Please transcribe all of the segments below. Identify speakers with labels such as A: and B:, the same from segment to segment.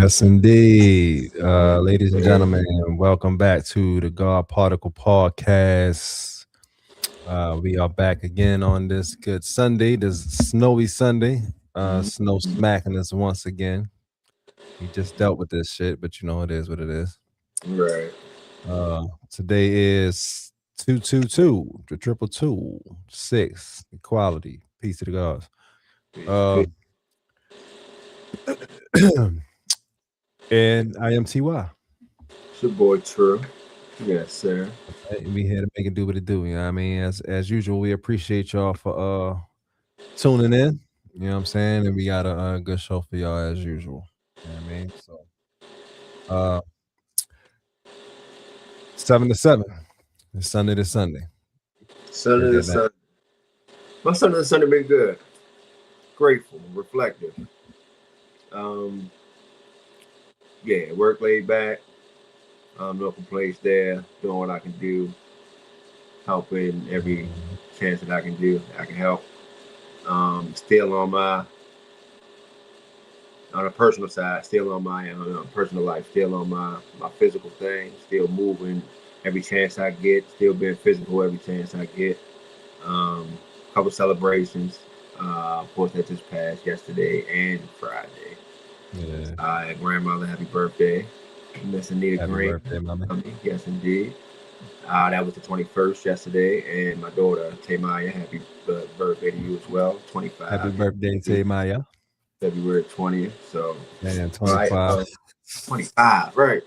A: Yes, indeed. Ladies and gentlemen, welcome back to the God Particle Podcast. We are back again on this good Sunday, this snowy Sunday. Snow smacking us once again. We just dealt with this shit, but you know it is what it is.
B: Right.
A: Today is 222, the triple two, six, equality, peace to the gods. Uh, and I am TY.
B: It's your boy True. Yes, sir.
A: Hey, we here to make it do what it do. You know what I mean? As usual, we appreciate y'all for tuning in. You know what I'm saying? And we got a good show for y'all as usual. You know what I mean? So uh 7 to 7. It's Sunday to Sunday.
B: Sunday
A: Heard
B: to
A: that now?
B: Sunday. My Sunday to Sunday been good. Grateful, reflective. Um, yeah, work laid back. No complaints there. Doing what I can do. Helping every chance that I can do. I can help. Still on a personal side, still on my personal life, still on my physical thing, still moving every chance I get, still being physical every chance I get. Um, Couple celebrations, of course, that just passed yesterday and Friday.
A: Yeah.
B: Grandmother, happy birthday, Miss Anita
A: Happy
B: Green.
A: birthday, mommy.
B: Yes, indeed. That was the 21st yesterday, and my daughter Tamaya, happy birthday to you as well.
A: Happy
B: 25.
A: birthday to Maya.
B: February 20th. So,
A: Man,
B: right,
A: 25.
B: 25, right.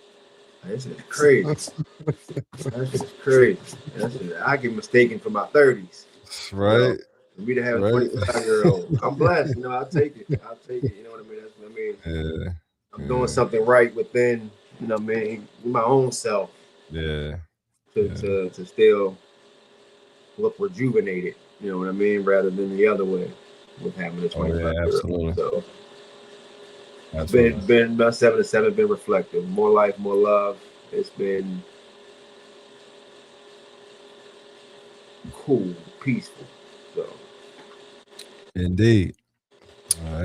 B: This is crazy. That shit is crazy. That shit, I get mistaken for my 30s. So,
A: Right,
B: for me to have a
A: right.
B: 25-year-old, I'm blessed. I'll take it. I'll take it. You know what I mean? That's what I mean.
A: Yeah,
B: I'm doing
A: yeah,
B: something right within, what I mean, my own self
A: yeah,
B: to,
A: yeah.
B: to, to still look rejuvenated. You know what I mean? Rather than the other way with having a
A: Oh yeah,
B: 25-year-old.
A: absolutely.
B: So,
A: Absolutely.
B: been about 7 to 7, been reflective. More life, more love. It's been cool, peaceful. So
A: Indeed. All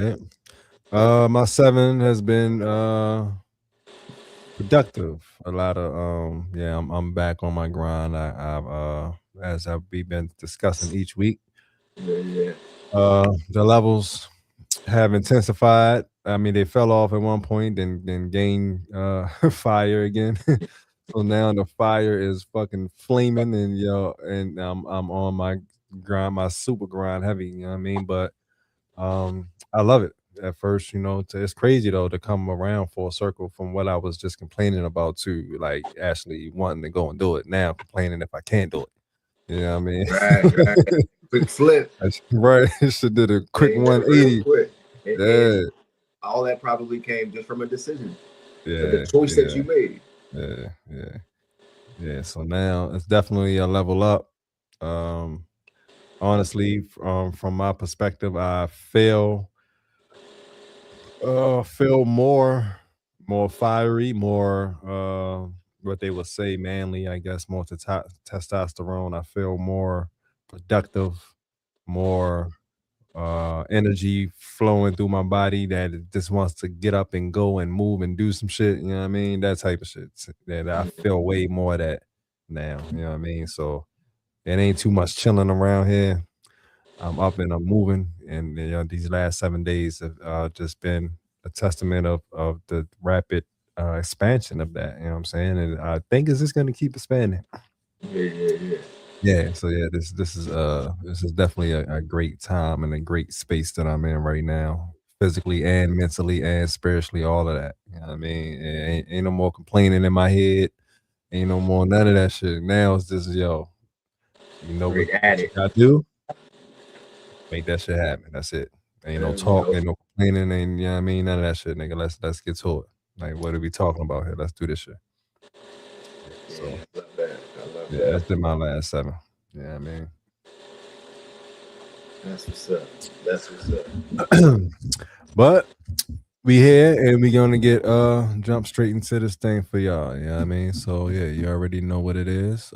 A: right. My 7 has been productive. A lot of yeah, I'm back on my grind. I've as we've been discussing each week.
B: yeah.
A: The levels have intensified. I mean, they fell off at one point, then gained fire again. So now the fire is fucking flaming, and and I'm on my grind, my super grind heavy. You know what I mean? But I love it. At first, it's crazy though to come around full circle from what I was just complaining about to like actually wanting to go and do it. Now complaining if I can't do it. You know what I mean?
B: Right. Quick flip.
A: Right. Should did a quick
B: Real
A: 180.
B: quick. And
A: Yeah,
B: all that probably came just from a decision. The
A: yeah,
B: choice that
A: yeah,
B: you made.
A: yeah, yeah, yeah. So now it's definitely a level up. Um, honestly, from my perspective, I feel more fiery, more what they would say manly, I guess, more testosterone. I feel more productive, more energy flowing through my body that it just wants to get up and go and move and do some shit. You know what I mean? That type of shit. That I feel way more of that now. You know what I mean? So it ain't too much chilling around here. I'm up and I'm moving, and these last 7 days have just been a testament of the rapid expansion of that. You know what I'm saying? And I think it's just going to keep expanding.
B: Yeah.
A: Yeah, so yeah, this is definitely a great time and a great space that I'm in right now, physically and mentally and spiritually, all of that. You know what I mean? Ain't no more complaining in my head. Ain't no more none of that shit. Now it's just you know what
B: Great
A: what
B: at
A: you
B: it.
A: gotta do? Make that shit happen. That's it. Ain't no
B: There we
A: talk,
B: go.
A: ain't no complaining, ain't you know what I mean? None of that shit, nigga. Let's get to it. Like what are we talking about here? Let's do this shit. Yeah, so
B: Yeah, love that. I love
A: yeah,
B: that.
A: that's been my last 7. Yeah, I mean.
B: That's what's up. That's what's up.
A: But we here and we gonna get jump straight into this thing for y'all. You know what I mean? So yeah, you already know what it is.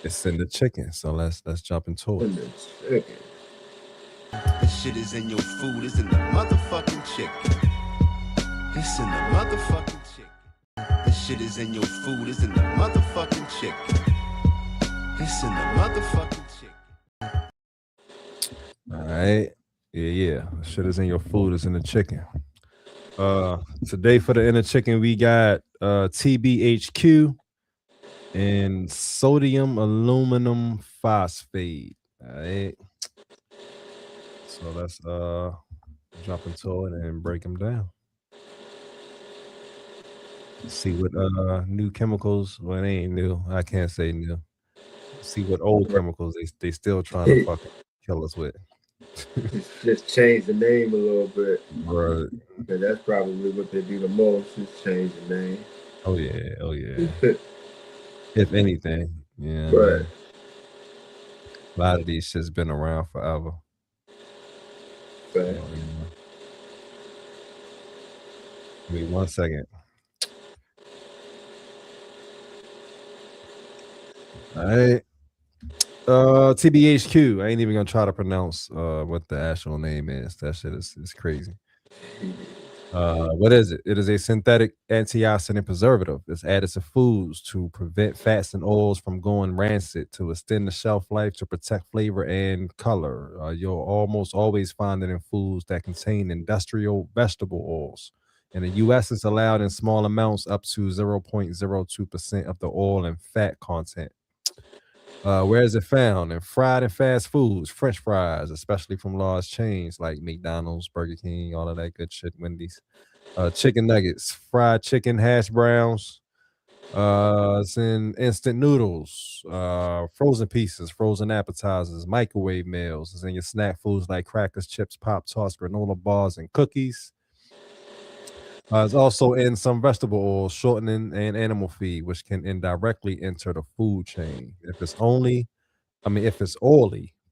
A: It's in the chicken. So let's jump into it.
B: And the chicken.
C: The shit is in your food, it's in the motherfucking chicken. It's in the motherfucking chicken. The shit is in your food. It's in the motherfucking chicken. It's in the motherfucking chicken.
A: All right. Yeah. Shit is in your food, it's in the chicken. Today for the inner chicken, we got TBHQ and sodium aluminum phosphate. All right. So let's jump into it and break them down. See what new chemicals. Well, they ain't new. I can't say new. See what old chemicals they still trying to fucking kill us with.
B: Just change the name a little bit.
A: Right.
B: Because that's probably what they do the most is change the name.
A: Oh yeah. Oh yeah. If anything, yeah.
B: But
A: A lot of these shit's been around forever.
B: but
A: So, you know. Give me 1 second. All right. TBHQ. I ain't even gonna try to pronounce what the actual name is. That shit is crazy. What is it? It is a synthetic antioxidant preservative. It's added to foods to prevent fats and oils from going rancid, to extend the shelf life, to protect flavor and color. You'll almost always find it in foods that contain industrial vegetable oils. In the US, it's allowed in small amounts up to 0.02% of the oil and fat content. Where is it found? In fried and fast foods, French fries, especially from large chains like McDonald's, Burger King, all of that good shit, Wendy's. Chicken nuggets, fried chicken, hash browns. It's in instant noodles, frozen pieces, frozen appetizers, microwave meals. It's in your snack foods like crackers, chips, Pop Tarts, granola bars, and cookies. It's also in some vegetable oils, shortening, and animal feed, which can indirectly enter the food chain. If it's oily,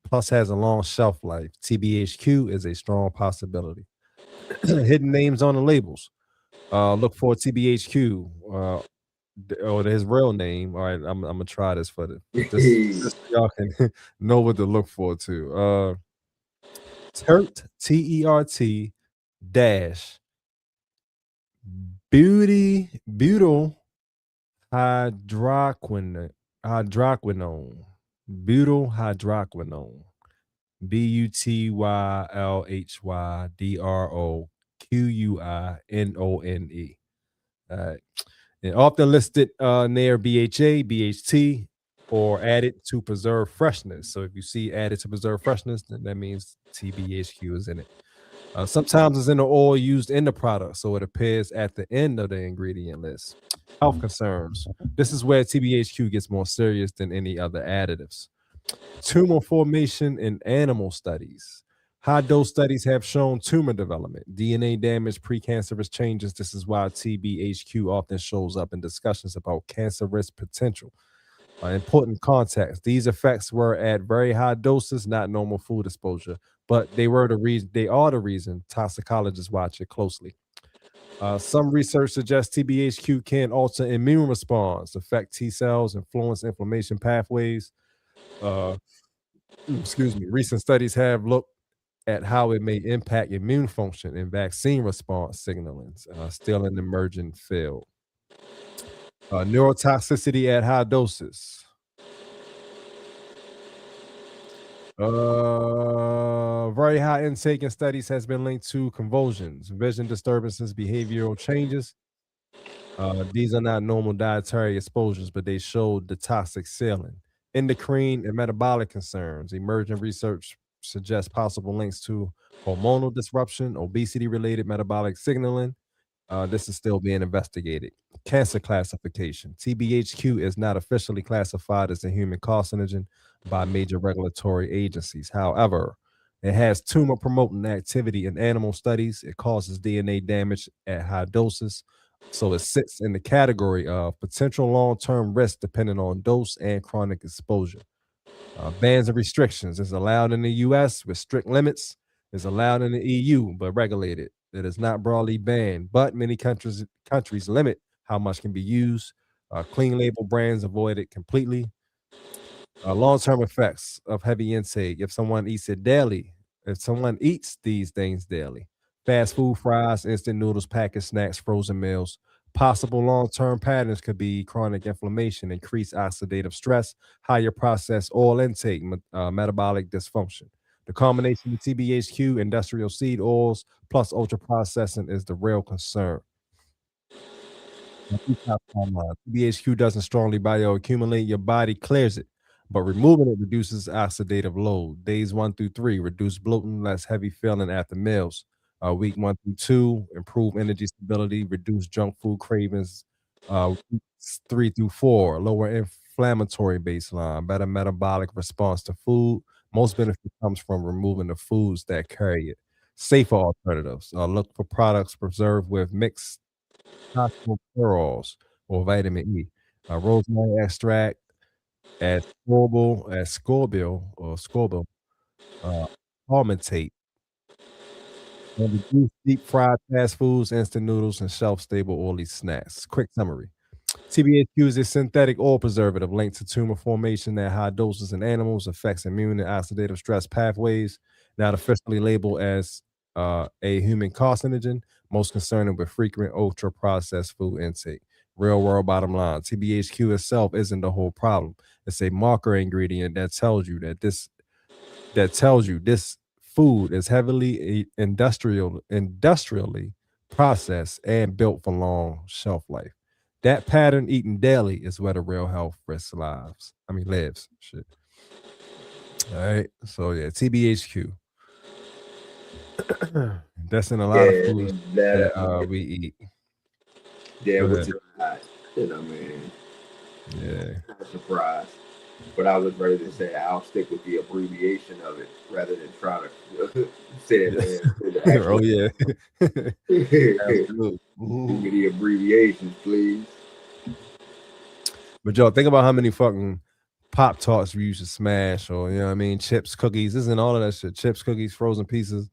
A: plus has a long shelf life, TBHQ is a strong possibility. Hidden names on the labels. Look for TBHQ or his real name. All right, I'm gonna try this for the just so y'all can know what to look for too. TERT, TERT dash butyl hydroquinone. Butyl hydroquinone. BUTYLHYDROQUINONE. And often listed near BHA, BHT, or added to preserve freshness. So if you see added to preserve freshness, then that means TBHQ is in it. Sometimes it's in the oil used in the product, so it appears at the end of the ingredient list. Health concerns. This is where TBHQ gets more serious than any other additives. Tumor formation in animal studies. High dose studies have shown tumor development, DNA damage, precancerous changes. This is why TBHQ often shows up in discussions about cancer risk potential. Important context: these effects were at very high doses, not normal food exposure, but they were the reason. They are the reason toxicologists watch it closely. Some research suggests TBHQ can alter immune response, affect T cells, influence inflammation pathways. Uh, excuse me. Recent studies have looked at how it may impact immune function and vaccine response signaling, still an emerging field. Neurotoxicity at high doses. Very high intake in studies has been linked to convulsions, vision disturbances, behavioral changes. These are not normal dietary exposures, but they showed the toxic ceiling. Endocrine and metabolic concerns. Emerging research suggests possible links to hormonal disruption, obesity related metabolic signaling. This is still being investigated. Cancer classification. TBHQ is not officially classified as a human carcinogen by major regulatory agencies. However, it has tumor promoting activity in animal studies. It causes DNA damage at high doses. So it sits in the category of potential long term risk depending on dose and chronic exposure. Bans and restrictions is allowed in the US with strict limits, is allowed in the EU but regulated. It is not broadly banned, but many countries limit how much can be used. Clean label brands avoid it completely. Long-term effects of heavy intake. If someone eats these things daily, Fast food, fries, instant noodles, packaged snacks, frozen meals. Possible long-term patterns could be chronic inflammation, increased oxidative stress, higher processed oil intake, metabolic dysfunction. The combination of TBHQ, industrial seed oils, plus ultra processing is the real concern. TBHQ doesn't strongly bioaccumulate, your body clears it, but removing it reduces oxidative load. Days 1 through 3 reduce bloating, less heavy feeling after meals. Week 1 through 2 improve energy stability, reduce junk food cravings. Weeks 3 through 4 lower inflammatory baseline, better metabolic response to food. Most benefit comes from removing the foods that carry it. Safer alternatives. Look for products preserved with mixed tocopherols or vitamin E. Rosemary extract, ascorbyl, palmitate, and reduce deep fried fast foods, instant noodles, and shelf stable oily snacks. Quick summary. TBHQ is a synthetic oil preservative linked to tumor formation at high doses in animals, affects immune and oxidative stress pathways, not officially labeled as a human carcinogen, most concerning with frequent ultra processed food intake. Real world bottom line, TBHQ itself isn't the whole problem. It's a marker ingredient that tells you this food is heavily industrially processed and built for long shelf life. That pattern eaten daily is where the real health risk lives. Shit. All right. So yeah, TBHQ. That's in a lot of foods that we eat.
B: Yeah, which is not, you know, man.
A: Yeah.
B: I'm surprised. But I was ready to say I'll stick with the abbreviation of it rather than try to say it.
A: Oh yeah.
B: Absolutely. Give me the abbreviations, please.
A: But y'all think about how many fucking Pop Tarts we used to smash, or you know what I mean, chips, cookies, isn't all of that shit. Chips, cookies, frozen pieces,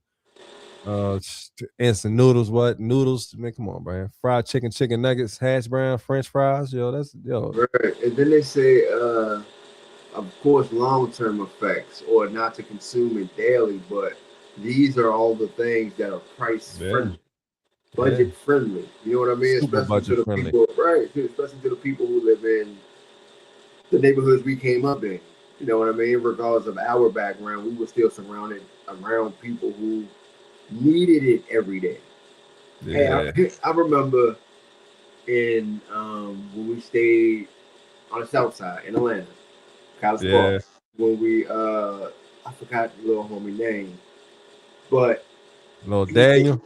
A: instant noodles, noodles, man, come on, man. Fried chicken, chicken nuggets, hash brown, French fries, that's
B: right. And then they say of course long-term effects or not to consume it daily, but these are all the things that are price friendly, budget friendly. You know what I mean?
A: Super
B: especially to the
A: friendly.
B: people, right? Especially to the people who live in the neighborhoods we came up in. You know what I mean? Regardless of our background, we were still surrounded around people who needed it every day.
A: Yeah.
B: Hey, I remember in when we stayed on the south side in Atlanta, College Park, when we I forgot the little homie name, but
A: little Daniel.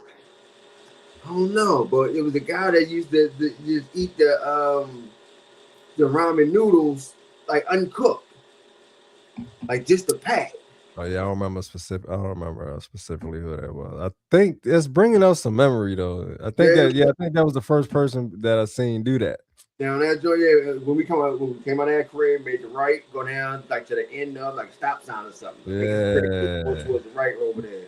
B: I don't know, but it was a guy that used to just eat the ramen noodles like uncooked, like just the pack.
A: Oh yeah, I don't remember specifically who that was. I think it's bringing up some memory though. I think that was the first person that I seen do that.
B: Down that joint, when we came out of that crib, made the right, go down like to the end of like stop sign or something. Go towards the right over there.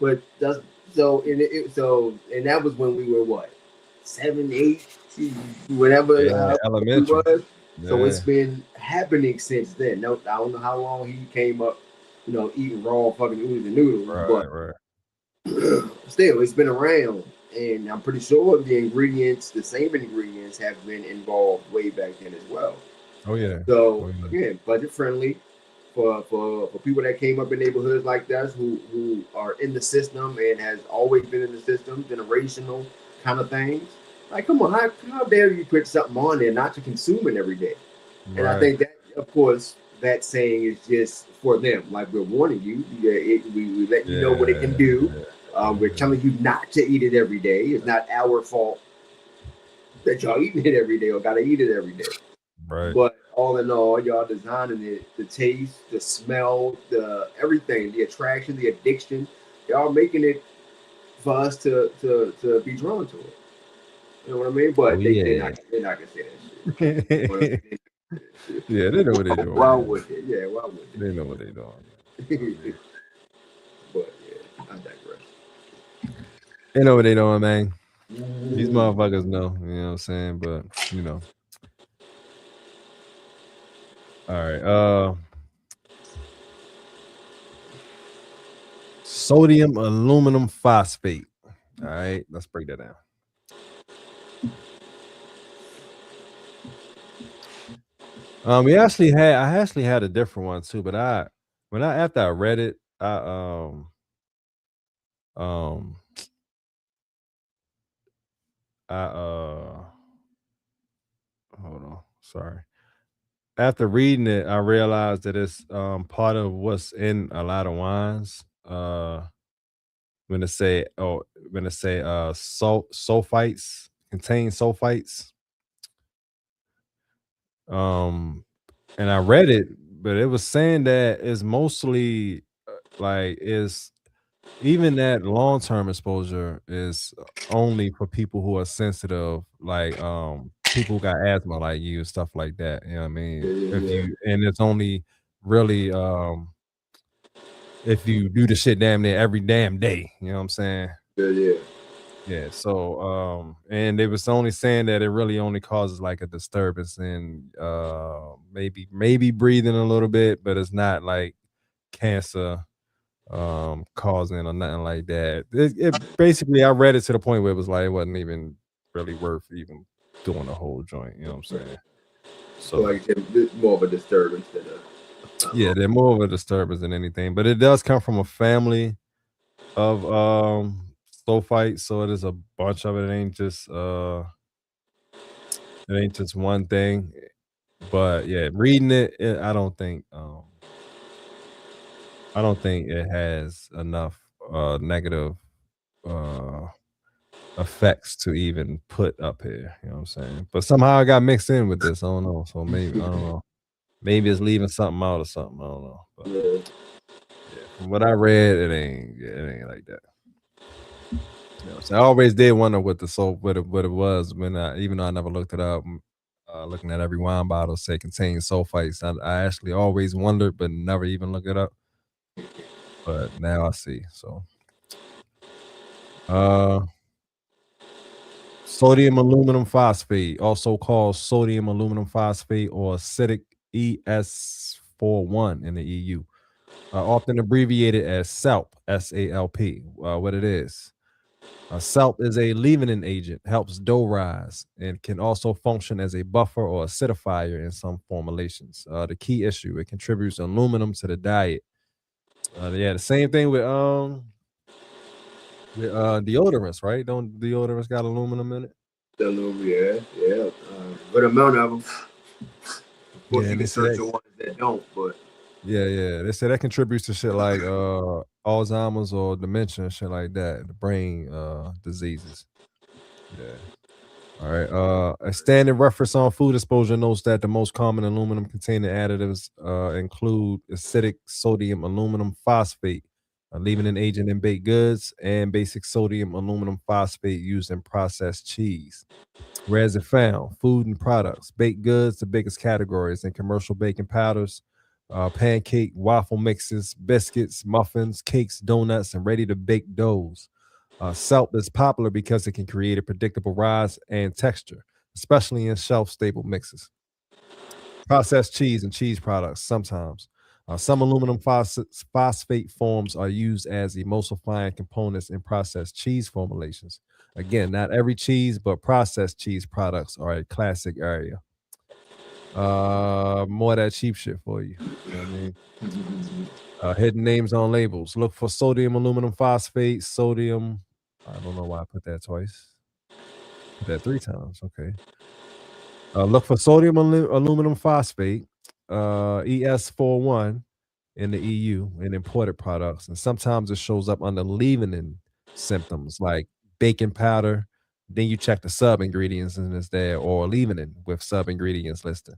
B: But that's so, and that was when we were what, 7, 8, whatever
A: elementary.
B: We was. So it's been happening since then. No, I don't know how long he came up, eating raw fucking oodles and noodles,
A: right.
B: Still, it's been around. And I'm pretty sure the same ingredients have been involved way back then as well.
A: Oh yeah.
B: So again, budget friendly for people that came up in neighborhoods like that who are in the system and has always been in the system, generational kind of things. Like, come on, how dare you put something on there not to consume it every day? Right. And I think that, of course, that saying is just for them. Like, we're warning you, we let you know what it can do. We're telling you not to eat it every day. It's not our fault that y'all eating it every day or gotta eat it every day.
A: Right.
B: But all in all, y'all designing it, the taste, the smell, the everything, the attraction, the addiction, y'all making it for us to be drawn to it. You know what I mean? But they're not gonna say that shit.
A: Yeah, they know what they're doing.
B: Why would they? Yeah, why would they?
A: They know what they're doing.
B: But yeah, I digress.
A: They know what they doing, man. These motherfuckers know, you know what I'm saying? But all right. Sodium aluminum phosphate. All right, let's break that down. I actually had a different one too, but after I read it, um I hold on, sorry. After reading it, I realized that it's part of what's in a lot of wines. When it say sulfites, contain sulfites. Um and I read it, but it was saying that it's mostly like is even that long-term exposure is only for people who are sensitive, like people who got asthma like you and stuff like that. You know what I
B: Yeah,
A: mean?
B: yeah,
A: If
B: yeah.
A: you and it's only really if you do the shit damn near every damn day, you know what I'm saying?
B: Yeah, yeah.
A: Yeah, so and they was only saying that it really only causes like a disturbance and maybe breathing a little bit, but it's not like cancer causing or nothing like that. It basically I read it to the point where it was like it wasn't even really worth even doing the whole joint, you know what I'm saying?
B: So
A: So
B: like it's more of a disturbance than
A: yeah, they're more of a disturbance than anything, but it does come from a family of sulfites, so it is a bunch of it. It ain't just one thing. But yeah, reading it I don't think it has enough negative uh effects to even put up here, you know what I'm saying? But somehow I got mixed in with this. I don't know. So maybe I don't know. Maybe it's leaving something out or something. I don't know. But
B: yeah.
A: yeah, from what I read, it ain't like that. You know, so I always did wonder what the soap what it was when I even though I never looked it up. Looking at every wine bottle say contains sulfites. I actually always wondered, but never even looked it up. But now I see. So uh sodium aluminum phosphate, also called sodium aluminum phosphate or acidic ES41 in the EU, often abbreviated as SALP, SALP. What it is. SALP is a leavening agent, helps dough rise, and can also function as a buffer or acidifier in some formulations. The key issue, it contributes aluminum to the diet. Yeah, the same thing with deodorants, right? Don't deodorants got aluminum in it?
B: Yeah, yeah. Good amount of them. Of course,
A: Yeah,
B: you
A: and they
B: can
A: say
B: search
A: that.
B: your ones that don't, but
A: Yeah. They say that contributes to shit like Alzheimer's or dementia and shit like that, the brain diseases. Yeah. All right. A standard reference on food exposure notes that the most common aluminum containing additives include acidic sodium aluminum phosphate, a leavening agent in baked goods, and basic sodium aluminum phosphate used in processed cheese. Whereas it found food and products, baked goods, the biggest categories, and commercial baking powders, pancake, waffle mixes, biscuits, muffins, cakes, donuts, and ready to bake doughs. Salt is popular because it can create a predictable rise and texture, especially in shelf stable mixes. Processed cheese and cheese products sometimes. Some aluminum phosphate forms are used as emulsifying components in processed cheese formulations. Again, not every cheese, but processed cheese products are a classic area. More of that cheap shit for you. You know what I mean? Hidden names on labels. Look for sodium aluminum phosphate, sodium. I don't know why I put that twice. Put that 3 times. Okay. Look for sodium aluminum phosphate, ES41 in the EU in imported products, and sometimes it shows up under leavening symptoms like baking powder. Then you check the sub ingredients and it's there, or leavening with sub ingredients listed.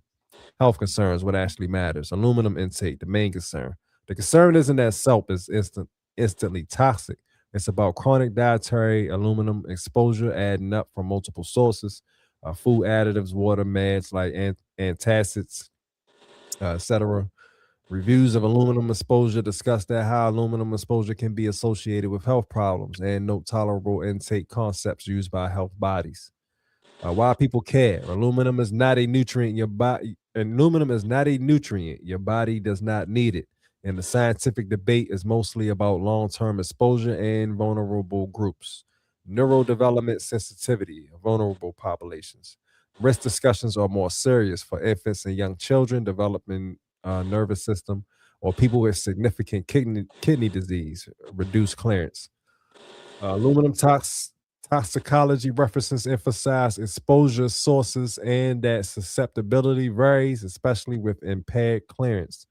A: Health concerns, what actually matters. Aluminum intake, the main concern. The concern isn't that soap is instantly toxic. It's about chronic dietary aluminum exposure adding up from multiple sources, food additives, water, meds like antacids, etc. Reviews of aluminum exposure discuss that how aluminum exposure can be associated with health problems and note tolerable intake concepts used by health bodies. Why people care. Aluminum is not a nutrient in your body. Aluminum is not a nutrient. Your body does not need it. And the scientific debate is mostly about long-term exposure and vulnerable groups. neurodevelopment sensitivity of vulnerable populations. Risk discussions are more serious for infants and young children, developing nervous system, or people with significant kidney disease, reduced clearance. Toxicology references emphasize exposure sources and that susceptibility varies, especially with impaired clearance.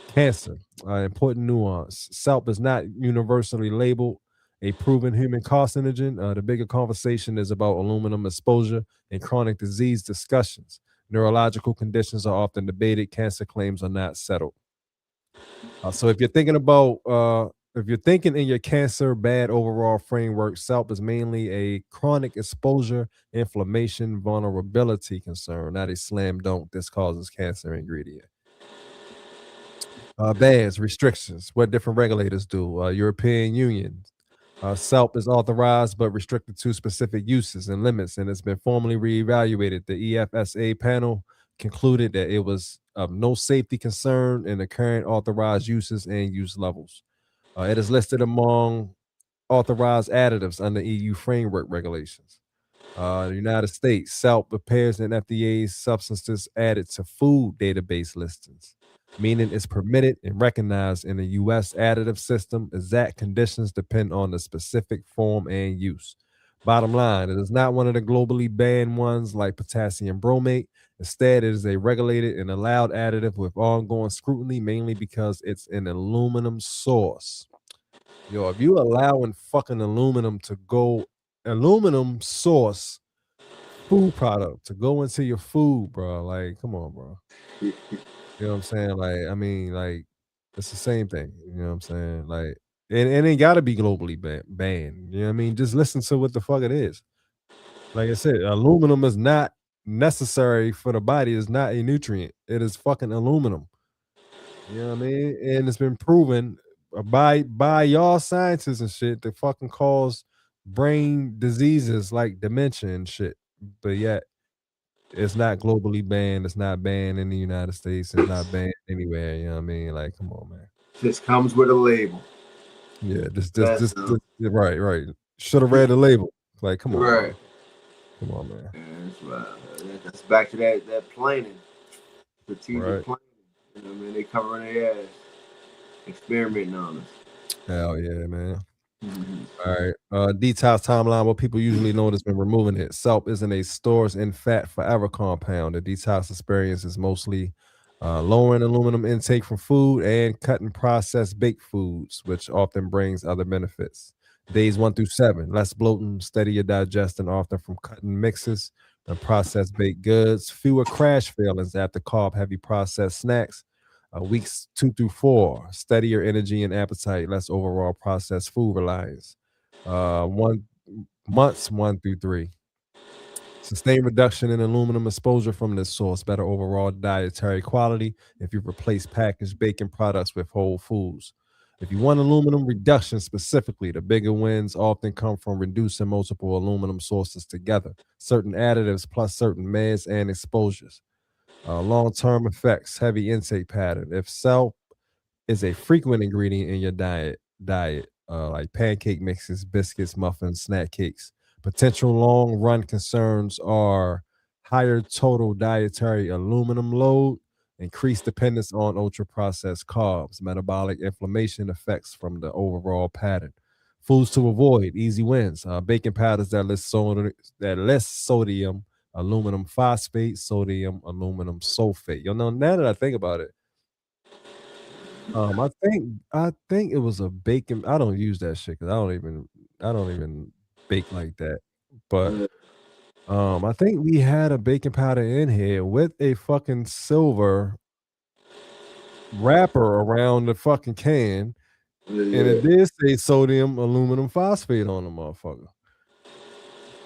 A: Cancer, important nuance. SALP is not universally labeled a proven human carcinogen. The bigger conversation is about aluminum exposure and chronic disease discussions. Neurological conditions are often debated. Cancer claims are not settled. So if you're thinking in your cancer bad overall framework, SALP is mainly a chronic exposure, inflammation, vulnerability concern, not a slam dunk this causes cancer ingredient. Bans, restrictions, what different regulators do. European Union. SALP is authorized but restricted to specific uses and limits, and it's been formally reevaluated. The EFSA panel concluded that it was of no safety concern in the current authorized uses and use levels. It is listed among authorized additives under EU framework regulations. The United States, SALP appears in FDA's substances added to food database listings, meaning it's permitted and recognized in the U.S. additive system. Exact conditions depend on the specific form and use. Bottom line, it is not one of the globally banned ones like potassium bromate. Instead, it is a regulated and allowed additive with ongoing scrutiny, mainly because it's an aluminum source. Yo, if you allowing fucking aluminum source food product to go into your food, bro, like, come on, bro. You know what I'm saying? Like, I mean, like, it's the same thing. You know what I'm saying? Like, it ain't got to be globally banned. You know what I mean? Just listen to what the fuck it is. Like I said, aluminum is not necessary for the body. It's not a nutrient. It is fucking aluminum. You know what I mean? And it's been proven by y'all scientists and shit to fucking cause brain diseases like dementia and shit. But yet it's not globally banned. It's not banned in the United States. It's not banned anywhere. You know what I mean? Like, come on, man.
B: Just comes with a label.
A: Yeah, just right. Should have read the label. Like, come on,
B: right?
A: Bro. Come on, man.
B: Yeah, that's back to that planning, strategic planning. You know what I mean? They covering their ass, experimenting on us.
A: Hell yeah, man. All right. Detox timeline. What people usually know has been removing it. SALP isn't a stores in fat forever compound. The detox experience is mostly lowering aluminum intake from food and cutting processed baked foods, which often brings other benefits. Days 1 through 7, less bloating, steadier digestion, often from cutting mixes and processed baked goods, fewer crash failings after carb heavy processed snacks. Weeks 2 through 4, steadier energy and appetite, less overall processed food reliance. 1 months 1 through 3. Sustained reduction in aluminum exposure from this source, better overall dietary quality if you replace packaged baking products with whole foods. If you want aluminum reduction specifically, the bigger wins often come from reducing multiple aluminum sources together, certain additives plus certain meds and exposures. Long-term effects, heavy intake pattern. If SALP is a frequent ingredient in your diet, like pancake mixes, biscuits, muffins, snack cakes. Potential long-run concerns are higher total dietary aluminum load, increased dependence on ultra-processed carbs, metabolic inflammation effects from the overall pattern. Foods to avoid, easy wins. Baking powders that less sodium, aluminum phosphate, sodium, aluminum sulfate. You know, now that I think about it, I think it was a baking. I don't use that shit because I don't even bake like that. But I think we had a baking powder in here with a fucking silver wrapper around the fucking can, and it did say sodium aluminum phosphate on the motherfucker.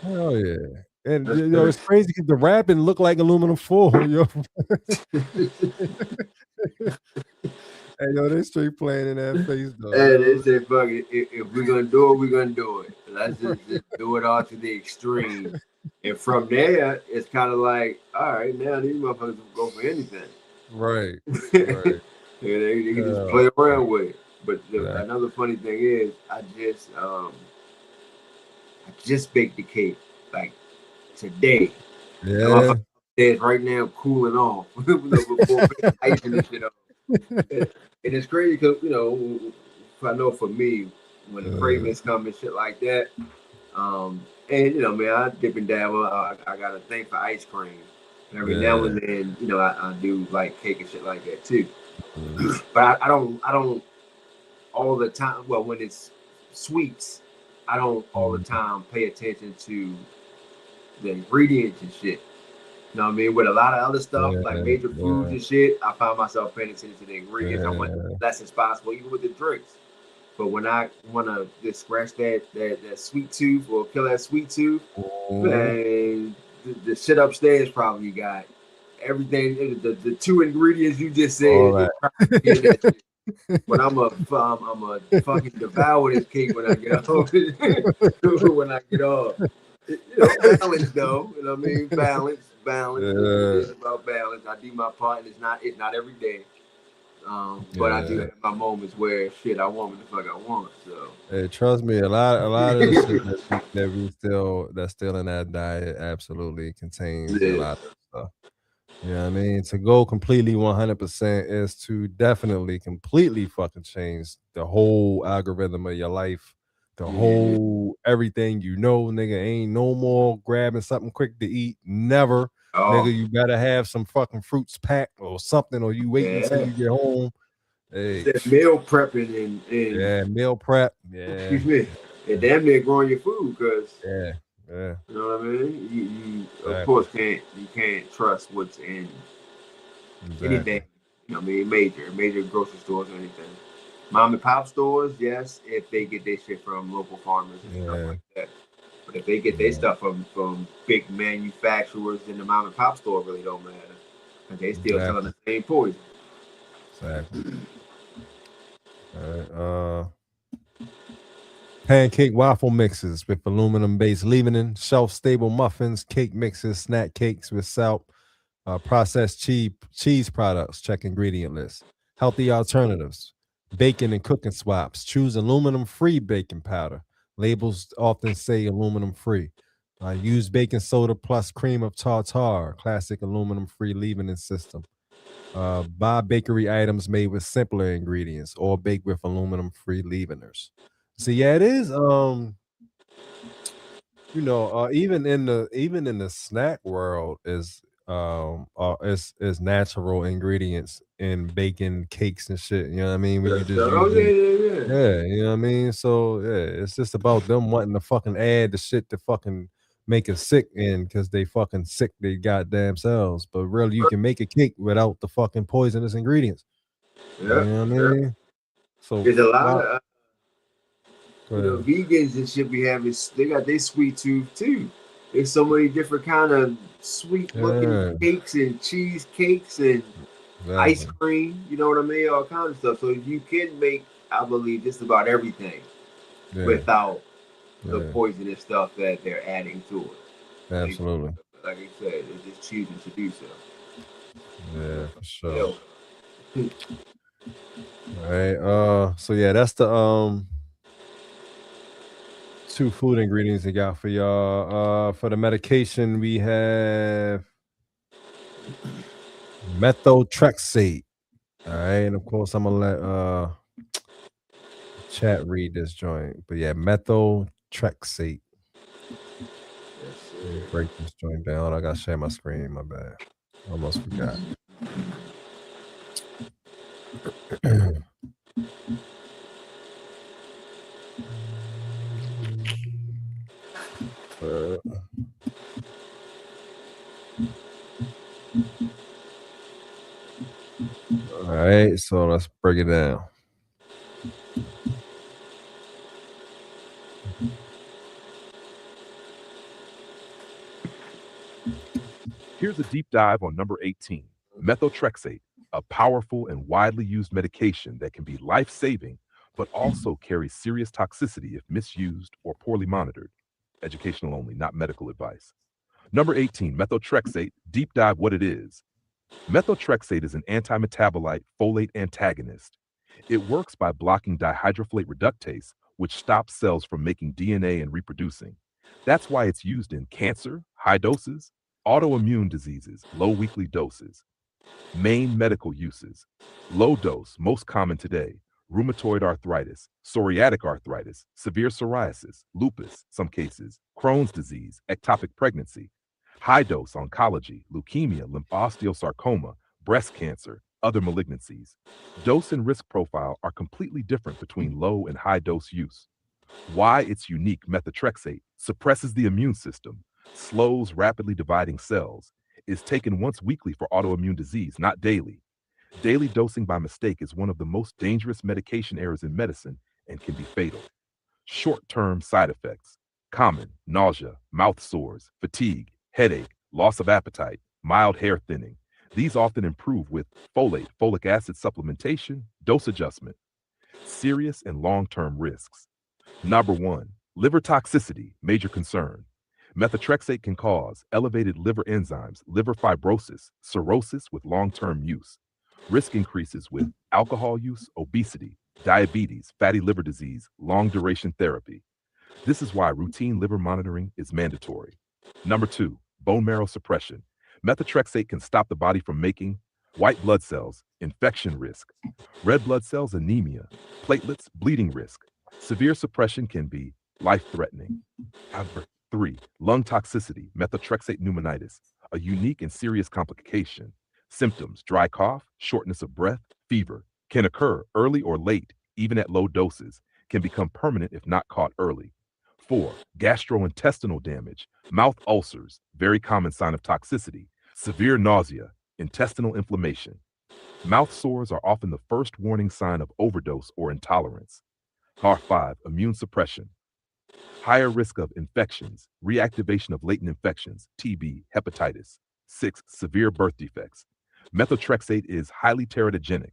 A: Hell yeah. And you know, it's crazy because the wrapping looked like aluminum foil, yo. Hey, yo, they straight playing in that face, though.
B: Hey, they said, fuck it. If we're going to do it, we're going to do it. Let's just do it all to the extreme. And from there, it's kind of like, all right, now these motherfuckers will go for anything.
A: Right.
B: Right. Yeah, they can just play around with it. But another funny thing is, I just I just baked the cake like today. And my
A: Yeah.
B: fucking upstairs right now cooling off. Before icing this shit off. And it's crazy because I know for me when the cravings come and shit like that, and man, I dip and dabble. I got a thing for ice cream, and every now and then, I do like cake and shit like that too. But I don't all the time. Well, when it's sweets, I don't all the time pay attention to the ingredients and shit. You know what I mean? With a lot of other stuff, like major foods and shit, I find myself paying attention to the ingredients. I want less as possible, even with the drinks. But when I want to just scratch that sweet tooth or kill that sweet tooth, man, the shit upstairs probably got everything. The two ingredients you just said, get that shit. But I'm a fucking devour this cake when I get home. When I get off, balance though. You know what I mean? Balance. It's about balance. I do my part, and it's not every day. But I do have my moments where shit I want what the fuck I want. So
A: hey, trust me, a lot of the shit that's still in that diet absolutely contains a lot of stuff. You know what I mean? To go completely 100% is to definitely completely fucking change the whole algorithm of your life, the whole everything nigga. Ain't no more grabbing something quick to eat. Never. Nigga, you better have some fucking fruits packed or something, or you wait until you get home. Hey,
B: that meal prepping and
A: meal prep. Yeah,
B: excuse me, and damn near growing your food because
A: yeah.
B: You know what I mean? You of course can't trust what's in anything. You know what I mean? Major grocery stores or anything. Mom and pop stores, yes, if they get their shit from local farmers and stuff like that. But if they get their stuff from big manufacturers, then the mom and pop store really don't matter. And they still selling the same poison.
A: Exactly. All right. Pancake waffle mixes with aluminum-based leavening, shelf-stable muffins, cake mixes, snack cakes with salt, processed cheese products. Check ingredient list. Healthy alternatives. Bacon and cooking swaps. Choose aluminum-free baking powder. Labels often say aluminum-free. Use baking soda plus cream of tartar. Classic aluminum-free leavening system. Buy bakery items made with simpler ingredients or baked with aluminum-free leaveners. So yeah, it is. Even in the snack world is natural ingredients in baking cakes and shit. You know what I mean? When you just yeah, you know what I mean. So yeah, it's just about them wanting to fucking add the shit to fucking make it sick in because they fucking sick they goddamn selves. But really, you can make a cake without the fucking poisonous ingredients. You know what I mean? So
B: there's a lot of vegans and shit we have they got their sweet tooth too. There's so many different kind of sweet looking cakes and cheesecakes and ice cream, you know what I mean? All kinds of stuff. So you can make, I believe, just about everything without the poisonous stuff that they're adding to it.
A: Absolutely.
B: Like I said, they're just choosing to do so.
A: Yeah, for sure. All right. So yeah, that's the two food ingredients they got for y'all. For the medication, we have methotrexate. All right, and of course I'm gonna let chat read this joint. But yeah, methotrexate. Break this joint down. I gotta share my screen, my bad. Almost forgot. All right, so let's break it down.
D: Here's a deep dive on number 18, methotrexate, a powerful and widely used medication that can be life-saving, but also carries serious toxicity if misused or poorly monitored. Educational only, not medical advice. Number 18, methotrexate, deep dive what it is. Methotrexate is an anti-metabolite folate antagonist. It works by blocking dihydrofolate reductase, which stops cells from making DNA and reproducing. That's why it's used in cancer, high doses, autoimmune diseases, low weekly doses. Main medical uses: low dose, most common today, rheumatoid arthritis, psoriatic arthritis, severe psoriasis, lupus, some cases, Crohn's disease, ectopic pregnancy. High dose, oncology, leukemia, osteosarcoma, breast cancer, other malignancies. Dose and risk profile are completely different between low and high dose use. Why it's unique: methotrexate suppresses the immune system, slows rapidly dividing cells, is taken once weekly for autoimmune disease, not daily. Daily dosing by mistake is one of the most dangerous medication errors in medicine and can be fatal. Short-term side effects: common nausea, mouth sores, fatigue, headache, loss of appetite, mild hair thinning. These often improve with folate, folic acid supplementation, dose adjustment. Serious and long-term risks. Number 1, liver toxicity, major concern. Methotrexate can cause elevated liver enzymes, liver fibrosis, cirrhosis with long-term use. Risk increases with alcohol use, obesity, diabetes, fatty liver disease, long-duration therapy. This is why routine liver monitoring is mandatory. Number 2, bone marrow suppression. Methotrexate can stop the body from making white blood cells, infection risk, red blood cells, anemia, platelets, bleeding risk. Severe suppression can be life-threatening. Number 3, lung toxicity, methotrexate pneumonitis, a unique and serious complication. Symptoms: dry cough, shortness of breath, fever. Can occur early or late, even at low doses. Can become permanent if not caught early. 4, gastrointestinal damage, mouth ulcers, very common sign of toxicity. Severe nausea, intestinal inflammation. Mouth sores are often the first warning sign of overdose or intolerance. 5, immune suppression. Higher risk of infections, reactivation of latent infections, TB, hepatitis. 6, severe birth defects. Methotrexate is highly teratogenic.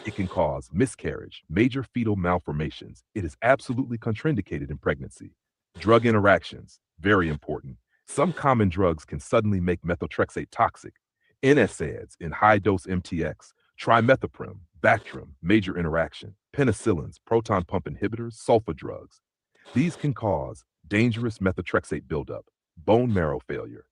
D: It can cause miscarriage, major fetal malformations. It is absolutely contraindicated in pregnancy. Drug interactions, very important. Some common drugs can suddenly make methotrexate toxic. NSAIDs in high-dose MTX, trimethoprim, Bactrim, major interaction. Penicillins, proton pump inhibitors, sulfa drugs. These can cause dangerous methotrexate buildup, bone marrow failure.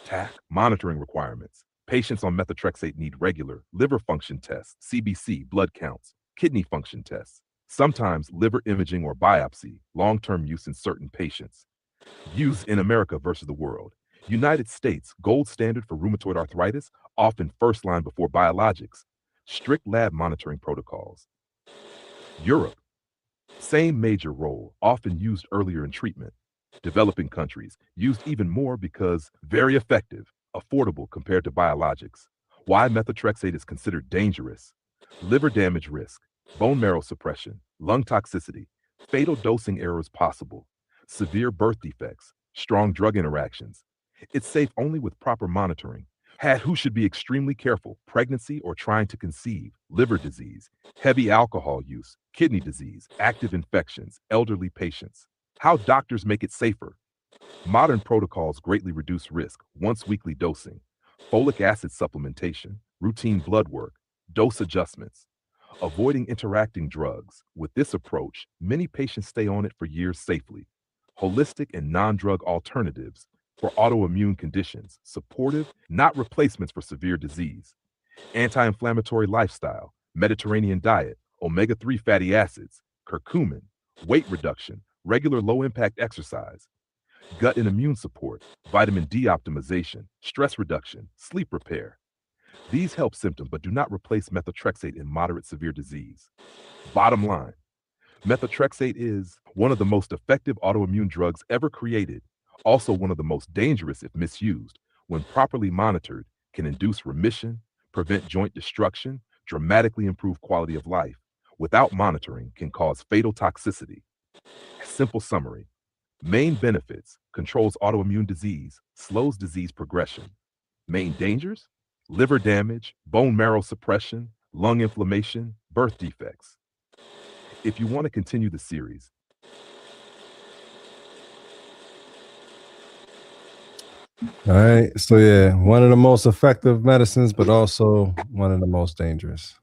D: TAC monitoring requirements. Patients on methotrexate need regular liver function tests, CBC, blood counts, kidney function tests, sometimes liver imaging or biopsy, long-term use in certain patients. Use in America versus the world. United States, gold standard for rheumatoid arthritis, often first line before biologics. Strict lab monitoring protocols. Europe, same major role, often used earlier in treatment. Developing countries, used even more because very effective, affordable compared to biologics. Why methotrexate is considered dangerous: liver damage risk, bone marrow suppression, lung toxicity, fatal dosing errors possible, severe birth defects, strong drug interactions. It's safe only with proper monitoring. Who should be extremely careful: pregnancy or trying to conceive, liver disease, heavy alcohol use, kidney disease, active infections, elderly patients. How doctors make it safer: modern protocols greatly reduce risk, once weekly dosing, folic acid supplementation, routine blood work, dose adjustments, avoiding interacting drugs. With this approach, many patients stay on it for years safely. Holistic and non-drug alternatives for autoimmune conditions, supportive, not replacements for severe disease. Anti-inflammatory lifestyle, Mediterranean diet, omega-3 fatty acids, curcumin, weight reduction, regular low-impact exercise. Gut and immune support, vitamin D optimization, stress reduction, sleep repair. These help symptom but do not replace methotrexate in moderate severe disease. Bottom line, methotrexate is one of the most effective autoimmune drugs ever created, also one of the most dangerous if misused. When properly monitored, can induce remission, prevent joint destruction, dramatically improve quality of life. Without monitoring, can cause fatal toxicity. Simple summary: main benefits: controls autoimmune disease, slows disease progression. Main dangers: liver damage, bone marrow suppression, lung inflammation, birth defects. If you want to continue the series,
A: All right. So yeah, one of the most effective medicines, but also one of the most dangerous.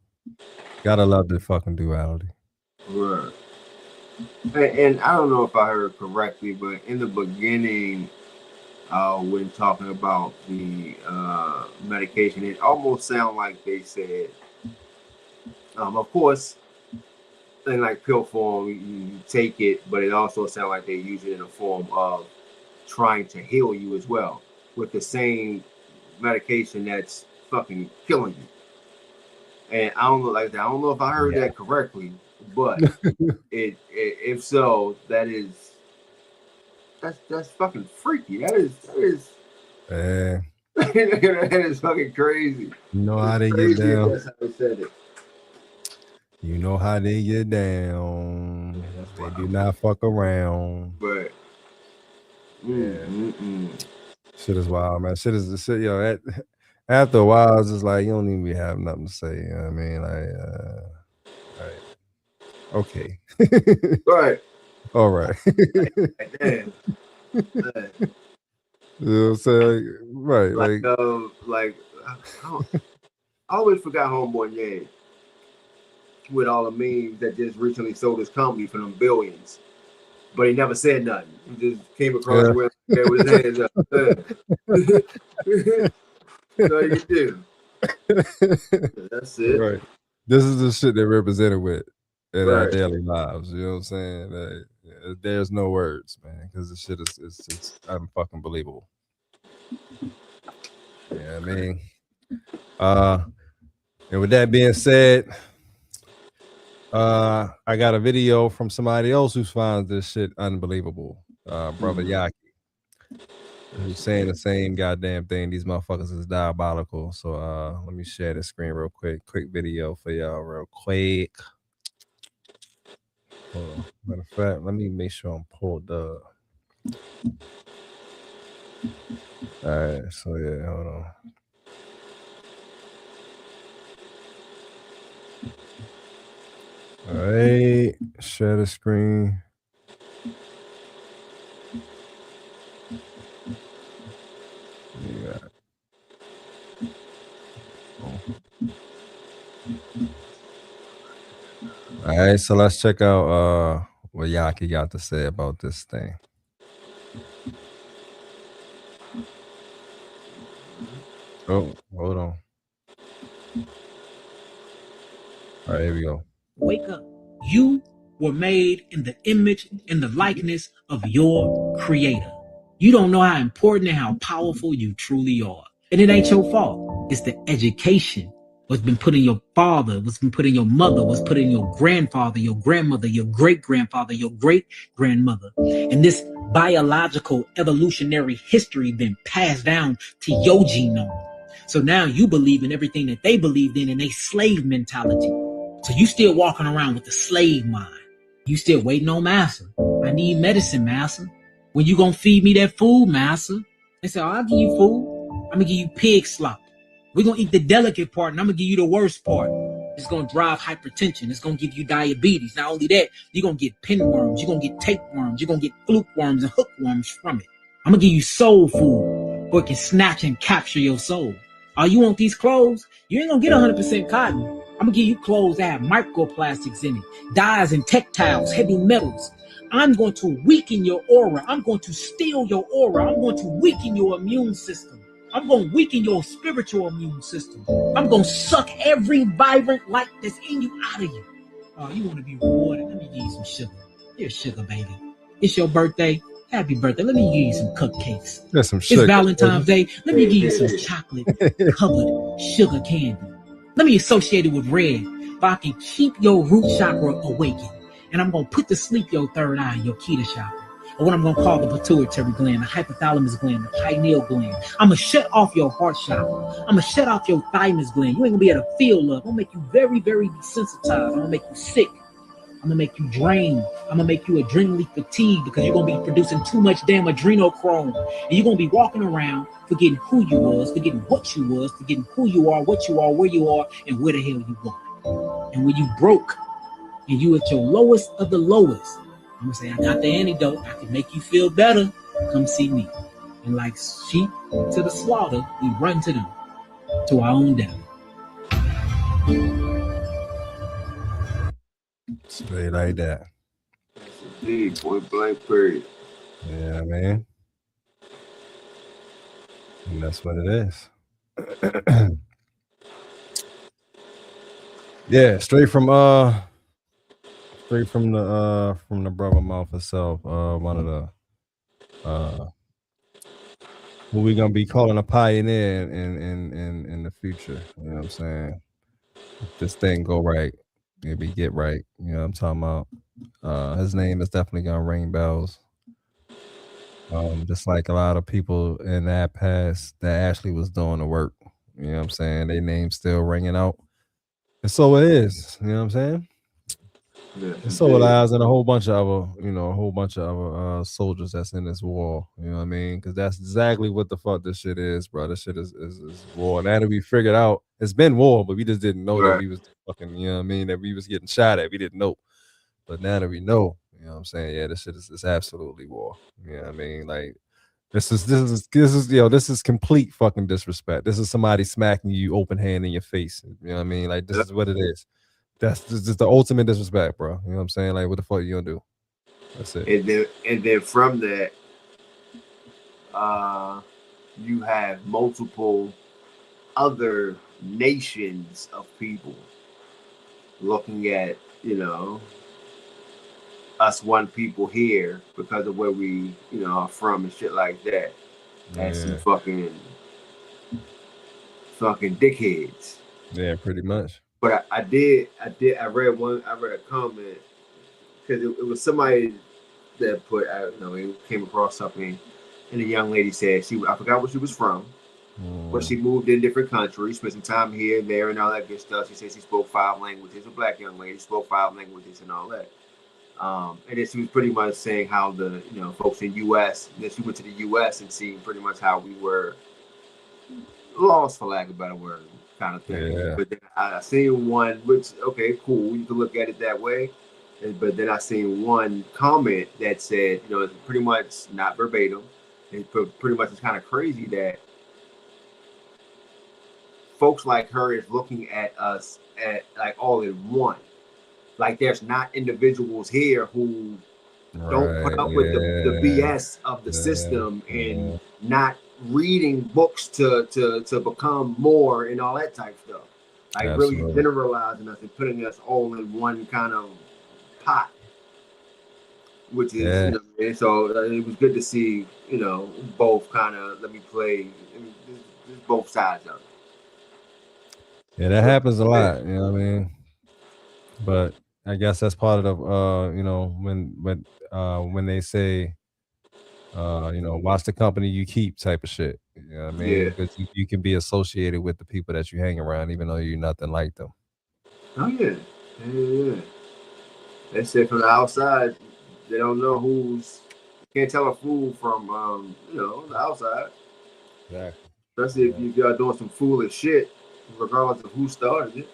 A: Gotta love the fucking duality.
B: Right. And I don't know if I heard correctly, but in the beginning, when talking about the medication, it almost sounded like they said, of course, in like pill form, you take it, but it also sounds like they use it in a form of trying to heal you as well with the same medication that's fucking killing you. And I don't know, like that. I don't know if I heard that correctly, but if so, that's fucking freaky. That is that is fucking crazy.
A: You know how they get down. That's how they said it. You know how they get down. They do not fuck around.
B: But
A: shit is wild, man. Shit is the shit, yo. After a while, it's just like you don't even be having nothing to say. You know what I mean? Like, okay.
B: Right.
A: All right.
B: Damn.
A: You know what I'm saying? Right.
B: Like I always forgot Homeboy name with all the memes that just recently sold his company for them billions. But he never said nothing. He just came across with his hands up. That's all you do. That's it.
A: Right. This is the shit they're represented with in our daily lives. You know what I'm saying? There's no words, man, because the shit is unfucking believable. Yeah, I mean. And with that being said, I got a video from somebody else who finds this shit unbelievable. Brother Yaki. Who's saying the same goddamn thing. These motherfuckers is diabolical. So let me share the screen real quick. Quick video for y'all real quick. Matter of fact, let me make sure I'm pulled up. All right, so yeah, hold on. All right, share the screen. Yeah. All right, so let's check out what Yaki got to say about this thing. Oh, hold on. All right, here we go.
E: Wake up. You were made in the image and the likeness of your creator. You don't know how important and how powerful you truly are. And it ain't your fault. It's the education. What's been put in your father, what's been put in your mother, what's put in your grandfather, your grandmother, your great-grandfather, your great-grandmother. And this biological evolutionary history been passed down to your genome. So now you believe in everything that they believed in a slave mentality. So you still walking around with the slave mind. You still waiting on master. I need medicine, master. When you gonna feed me that food, master? They say, I'll give you food. I'm gonna give you pig slop. We're gonna eat the delicate part and I'm gonna give you the worst part. It's gonna drive hypertension. It's gonna give you diabetes. Not only that, you're gonna get pinworms. You're gonna get tapeworms. You're gonna get fluke worms and hookworms from it. I'm gonna give you soul food where it can snatch and capture your soul. Oh, you want these clothes? You ain't gonna get 100% cotton. I'm gonna give you clothes that have microplastics in it, dyes and textiles, heavy metals. I'm going to weaken your aura. I'm going to steal your aura. I'm going to weaken your immune system. I'm going to weaken your spiritual immune system. I'm going to suck every vibrant light that's in you out of you. Oh, you want to be rewarded? Let me give you some sugar. Here's sugar, baby. It's your birthday. Happy birthday. Let me give you some cupcakes.
A: There's some sugar.
E: It's Valentine's Day. Let me give you some chocolate-covered sugar candy. Let me associate it with red, but I can keep your root chakra awakened. And I'm going to put to sleep your third eye, your Keter chakra, or what I'm going to call the pituitary gland, the hypothalamus gland, the pineal gland. I'm going to shut off your heart chakra. I'm going to shut off your thymus gland. You ain't going to be able to feel love. I'm going to make you very, very desensitized. I'm going to make you sick. I'm going to make you drained. I'm going to make you adrenally fatigued because you're going to be producing too much damn adrenochrome. And you're going to be walking around forgetting who you was, forgetting what you was, forgetting who you are, what you are, where you are, and where the hell you going. And when you broke and you at your lowest of the lowest, I'm going to say, I got the antidote. I can make you feel better. Come see me. And like sheep to the slaughter, we run to them, to our own death.
A: Straight like that.
B: Indeed, point blank period.
A: Yeah, man. And that's what it is. Yeah, straight from the brother mouth itself. One of the who we gonna be calling a pioneer in the future. You know what I'm saying? If this thing go right, maybe get right. You know what I'm talking about? His name is definitely gonna ring bells. Just like a lot of people in that past that actually was doing the work. You know what I'm saying? Their name's still ringing out. And so it is. You know what I'm saying?
B: Yes,
A: And so it
B: indeed.
A: is, and a whole bunch of other soldiers that's in this war. You know what I mean? Because that's exactly what the fuck this shit is, bro. This shit is war. Now that we figured out, it's been war, but we just didn't know that
B: Right.
A: we was fucking. You know what I mean? That we was getting shot at. We didn't know. But now that we know, you know what I'm saying? Yeah, this shit is absolutely war. You know what I mean? Like this is complete fucking disrespect. This is somebody smacking you open hand in your face. You know what I mean? Like this
B: Yep.
A: is what it is. That's just the ultimate disrespect, bro. You know what I'm saying? Like what the fuck you gonna do? That's it.
B: And then from that, you have multiple other nations of people looking at, us one people here because of where we, are from and shit like that. That's some
A: Yeah.
B: fucking dickheads.
A: Yeah, pretty much.
B: But I read a comment because it was somebody that put out, it came across something, and the young lady said I forgot where she was from, but she moved in different countries, spent some time here and there and all that good stuff. She said she spoke 5 languages. A black young lady spoke 5 languages and all that. And then she was pretty much saying how the folks in U.S. Then she went to the U.S. and seen pretty much how we were lost, for lack of a better word, kind of thing.
A: Yeah.
B: But then I seen one, which okay, cool, you can look at it that way. But then I seen one comment that said, it's pretty much not verbatim. It's pretty much it's kind of crazy that folks like her is looking at us at like all in one. Like there's not individuals here who don't put up with the BS of the system and not reading books to become more and all that type of stuff. Like
A: Absolutely.
B: really generalizing us and putting us all in one kind of pot. Which is, so it was good to see, both kind of let me play both sides of it.
A: Yeah, that happens a lot, you know what I mean? But I guess that's part of the when they say watch the company you keep type of shit. You know what I mean?
B: Yeah.
A: Because you can be associated with the people that you hang around, even though you're nothing like them.
B: Oh yeah. They said from the outside, they don't know can't tell a fool from the outside.
A: Exactly.
B: Especially if you are doing some foolish shit, regardless of who started it.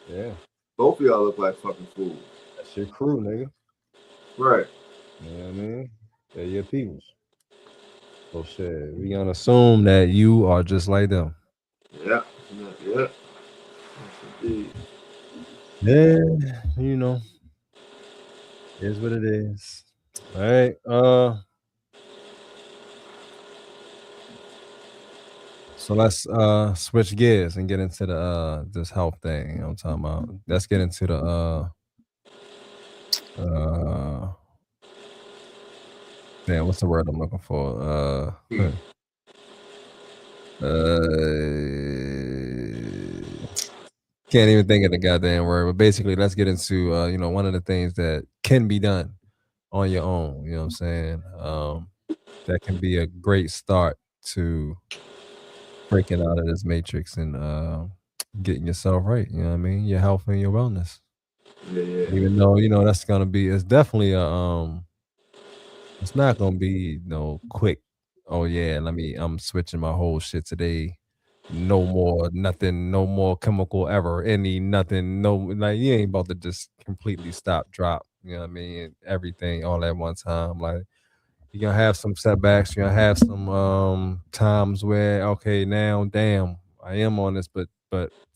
A: Yeah.
B: Both of y'all look like fucking fools.
A: That's your crew, nigga.
B: Right.
A: You know what I mean? They're your peoples. So shit, we gonna assume that you are just like them.
B: Yeah. Yes, indeed.
A: Yeah, is what it is. All right. So let's switch gears and get into the this health thing. You know what I'm talking about? Let's get into the damn, what's the word I'm looking for? Can't even think of the goddamn word. But basically, let's get into one of the things that can be done on your own. You know what I'm saying? That can be a great start to breaking out of this matrix and getting yourself right. You know what I mean? Your health and your wellness.
B: Yeah.
A: Even though that's gonna be, it's definitely it's not gonna be quick. Oh yeah, I'm switching my whole shit today. No more nothing, no more chemical ever, nothing, no, like you ain't about to just completely stop, drop, you know what I mean? Everything all at one time. Like you're gonna have some setbacks, you're gonna have some times where, okay, now damn, I am on this, but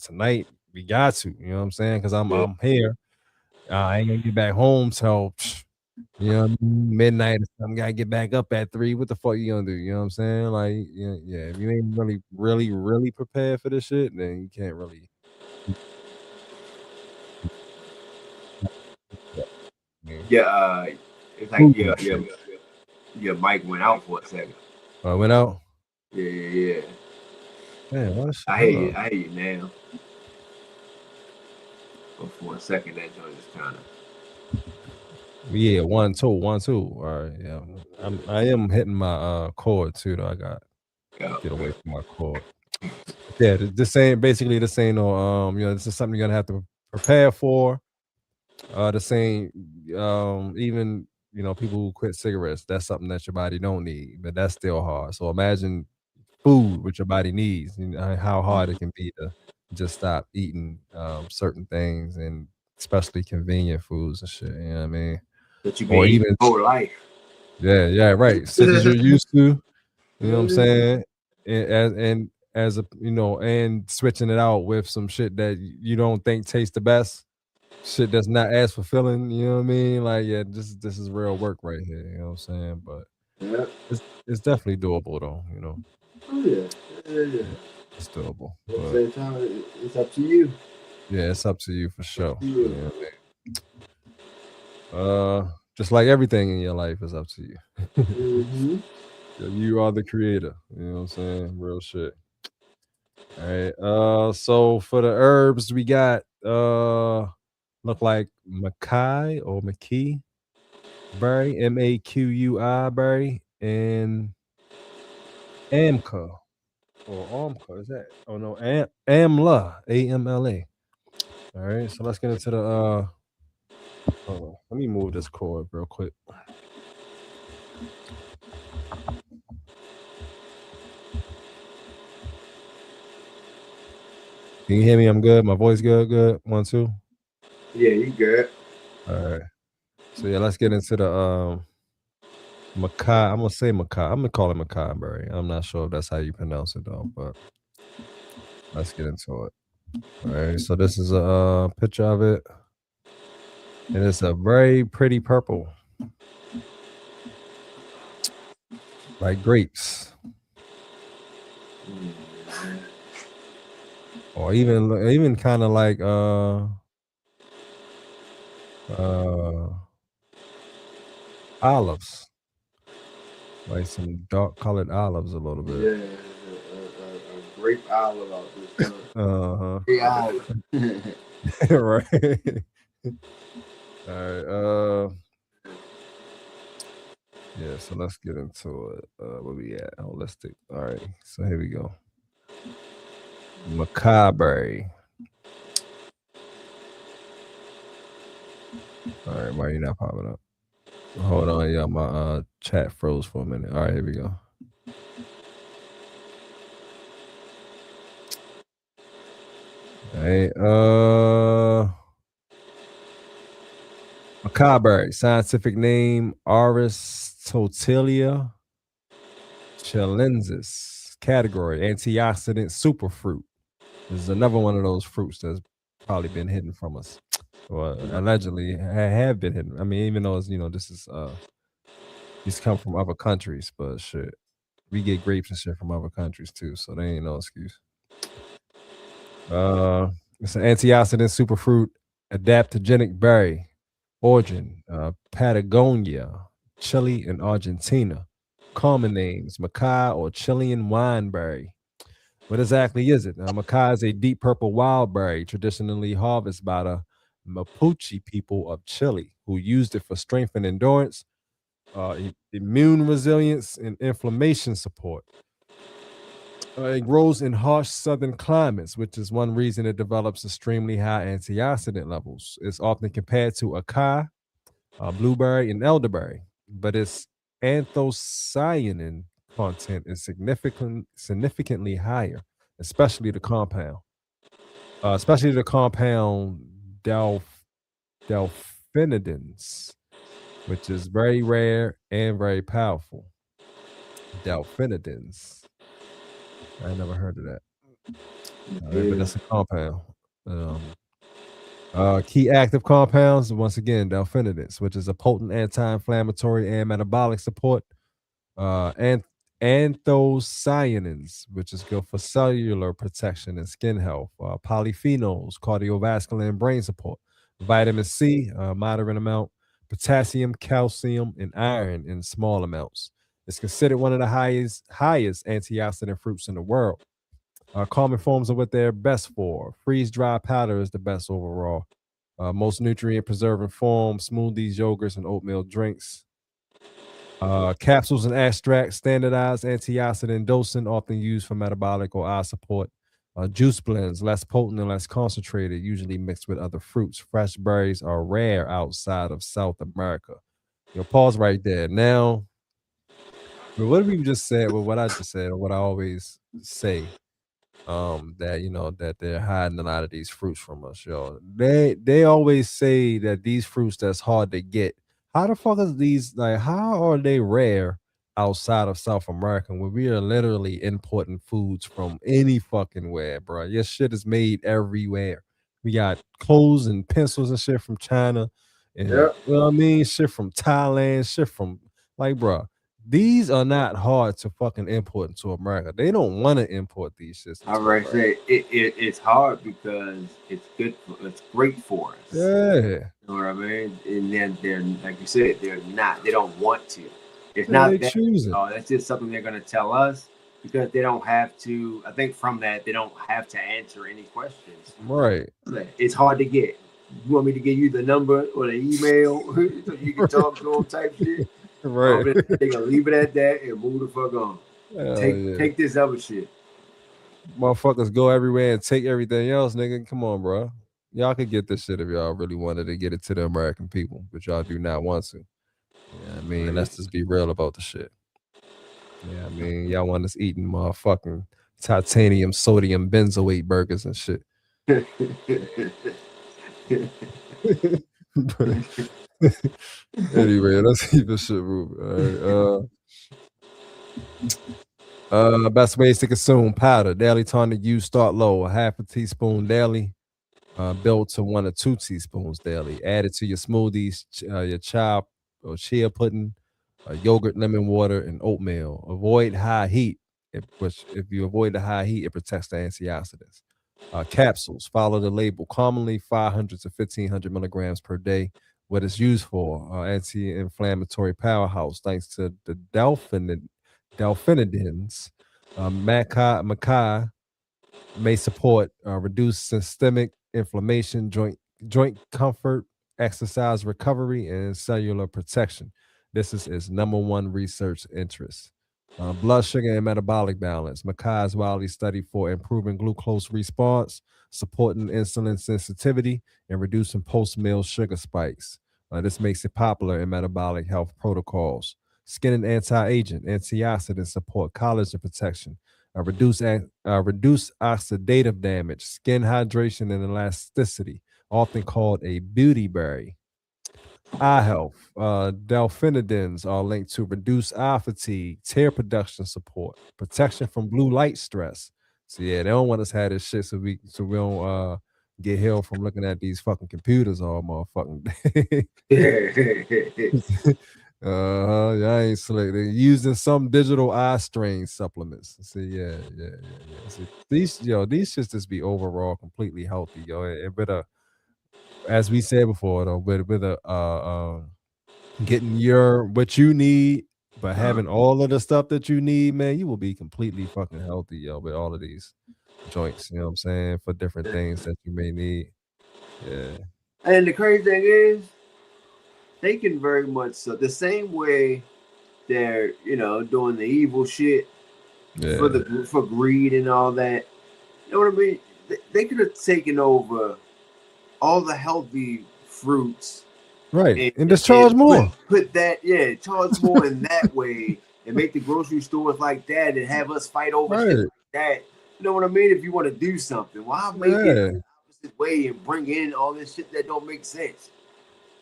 A: tonight we got to, you know what I'm saying? Because I'm here. I ain't gonna get back home till You know, midnight or something, gotta get back up at 3. What the fuck you gonna do? You know what I'm saying? Like, yeah, if you ain't really prepared for this shit, then you can't really.
B: Yeah, it's like your mic went out for a second.
A: I went out.
B: Yeah.
A: Man, what is
B: I
A: hold
B: hear you.
A: on.
B: I hear you now. But for a second, that joint just kind of.
A: Yeah, 1 2 1 2. All right, yeah. I am hitting my cord too though. I got get away from my cord. Yeah, this ain't basically this ain't no this is something you're gonna have to prepare for. The same even people who quit cigarettes, that's something that your body don't need, but that's still hard. So imagine food which your body needs, how hard it can be to just stop eating certain things, and especially convenient foods and shit, you know what I mean?
B: That you
A: Or
B: can eat
A: even
B: your whole life.
A: yeah, right. Shit that you're used to, you know what I'm saying? And as a and switching it out with some shit that you don't think tastes the best, shit that's not as fulfilling, you know what I mean? Like, yeah, this is real work right here, you know what I'm saying? But
B: Yeah.
A: it's definitely doable though,
B: Oh yeah.
A: It's doable.
B: At the
A: But
B: same time, it's up to you.
A: yeah, it's up to you for sure.
B: You.
A: You know what I mean? Just like everything in your life is up to you.
B: Mm-hmm.
A: You are the creator, you know what I'm saying? Real shit. All right. So for the herbs, we got look like Mackay or McKee berry, MAQUI berry, and Amka or Amka. Is that? Oh no, Amla, AMLA. All right. So let's get into the hold on. Let me move this cord real quick. Can you hear me? I'm good. My voice good. Good. 1 2.
B: Yeah, you good.
A: All right. So yeah, let's get into the Mackay. I'm gonna say Mackay. I'm gonna call it Mackay berry. I'm not sure if that's how you pronounce it though, but let's get into it. All right. So this is a picture of it, and it's a very pretty purple, like grapes, or even kind of like olives, like some dark colored olives a little bit.
B: Yeah, a grape olive out this time.
A: Uh-huh.
B: Grape olive.
A: Right. All right. Yeah, so let's get into it. Where we at? Holistic. All right. So here we go. Macabre. All right, why are you not popping up? Hold on, yeah, my chat froze for a minute. All right, here we go. All right, Macabre, scientific name Aristotelia chilensis. Category antioxidant superfruit. This is another one of those fruits that's probably been hidden from us, or allegedly have been hidden. I mean, even though it's, this is these come from other countries, but shit, we get grapes and shit from other countries too, so they ain't no excuse. It's an antioxidant superfruit, adaptogenic berry, origin Patagonia, Chile, and Argentina. Common names: Mackay or Chilean wineberry. What exactly is it? Mackay is a deep purple wild berry traditionally harvested by the Mapuche people of Chile, who used it for strength and endurance, immune resilience, and inflammation support. It grows in harsh southern climates, which is one reason it develops extremely high antioxidant levels. It's often compared to acai, blueberry, and elderberry, but its anthocyanin content is significantly higher, especially the compound, delphinidins, which is very rare and very powerful. Delphinidins. I never heard of that. All right, but that's a compound. Key active compounds, once again, delphinidins, which is a potent anti-inflammatory and metabolic support. And anthocyanins, which is good for cellular protection and skin health. Polyphenols, cardiovascular and brain support. Vitamin C, moderate amount. Potassium, calcium, and iron in small amounts. It's considered one of the highest antioxidant fruits in the world. Common forms are what they're best for. Freeze dry powder is the best overall. Most nutrient preserving forms, smoothies, yogurts, and oatmeal drinks. Capsules and extracts, standardized antioxidant dosing, often used for metabolic or eye support. Juice blends, less potent and less concentrated, usually mixed with other fruits. Fresh berries are rare outside of South America. Pause right there. Now, what we just said, well, what I just said, or what I always say, that they're hiding a lot of these fruits from us, yo. They always say that these fruits that's hard to get. How the fuck is these, like, how are they rare outside of South America when we are literally importing foods from any fucking where, bro? Your shit is made everywhere. We got clothes and pencils and shit from China, and
B: Yep.
A: you know what I mean, shit from Thailand, shit from, like, bro, these are not hard to fucking import into America. They don't want to import these shits into
B: I already
A: America.
B: say it's hard because it's good. It's great for us.
A: Yeah.
B: You know what I mean? And then they're, like you said, they're not. They don't want to. It's
A: Yeah,
B: not
A: they
B: that.
A: choose it.
B: That's just something they're going to tell us because they don't have to. I think from that they don't have to answer any questions.
A: Right.
B: It's hard to get. You want me to give you the number or the email so you can talk to them type shit?
A: Right.
B: They gonna leave it at that and move the fuck on. Take this other shit.
A: Motherfuckers go everywhere and take everything else, nigga. Come on, bro. Y'all could get this shit if y'all really wanted to get it to the American people, but y'all do not want to. Yeah, I mean, let's just be real about the shit. Yeah, I mean, y'all want us eating motherfucking titanium, sodium, benzoate burgers and shit. Anyway, let's keep this shit moving. All right. Best ways to consume powder. Daily tonic use, start low. A half a teaspoon daily. Build to 1 or 2 teaspoons daily. Add it to your smoothies, your chop or chia pudding, yogurt, lemon water, and oatmeal. Avoid high heat. If you avoid the high heat, it protects the antioxidants. Capsules. Follow the label. Commonly 500 to 1500 milligrams per day. What it's used for? Anti-inflammatory powerhouse. Thanks to the delphinidins. Maca may support reduce systemic inflammation, joint comfort, exercise recovery, and cellular protection. This is its number one research interest. Blood sugar and metabolic balance. Maca is widely studied for improving glucose response, supporting insulin sensitivity, and reducing post-meal sugar spikes. This makes it popular in metabolic health protocols. Skin and anti-aging, antioxidants support collagen protection, reduce oxidative damage, skin hydration, and elasticity, often called a beauty berry. Eye health. Delphinidins are linked to reduce eye fatigue, tear production support, protection from blue light stress. So yeah, they don't want us to have this shit so we don't get held from looking at these fucking computers all motherfucking day. I ain't slick. They're using some digital eye strain supplements. See, yeah. See, these shits just be overall completely healthy, yo. And with a, as we said before, though, with a getting your what you need, but having all of the stuff that you need, man, you will be completely fucking healthy, yo, with all of these joints. You know what I'm saying? For different things that you may need. Yeah.
B: And the crazy thing is, they can very much so the same way they're doing the evil shit for greed and all that. You know what I mean? They could have taken over all the healthy fruits,
A: right, and just charge more.
B: Put that, charge more in that way, and make the grocery stores like that, and have us fight over shit like that. You know what I mean? If you want to do something, why make it the opposite way and bring in all this shit that don't make sense?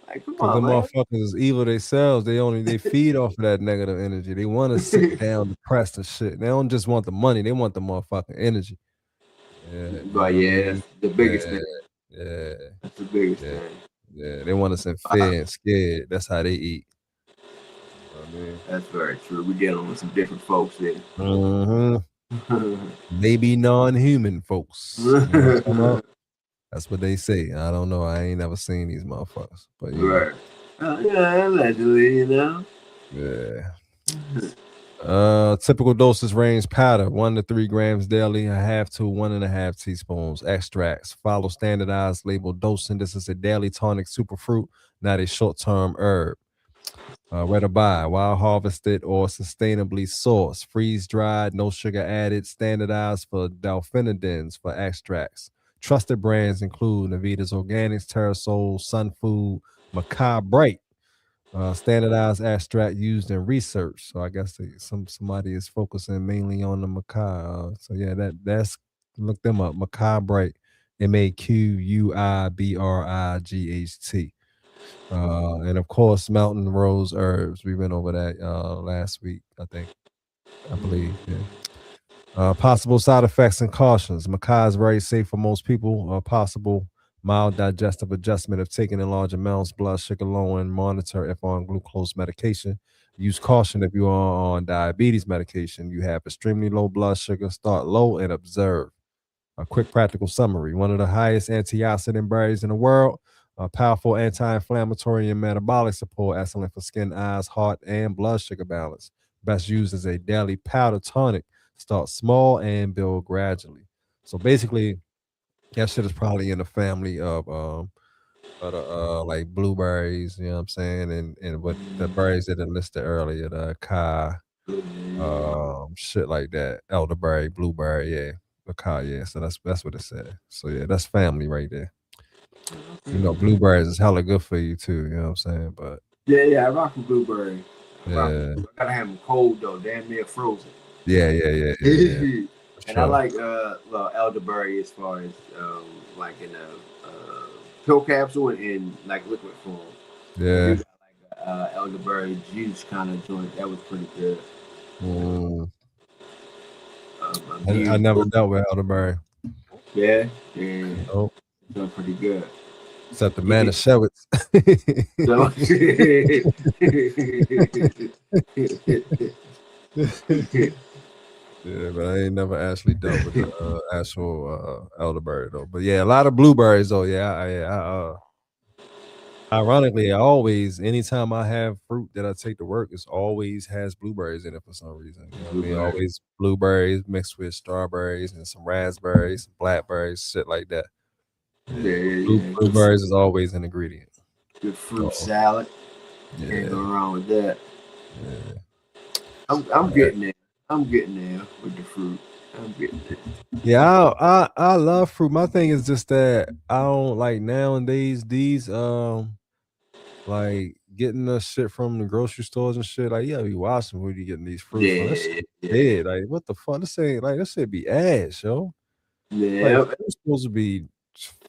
B: Like, come on,
A: the
B: man.
A: motherfuckers is evil themselves. They feed off of that negative energy. They want to sit down, depressed and shit. They don't just want the money. They want the motherfucking energy.
B: Yeah, but that's the biggest thing.
A: Yeah,
B: That's the biggest
A: yeah,
B: thing.
A: yeah. They want us in fear and scared. That's how they eat. You know what I mean?
B: That's very true. We're dealing with some different folks there.
A: Maybe non-human folks. You know what I'm talking about? That's what they say. I don't know. I ain't never seen these motherfuckers. But you know.
B: Right. Yeah, allegedly, you know.
A: Yeah. Typical dosage range: powder 1 to 3 grams daily, a half to 1.5 teaspoons. Extracts follow standardized label dosing. This is a daily tonic superfruit, not a short-term herb. Where to buy: wild harvested or sustainably sourced, freeze dried, no sugar added, standardized for delphinidins for extracts. Trusted brands include Navita's Organics, Terrasol, Sun Food, Macabre Bright. Standardized extract used in research. So I guess somebody is focusing mainly on the macabre. So yeah, that's look them up. Macabre Bright, MAQUIBRIGHT. And of course, mountain rose herbs. We went over that last week, I believe. Yeah. Possible side effects and cautions. Maca is very safe for most people. Possible mild digestive adjustment if taken in large amounts. Blood sugar lowering. Monitor if on glucose medication. Use caution if you are on diabetes medication. You have extremely low blood sugar. Start low and observe. A quick practical summary: one of the highest antioxidant berries in the world. Powerful anti-inflammatory and metabolic support. Excellent for skin, eyes, heart, and blood sugar balance. Best used as a daily powder tonic. Start small and build gradually. So basically, that shit is probably in the family of like blueberries, you know what I'm saying, and what the berries that I listed earlier, the acai, shit like that, elderberry, blueberry, yeah, acai, yeah. So that's what it said. So yeah, that's family right there. You know, blueberries is hella good for you too. You know what I'm saying? But
B: yeah, I rock with blueberry.
A: yeah,
B: I gotta have them cold though, damn near frozen.
A: yeah.
B: And I like elderberry as far as like in a pill capsule and in like liquid form.
A: Yeah.
B: Like elderberry juice kind of joint. That was pretty good.
A: I never dealt with elderberry.
B: Yeah.
A: Oh,
B: Doing pretty good.
A: except the Manischewitz. Yeah, but I ain't never actually dealt with the actual elderberry though. But yeah, a lot of blueberries though. Yeah, ironically, I always, anytime I have fruit that I take to work, it always has blueberries in it for some reason. You know what I mean? Always blueberries mixed with strawberries and some raspberries, some blackberries, shit like that. Blueberries is always an ingredient.
B: Good fruit salad. Can't go wrong with that.
A: Yeah.
B: I'm getting there. I'm getting there with the fruit. I'm getting there.
A: Yeah, I love fruit. My thing is just that I don't like nowadays these like getting the shit from the grocery stores and shit. Like, yeah, be watching where you getting these fruits from. That shit dead. Like, what the fuck? This ain't like this shit be ass, yo.
B: Yeah.
A: Like, it's supposed to be,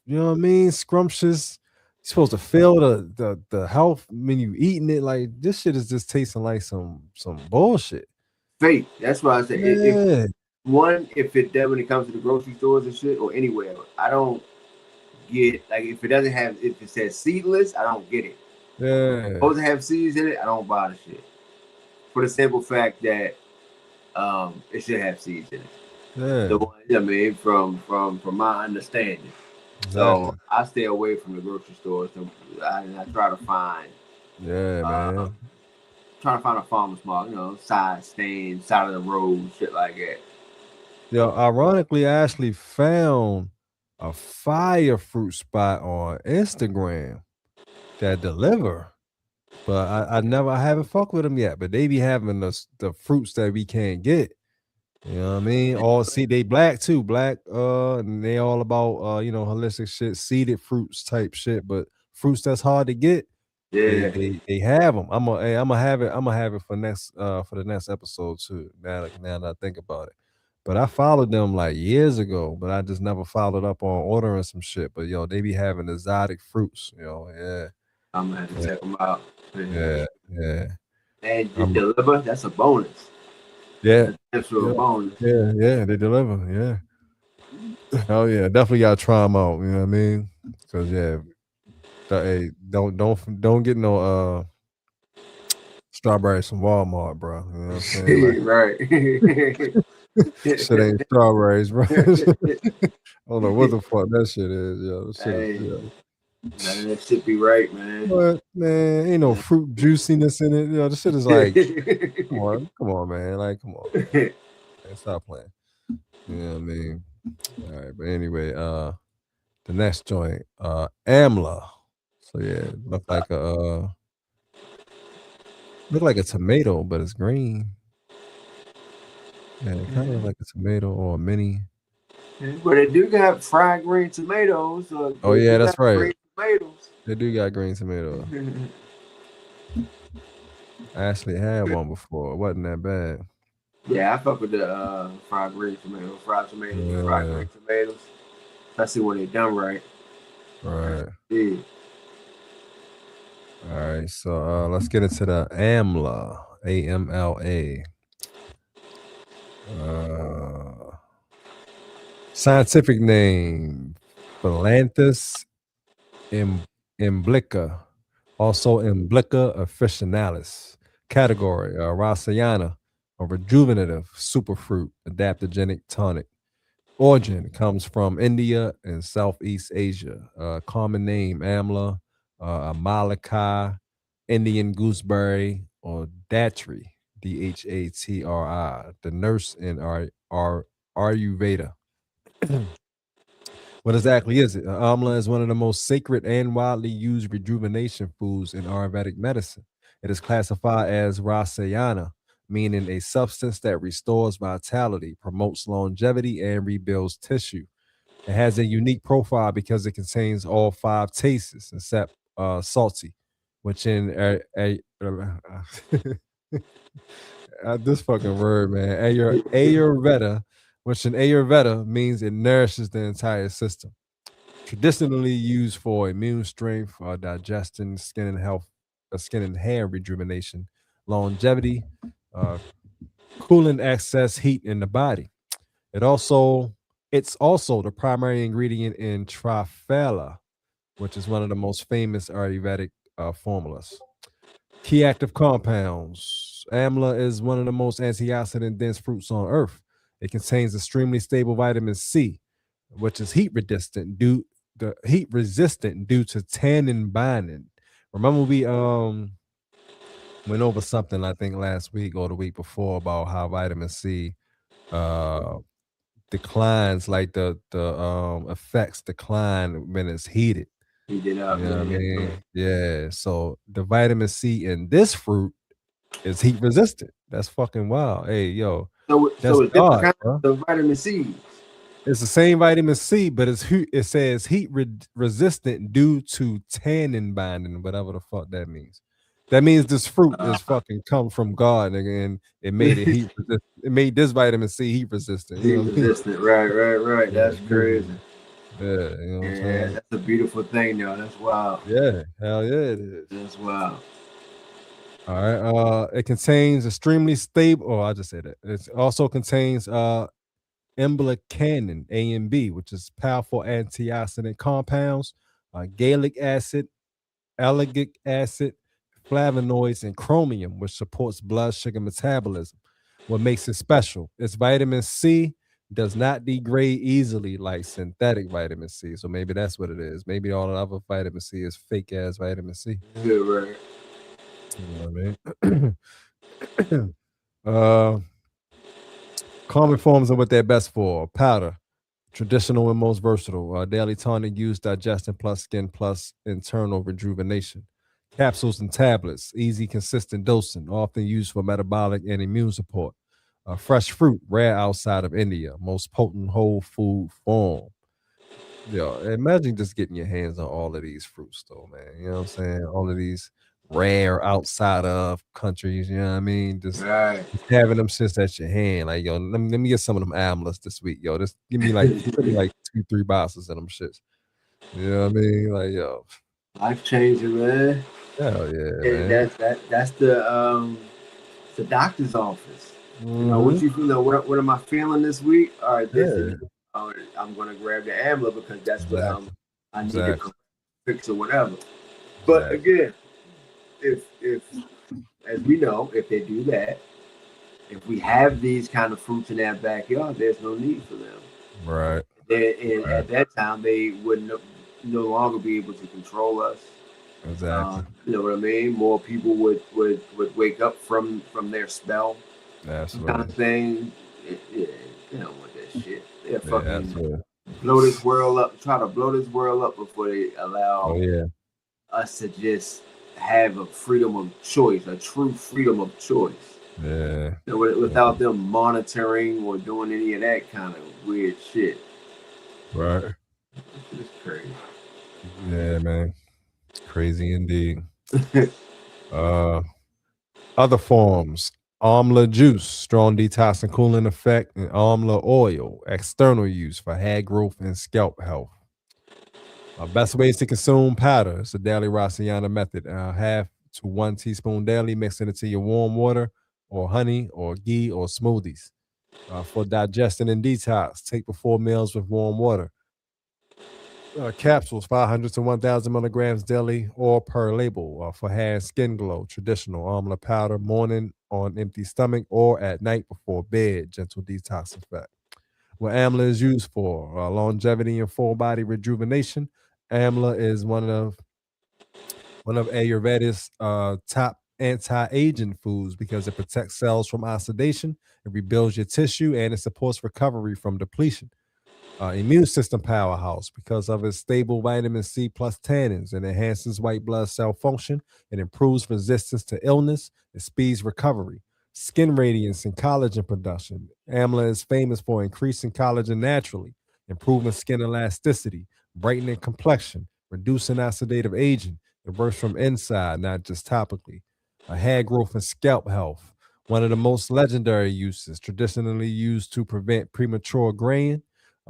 A: you know what I mean, scrumptious. You're supposed to feel the health when you eating it. Like, this shit is just tasting like some bullshit.
B: Fake. That's why I say
A: Yeah.
B: if it does when it comes to the grocery stores and shit or anywhere, I don't get like if it says seedless, I don't get it.
A: Yeah.
B: If it's supposed to have seeds in it, I don't buy the shit. For the simple fact that it should have seeds in it.
A: Yeah.
B: The one, I mean, from my understanding. Exactly. So I stay away from the grocery stores. So I try to find.
A: Yeah, man.
B: Trying to find a farmer's market, side stand, side of the road, shit like that.
A: Yo, ironically, I actually found a fire fruit spot on Instagram that deliver, but I haven't fucked with them yet. But they be having the fruits that we can't get. You know what I mean? All they black too, and they all about holistic shit, seeded fruits type shit, but fruits that's hard to get.
B: Yeah,
A: they have them. I'm gonna have it for the next episode too. Now that I think about it, but I followed them like years ago, but I just never followed up on ordering some shit. But yo, they be having exotic fruits, yeah.
B: I'm gonna have to check them out.
A: Yeah.
B: And you deliver, that's a bonus.
A: Yeah,
B: that's a bonus.
A: Yeah, they deliver. Yeah. Oh yeah, definitely gotta try them out. You know what I mean? Because yeah, hey, don't get no strawberries from Walmart, bro. You know what I'm saying? Like
B: Right.
A: shit ain't strawberries, bro. I don't know what the fuck that shit is, yo. That shit is,
B: Hey,
A: yeah.
B: none of that shit be right, man.
A: What man? Ain't no fruit juiciness in it. You know, this shit is like, come on, man. Like, come on, man. Stop playing. You know what I mean? All right, but anyway, the next joint, Amla. So yeah, it look like a tomato, but it's green. Yeah, it kind of look like a tomato or a mini.
B: But they do got fried green tomatoes.
A: Oh
B: They
A: yeah,
B: do
A: that's
B: got
A: right.
B: green tomatoes.
A: They do got green tomato. I actually had one before. It wasn't that bad.
B: Yeah, I fuck with the fried green tomatoes, fried
A: Yeah,
B: green tomatoes. Especially when they done right.
A: right.
B: Yeah.
A: All right, so let's get into the AMLA, AMLA. Scientific name, Philanthus imblica, also Imblica officinalis. Category, Rasayan, a rejuvenative superfruit, adaptogenic tonic. Origin comes from India and Southeast Asia. Common name, Amla, Amalika, Indian gooseberry, or Datri, Dhatri, the nurse in Ayurveda. What exactly is it? Amla is one of the most sacred and widely used rejuvenation foods in Ayurvedic medicine. It is classified as rasayana, meaning a substance that restores vitality, promotes longevity, and rebuilds tissue. It has a unique profile because it contains all five tastes except salty, which in this fucking word, man, Ayurveda, which in Ayurveda means it nourishes the entire system. Traditionally used for immune strength, digestion, skin and health, skin and hair rejuvenation, longevity, uh, cooling excess heat in the body. It also it's also the primary ingredient in Triphala, which is one of the most famous Ayurvedic formulas. Key active compounds. Amla is one of the most antioxidant dense fruits on earth. It contains extremely stable vitamin C, which is heat resistant due to tannin binding. Remember we went over something I think last week or the week before about how vitamin C uh declines, like the effects decline when it's heated.
B: Heat it
A: You
B: up,
A: know what I
B: yeah.
A: mean? Yeah. So the vitamin C in this fruit is heat resistant. That's fucking wild. Hey, yo, that's
B: So it's different
A: God,
B: kinds
A: bro.
B: of vitamin C.
A: It's the same vitamin C, but it says resistant due to tannin binding, whatever the fuck that means. That means this fruit is fucking come from God, nigga, and it made it heat resistant. It made this vitamin C heat resistant. You
B: Heat
A: know what I mean?
B: resistant, right. That's crazy.
A: Yeah, you know what I'm
B: Yeah,
A: saying?
B: that's a beautiful thing, though. That's wild.
A: Yeah, hell yeah, it is.
B: That's wild.
A: All right. It contains extremely stable. Oh, I just said it. It also contains emblicanin A and B, which is powerful antioxidant compounds, gallic acid, ellagic acid, flavonoids, and chromium, which supports blood sugar metabolism. What makes it special? Its vitamin C does not degrade easily like synthetic vitamin C. So maybe that's what it is. Maybe all the other vitamin C is fake ass vitamin C.
B: Yeah, right.
A: You know what I mean? Common forms of what they're best for: powder, traditional and most versatile. Daily tonic used digestion plus skin plus internal rejuvenation. Capsules and tablets, easy, consistent dosing, often used for metabolic and immune support. Fresh fruit, rare outside of India, most potent whole food form. Yo, imagine just getting your hands on all of these fruits, though, man. You know what I'm saying? All of these rare outside of countries. You know what I mean?
B: Right.
A: Just having them shits at your hand, like yo, let me get some of them amlas this week, yo. Just give me like 2-3 boxes of them shits. You know what I mean? Like yo,
B: Life changing, man.
A: hell yeah,
B: And
A: man.
B: that's the doctor's office. You know
A: Mhm.
B: what am I feeling this week? All right, this
A: Yeah.
B: is I'm gonna grab the Amla because that's what I need to fix or whatever. But again, if as we know, if they do that, if we have these kind of fruits in our backyard, there's no need for them.
A: Right.
B: And at that time, they would no longer be able to control us.
A: Exactly.
B: You know what I mean? More people would wake up from their spell.
A: Absolutely.
B: Kind of thing. Yeah, they don't want that shit. They're fucking
A: absolutely.
B: blow this world up. Try to blow this world up before they allow us to just have a freedom of choice, a true freedom of choice.
A: Yeah.
B: You know, without them monitoring or doing any of that kind of weird shit.
A: Right.
B: It's crazy.
A: Yeah, man. Crazy indeed. Other forms: amla juice, strong detox and cooling effect, and amla oil, external use for hair growth and scalp health. Best ways to consume powder. It's a daily Rasiana method. Half to 1 teaspoon daily, mixing it into your warm water or honey or ghee or smoothies. For digestion and detox, take before meals with warm water. Capsules, 500 to 1,000 milligrams daily or per label. For hair and skin glow, traditional amla powder, morning on empty stomach or at night before bed, gentle detox effect. What amla is used for: longevity and full body rejuvenation. Amla is one of Ayurveda's top anti-aging foods because it protects cells from oxidation, it rebuilds your tissue, and it supports recovery from depletion. Immune system powerhouse because of its stable vitamin C plus tannins. It enhances white blood cell function. It improves resistance to illness. It speeds recovery. Skin radiance and collagen production. Amla is famous for increasing collagen naturally, improving skin elasticity, brightening complexion, reducing oxidative aging. It works from inside, not just topically. Hair growth and scalp health. One of the most legendary uses, traditionally used to prevent premature graying,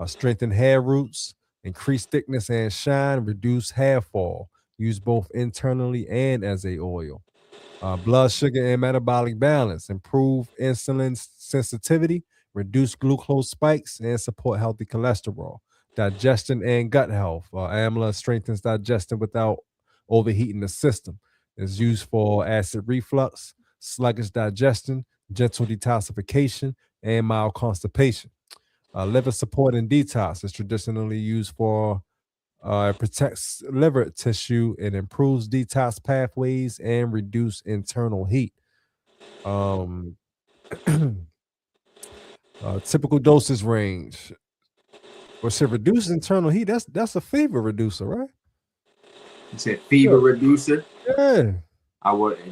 A: strengthen hair roots, increase thickness and shine, reduce hair fall. Used both internally and as a oil. Blood sugar and metabolic balance, improve insulin sensitivity, reduce glucose spikes, and support healthy cholesterol. Digestion and gut health. Amla strengthens digestion without overheating the system. It's used for acid reflux, sluggish digestion, gentle detoxification, and mild constipation. Liver support and detox is traditionally used for it protects liver tissue and improves detox pathways and reduce internal heat. Um, Typical dosage range. Well, shit, reduce internal heat. That's a fever reducer, right?
B: You said fever reducer.
A: Yeah.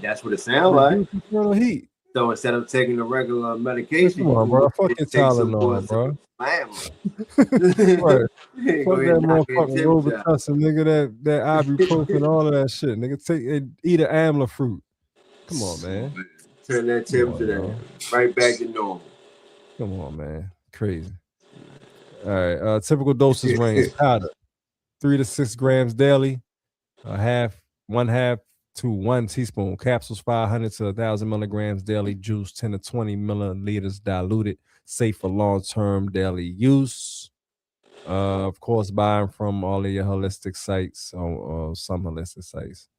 B: That's what it sounds like.
A: Internal heat.
B: So instead of taking the regular medication,
A: come on, bro. Fuck your Tylenol, bro.
B: Right.
A: Fuck that motherfucking Robitussin, nigga. That ibuprofen, all of that shit, nigga. Take and eat an amla fruit. Come on, man.
B: Turn that temperature down, right back to normal.
A: Come on, man. Crazy. All right. Typical dosage range: powder, 3 to 6 grams daily. One half to 1 teaspoon. Capsules, 500 to 1,000 milligrams daily. Juice, 10 to 20 milliliters diluted. Safe for long-term daily use. Of course, buying from all of your holistic sites or some holistic sites.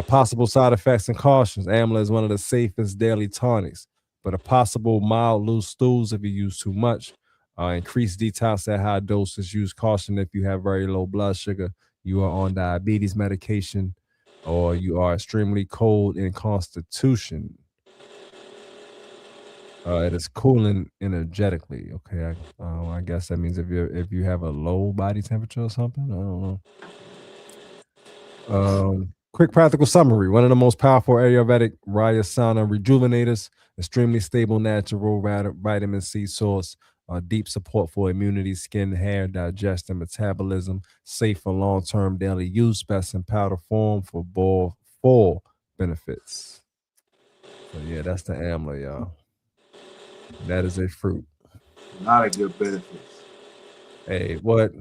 A: Possible side effects and cautions. Amla is one of the safest daily tonics, but a possible mild loose stools if you use too much. Increased detox at high doses. Use caution if you have very low blood sugar, you are on diabetes medication, or you are extremely cold in constitution. It is cooling energetically. Okay, I guess that means if you have a low body temperature or something. I don't know. Quick practical summary. One of the most powerful Ayurvedic Rayasana rejuvenators, extremely stable natural vitamin C source, deep support for immunity, skin, hair, digestion, metabolism, safe for long-term daily use, best in powder form for full benefits. So yeah, that's the amla, y'all. That is a fruit.
B: A lot of good benefits.
A: Hey, what?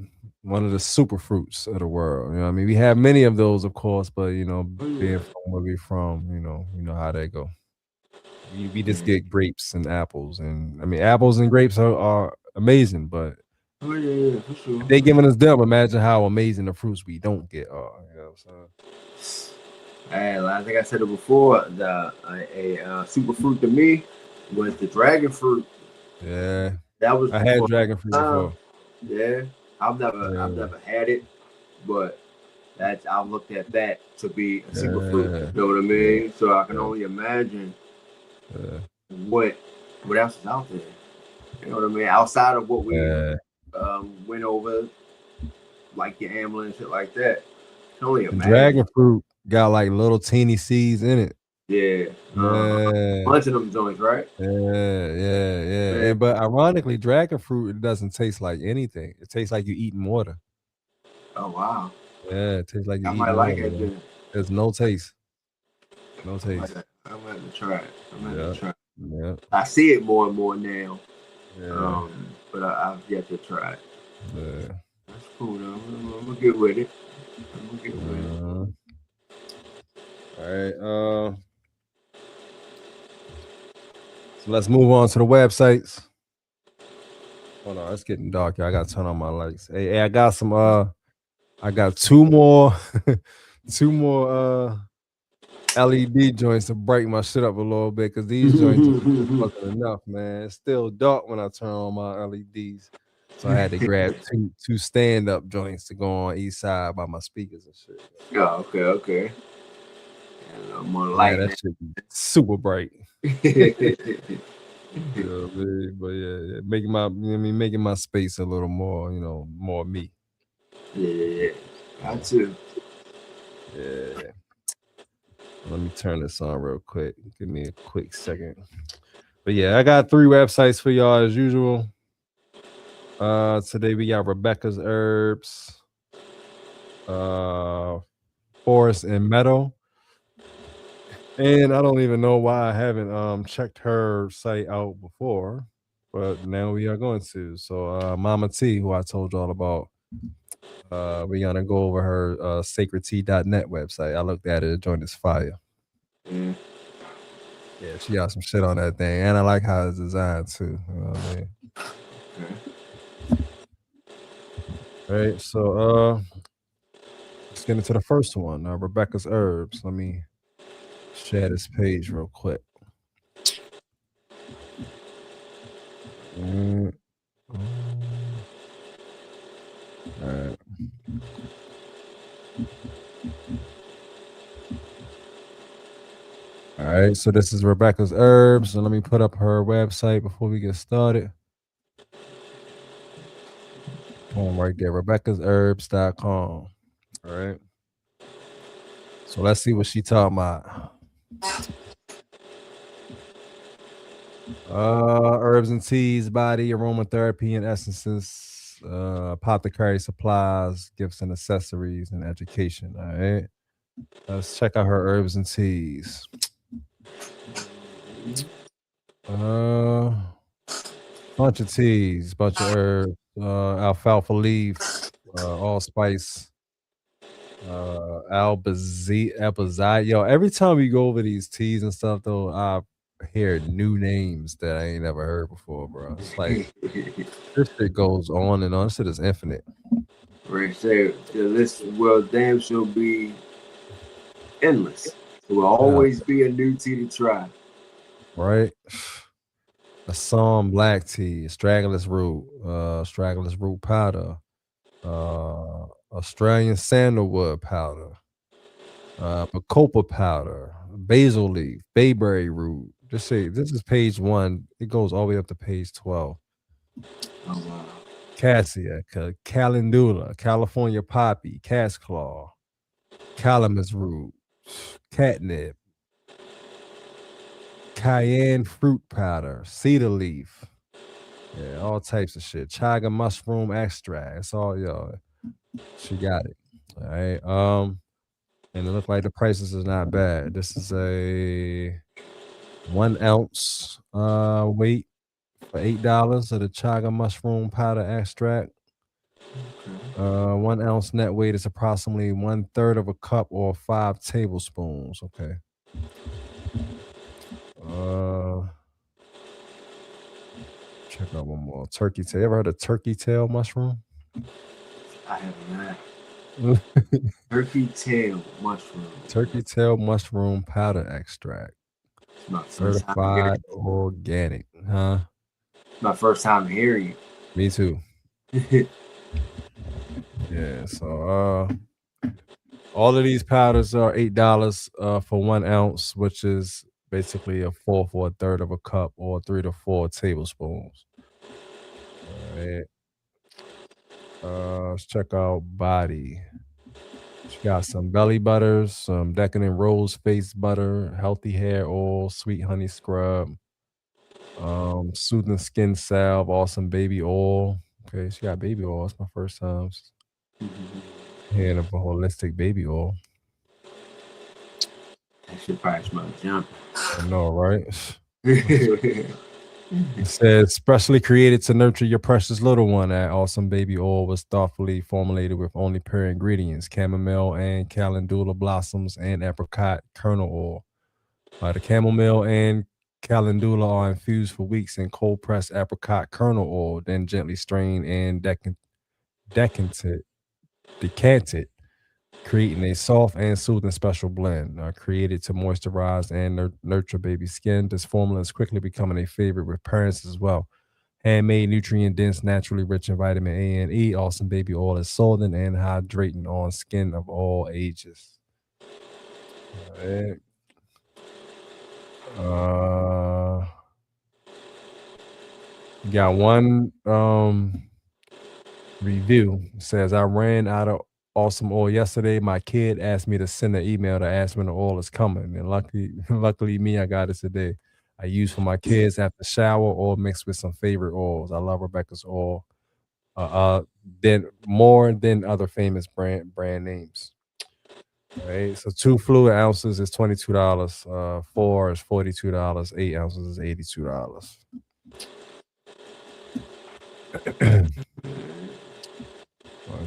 A: One of the super fruits of the world. You know what I mean? We have many of those, of course, but being from where we're from, you know how they go. We just get grapes and apples. And I mean, apples and grapes are amazing, but
B: Oh yeah, for sure.
A: If they giving us them, imagine how amazing the fruits we don't get are. You know what I'm saying?
B: And I think I said it before. A super fruit to me was the dragon fruit.
A: Yeah,
B: That was
A: I had
B: for
A: dragon fruit before.
B: Yeah, I've never had it, but I've looked at that to be a super fruit.
A: Yeah.
B: You know what I mean?
A: Yeah.
B: So I can
A: Yeah.
B: only imagine
A: Yeah.
B: what else is out there. You know what I mean? Outside of what we
A: Yeah.
B: went over, like your amla and shit like that. I can only
A: The
B: imagine.
A: dragon fruit got like little teeny seeds in it.
B: Yeah.
A: Yeah.
B: Bunch of them joints, right?
A: Yeah. And but ironically, dragon fruit, it doesn't taste like anything. It tastes like you're eating water.
B: Oh wow.
A: Yeah, it tastes like you're
B: I
A: eating
B: might like
A: water.
B: it then.
A: There's no taste. No taste.
B: I'm gonna have to try it.
A: Yeah.
B: I see it more and more now.
A: Yeah.
B: But I've yet to try it.
A: Yeah.
B: That's cool though. I'm gonna get with it.
A: All right. So let's move on to the websites. Hold on, it's getting dark. I gotta turn on my lights. Hey, I got some I got two more LED joints to break my shit up a little bit because these joints wasn't enough, man. It's still dark when I turn on my LEDs. So I had to grab two stand-up joints to go on each side by my speakers and shit.
B: Oh, okay. And I'm on
A: light. That shit be super bright. But yeah, making my space a little more, more me.
B: Yeah. I too.
A: Yeah. Let me turn this on real quick. Give me a quick second. But yeah, I got 3 websites for y'all as usual. Today we got Rebecca's Herbs, Forest and Meadow. And I don't even know why I haven't checked her site out before, but now we are going to. So Mama T, who I told y'all about, we're gonna go over her sacredtea.net website. I looked at it, the joint is fire. Yeah, she got some shit on that thing, and I like how it's designed too. You know what I mean? All right, so let's get into the first one. Rebecca's Herbs. Let me share this page real quick. All right. All right, so this is Rebecca's Herbs. So let me put up her website before we get started. Boom, right there, RebeccasHerbs.com. All right. So let's see what she talking about. Herbs and teas, body, aromatherapy and essences, apothecary supplies, gifts and accessories, and education. All right. Let's check out her herbs and teas. Bunch of teas, bunch of herbs, alfalfa leaf, allspice, albazite. Yo, every time we go over these teas and stuff, though, I hear new names that I ain't never heard before, bro. It's like this shit goes on and on. This shit is infinite.
B: Right, so the list will damn sure be endless. There will always be a new tea to try.
A: Right. Assam black tea, astragalus root powder, Australian sandalwood powder, bacopa powder, basil leaf, bayberry root. This is page 1. It goes all the way up to page 12.
B: Oh wow.
A: Cassia, calendula, California poppy, cat's claw, calamus root, catnip, cayenne fruit powder, cedar leaf. Yeah, all types of shit. Chaga mushroom extract. It's all she got it. All right. And it looked like the prices is not bad. This is a 1 ounce weight for $8 of the chaga mushroom powder extract. 1 ounce net weight is approximately 1/3 of a cup or 5 tablespoons. Okay. Check out one more. Turkey tail. Ever heard of turkey tail mushroom?
B: I have not. Turkey tail mushroom.
A: Turkey tail mushroom powder extract.
B: It's my first time hearing
A: Certified organic. Huh?
B: it. My first time hearing
A: Me too.
B: it.
A: Yeah. So all of these powders are $8 for 1 ounce, which is basically a fourth or a third of a cup or 3 to 4 tablespoons. All right. Let's check out body. She got some belly butters, some decadent rose face butter, healthy hair oil, sweet honey scrub, soothing skin salve, awesome baby oil. Okay, she got baby oil. It's my first time hearing of a holistic baby oil.
B: That should probably smell jumping.
A: I know, right? It says, specially created to nurture your precious little one. That awesome baby oil was thoughtfully formulated with only pure ingredients: chamomile and calendula blossoms and apricot kernel oil. The chamomile and calendula are infused for weeks in cold pressed apricot kernel oil, then gently strained and decanted, creating a soft and soothing special blend. Created to moisturize and nurture baby skin, this formula is quickly becoming a favorite with parents as well. Handmade, nutrient dense, naturally rich in vitamin A and E, awesome baby oil is soothing and hydrating on skin of all ages. All right. You got one review. It says, I ran out of awesome oil yesterday. My kid asked me to send an email to ask when the oil is coming, and luckily me, I got it today. I use for my kids after shower or mixed with some favorite oils. I love Rebecca's oil. Then more than other famous brand names. All right, so 2 fluid ounces is $22. 4 is $42. 8 ounces is $82.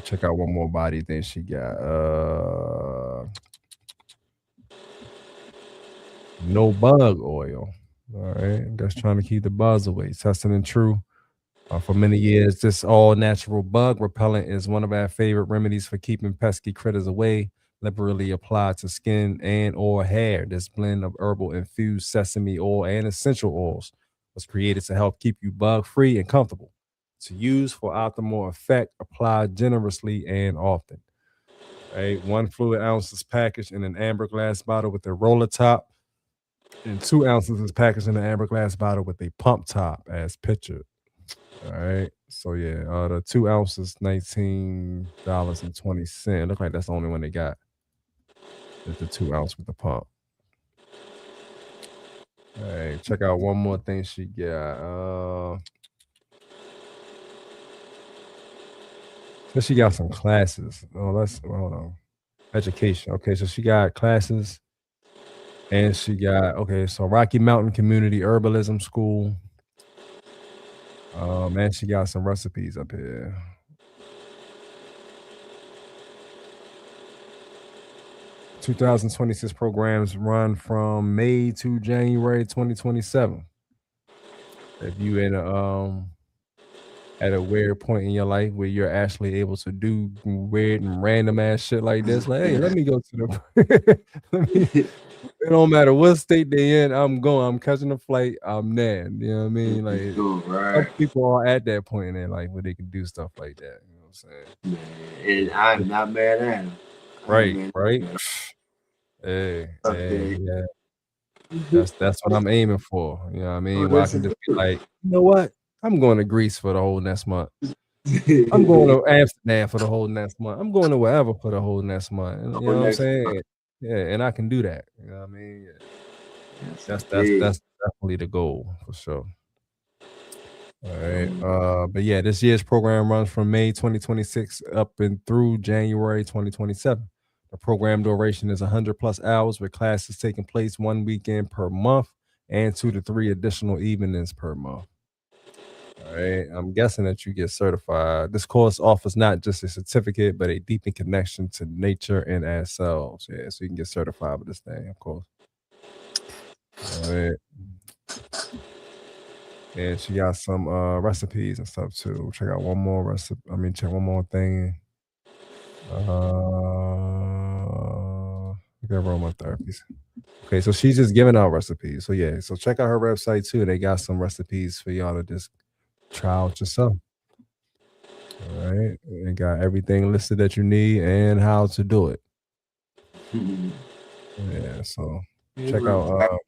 A: Check out one more body thing she got. No bug oil. All right, just trying to keep the bugs away. Tested and true. For many years, this all natural bug repellent is one of our favorite remedies for keeping pesky critters away. Liberally applied to skin and or hair. This blend of herbal infused sesame oil and essential oils was created to help keep you bug free and comfortable. To use for optimal effect, apply generously and often. All right, 1 fluid ounce is packaged in an amber glass bottle with a roller top, and 2 ounces is packaged in an amber glass bottle with a pump top as pictured. All right, so yeah, the 2 ounces, $19.20. Look like that's the only one they got. It's the 2 ounce with the pump. All right, check out one more thing she got. So she got some classes. Hold on. Education. Okay, so she got classes, and she got so Rocky Mountain Community Herbalism School. And she got some recipes up here. "2026 programs run from May to January 2027. If you at a weird point in your life where you're actually able to do weird and random ass shit like this, like, hey, let me go to the it don't matter what state they in, I'm catching a flight, I'm there. You know what I mean? Like, some people are at that point in their life where they can do stuff like that. You know what I'm saying?
B: And I'm not mad at him.
A: Right. Hey, yeah. That's what I'm aiming for. You know what I mean? Where I can just be like, you know what? I'm going to Greece for the whole next month. I'm going to Amsterdam for the whole next month. I'm going to wherever for the whole next month. You know what I'm saying? Yeah, and I can do that. You know what I mean? Yeah. That's definitely the goal for sure. All right. But yeah, this year's program runs from May 2026 up and through January 2027. The program duration is 100+ hours with classes taking place 1 weekend per month and 2 to 3 additional evenings per month. All right. I'm guessing that you get certified. This course offers not just a certificate, but a deepened connection to nature and ourselves. Yeah, so you can get certified with this thing, of course. All right. And she got some recipes and stuff too. Check out one more recipe. Check one more thing. Look at aromatherapies. Okay, so she's just giving out recipes. So yeah, so check out her website too. They got some recipes for y'all to just try out yourself. All right, they got everything listed that you need and how to do it. Yeah, so check out.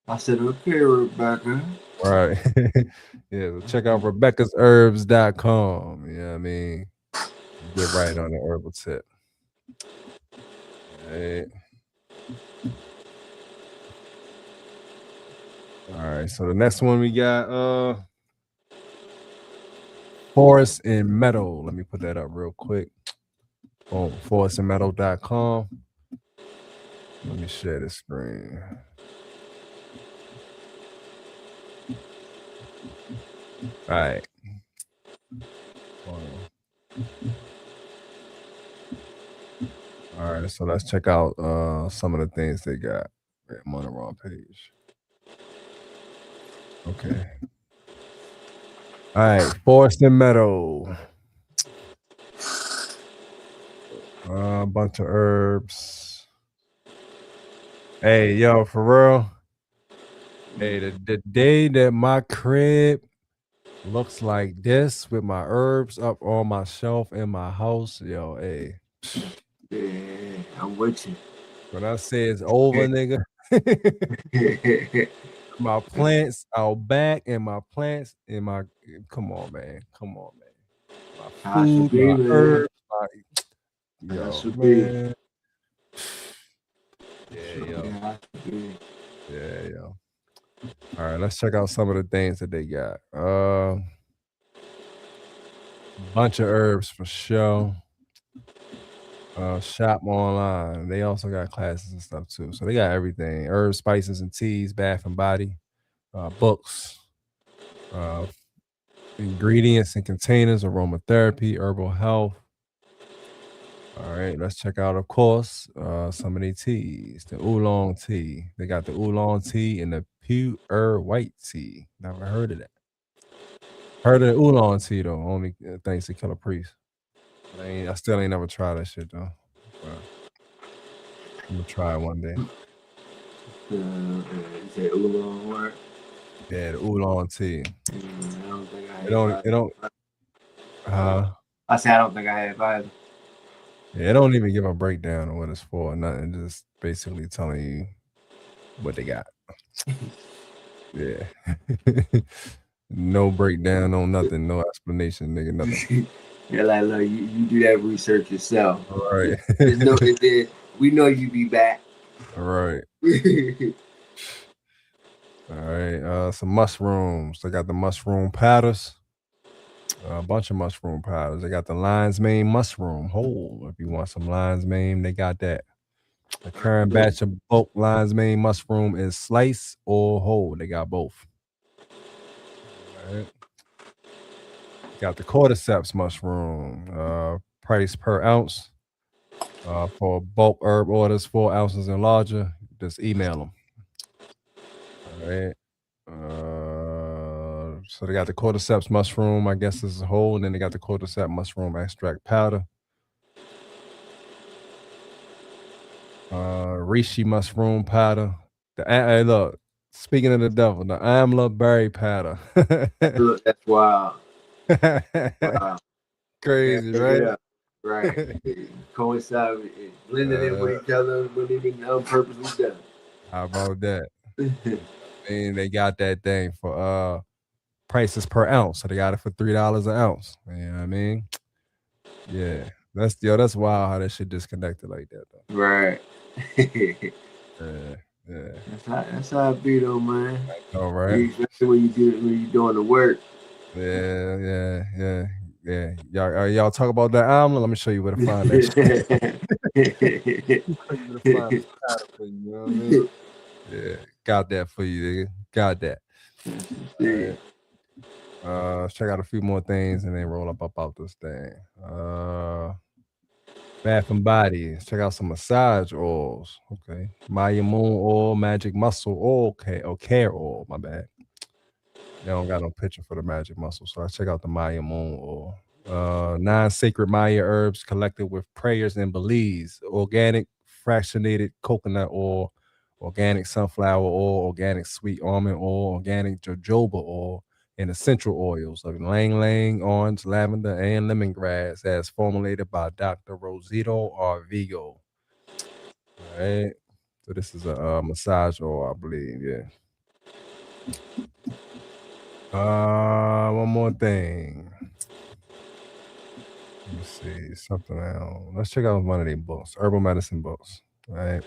B: I said, okay, Rebecca.
A: Right. Yeah, so check out Rebecca'sHerbs.com. You know what I mean? Get right on the herbal tip. All right, so the next one we got Forest and Meadow. Let me put that up real quick. On forestandmeadow.com. Let me share the screen. All right. All right, so let's check out some of the things they got. I'm on the wrong page. Okay. All right, Forest and Meadow. A bunch of herbs. Hey, yo, for real. Hey, the day that my crib looks like this with my herbs up on my shelf in my house, yo, hey.
B: Yeah, I'm with you.
A: When I say it's over, nigga. My plants out back and my plants in my come on, man. Come on, man. My food, my herbs, yo, man. Yeah, yo. Yeah, yo. All right, let's check out some of the things that they got. Bunch of herbs for sure. Shop online. They also got classes and stuff too. So they got everything: herbs, spices, and teas, bath and body, books, ingredients and containers, aromatherapy, herbal health. All right, let's check out, of course, some of the teas. The oolong tea. They got the oolong tea and the pure white tea. Never heard of that. Heard of the oolong tea though. Only thanks to Killer Priest. I still ain't never tried that shit though. But I'm gonna try it one day.
B: You say oolong what?
A: Yeah, the oolong tea.
B: I don't think I
A: It don't.
B: I say I don't think I have either.
A: Yeah, it don't even give a breakdown of what it's for. Nothing. Just basically telling you what they got. Yeah. No breakdown, no nothing, no explanation, nigga, nothing.
B: Yeah, like, look, you do that research yourself.
A: All right.
B: We know you be back.
A: All right. All right. Some mushrooms. They got the mushroom powders. A bunch of mushroom powders. They got the lion's mane mushroom whole. If you want some lion's mane, they got that. The current batch of bulk lion's mane mushroom is slice or whole. They got both. All right. Got the cordyceps mushroom. Price per ounce. For bulk herb orders, 4 ounces and larger, just email them. All right. So they got the cordyceps mushroom, I guess this is whole, and then they got the cordyceps mushroom extract powder. Reishi mushroom powder. Hey, look, speaking of the devil, the amla berry powder.
B: Look, that's wild. Wow.
A: Crazy, right?
B: Yeah, right. Coincide, blended in with each other, when even purposely done.
A: How about that? And they got that thing for prices per ounce. So they got it for $3 an ounce. You know what I mean? Yeah. That's wild how that shit disconnected like that though.
B: Right.
A: Yeah.
B: That's how it be though, man.
A: All right.
B: Especially when you doing the work.
A: Yeah. Y'all talk about that amla. Let me show you where to find that shit. You know what I mean? Yeah, got that for you, nigga. Got that. Right. Check out a few more things and then roll up about this thing. Bath and Body. Check out some massage oils. Okay. Maya Moon oil, Magic Muscle oil, okay, or Care oil. My bad. They don't got no picture for the Magic Muscle, so I check out the Maya Moon oil. 9 sacred Maya herbs collected with prayers and beliefs. Organic fractionated coconut oil, organic sunflower oil, organic sweet almond oil, organic jojoba oil, and essential oils of ylang ylang, orange, lavender, and lemongrass, as formulated by Dr. Rosito Arvigo. All right. So this is a massage oil, I believe. Yeah. One more thing. Let me see something else. Let's check out one of these books, herbal medicine books. Right.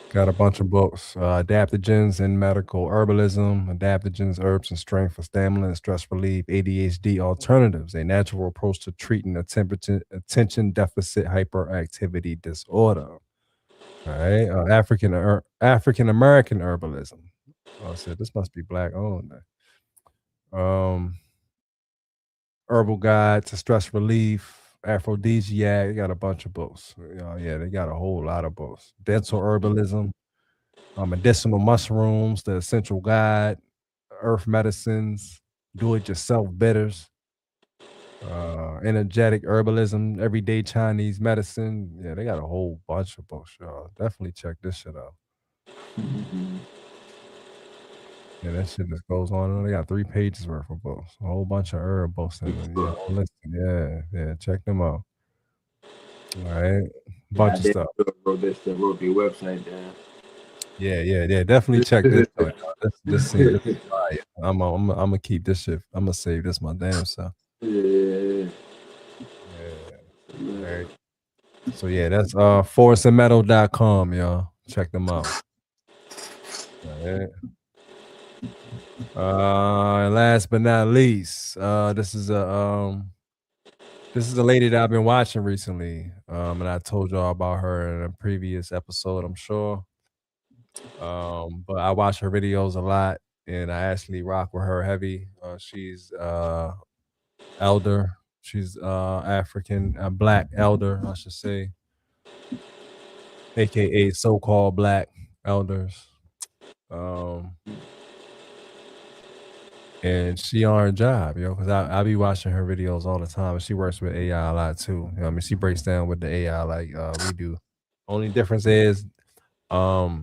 A: Got a bunch of books. Adaptogens in medical herbalism, adaptogens, herbs and strength for stamina and stress relief, ADHD alternatives, a natural approach to treating attention deficit hyperactivity disorder. All right. African American herbalism. Oh, I said this must be black owned. Herbal Guide to Stress Relief, Aphrodisiac. They got a bunch of books. Yeah, they got a whole lot of books. Dental Herbalism, Medicinal Mushrooms, The Essential Guide, Earth Medicines, Do It Yourself Bitters, Energetic Herbalism, Everyday Chinese Medicine. Yeah, they got a whole bunch of books, y'all. Definitely check this shit out. Yeah, that shit just goes on. They got 3 pages worth of books. A whole bunch of herb books in it. Yeah, listen, yeah, check them out. All right. Bunch of stuff.
B: Wrote the website down.
A: Yeah. Definitely check this out. This is fire. I'm gonna keep this shit. I'm gonna save this my damn self.
B: Yeah.
A: All right. So yeah, that's forestandmetal.com, y'all. Check them out. All right. Last but not least, this is a lady that I've been watching recently. And I told y'all about her in a previous episode, I'm sure. But I watch her videos a lot and I actually rock with her heavy. She's elder. She's African, black elder, I should say, aka so-called black elders. And she on her job, because I be watching her videos all the time. And she works with AI a lot too. I mean, she breaks down with the AI like we do. Only difference is, I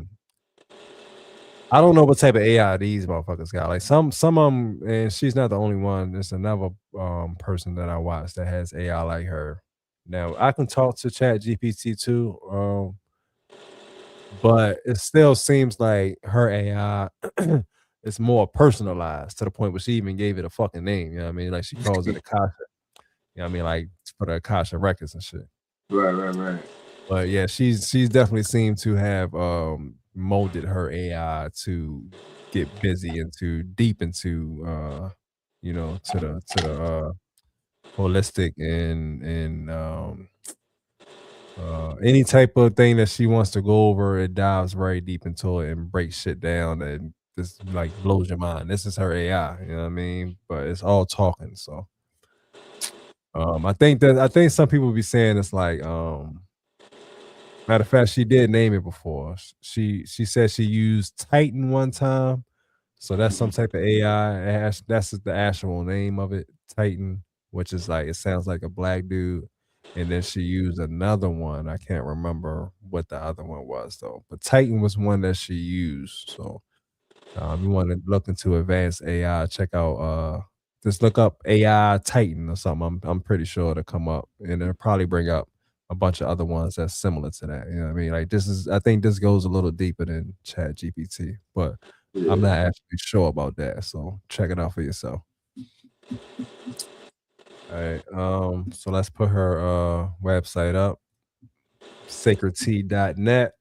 A: don't know what type of AI these motherfuckers got. Like some of them, and she's not the only one. There's another person that I watch that has AI like her. Now I can talk to Chat GPT too, but it still seems like her AI is more personalized to the point where she even gave it a fucking name. You know what I mean? Like she calls it Akasha. You know what I mean? Like for the Akasha records and shit.
B: Right.
A: But yeah, she's definitely seemed to have molded her AI to get busy into deep into to the holistic and any type of thing that she wants to go over, it dives very deep into it and breaks shit down and just like blows your mind. This is her AI, you know what I mean? But it's all talking. So I think some people be saying it's like matter of fact, she did name it before. She said she used Titan one time. So that's some type of AI. That's the actual name of it, Titan, which is like it sounds like a black dude. And then she used another one. I can't remember what the other one was though. But Titan was one that she used. So you want to look into advanced AI, check out just look up AI Titan or something. I'm pretty sure it'll come up and it'll probably bring up a bunch of other ones that's similar to that. You know what I mean? Like I think this goes a little deeper than Chat GPT, but I'm not actually sure about that. So check it out for yourself. All right. So let's put her website up. sacredtea.net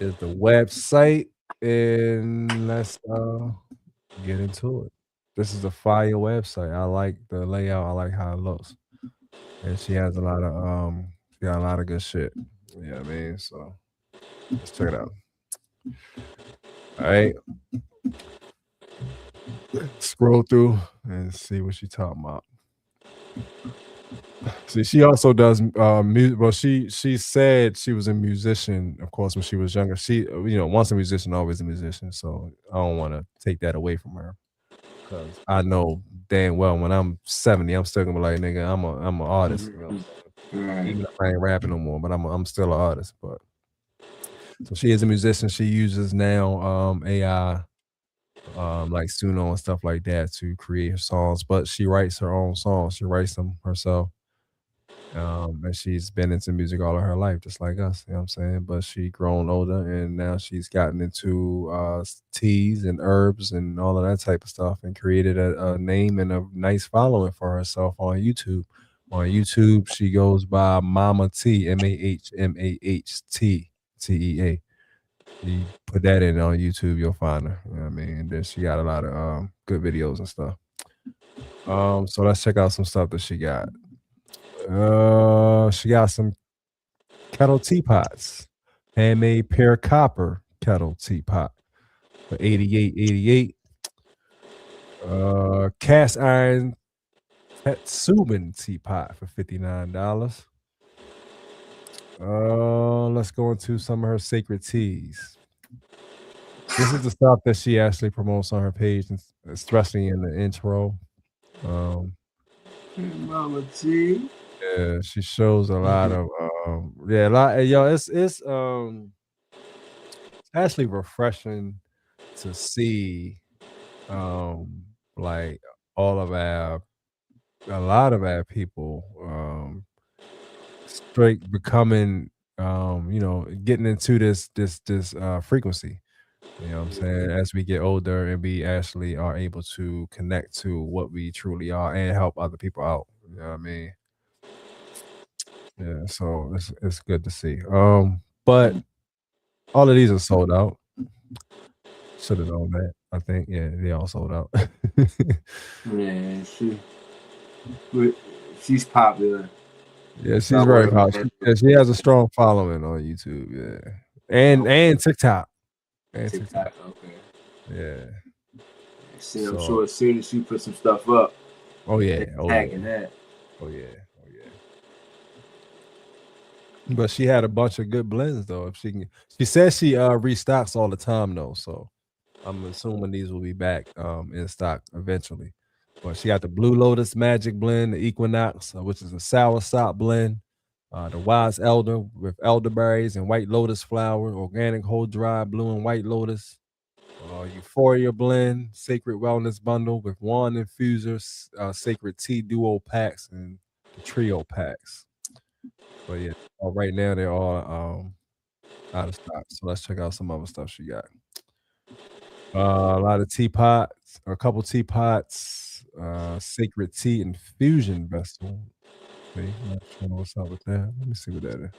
A: is the website. And let's get into it. This is a fire website. I like the layout. I like how it looks. And she has a lot of she got a lot of good shit. You know what I mean? So let's check it out. All right. Scroll through and see what she's talking about. See, she also does music. Well, she said she was a musician, of course, when she was younger. She, once a musician, always a musician. So I don't want to take that away from her because I know damn well when I'm 70, I'm still gonna be like, nigga, I'm an artist. You know what I'm saying?
B: Right.
A: Even if I ain't rapping no more, but I'm still an artist. But so she is a musician. She uses now AI, like Suno and stuff like that to create her songs. But she writes her own songs. She writes them herself. And she's been into music all of her life, just like us, you know what I'm saying? But she grown older and now she's gotten into teas and herbs and all of that type of stuff and created a name and a nice following for herself on YouTube. On YouTube, she goes by Mama T, MAHMAHT You put that in on YouTube, you'll find her. You know what I mean? And then she got a lot of good videos and stuff. So let's check out some stuff that she got. She got some kettle teapots, handmade pure copper kettle teapot for $88.88. Cast iron Tetsubin teapot for $59. Let's go into some of her sacred teas. This is the stuff that she actually promotes on her page, especially in the intro.
B: Mama T.
A: Yeah, she shows a lot of it's actually refreshing to see like all of a lot of our people straight becoming getting into this frequency. You know what I'm saying? As we get older and we actually are able to connect to what we truly are and help other people out. You know what I mean? Yeah, so it's good to see. But all of these are sold out. Should have known that. I think, yeah, they all sold out.
B: Yeah, she's popular.
A: Yeah, she's very popular. She has a strong following on YouTube. Yeah, and TikTok. And TikTok.
B: Okay.
A: Yeah.
B: See, I'm sure as soon as she put some stuff up.
A: Oh yeah.
B: Tagging that.
A: Oh yeah. But she had a bunch of good blends though. If she says she restocks all the time though, so I'm assuming these will be back in stock eventually. But she got the Blue Lotus Magic Blend, the Equinox, which is a soursop blend, the Wise Elder with elderberries and white lotus flower, organic whole dry blue and white lotus, Euphoria Blend, Sacred Wellness Bundle with Wand Infusers, Sacred Tea Duo Packs, and the Trio Packs. But yeah, right now they're all out of stock. So let's check out some other stuff she got. A lot of teapots, a couple teapots, sacred tea infusion vessel. See, I'm not sure what's up with that. Let me see what that is.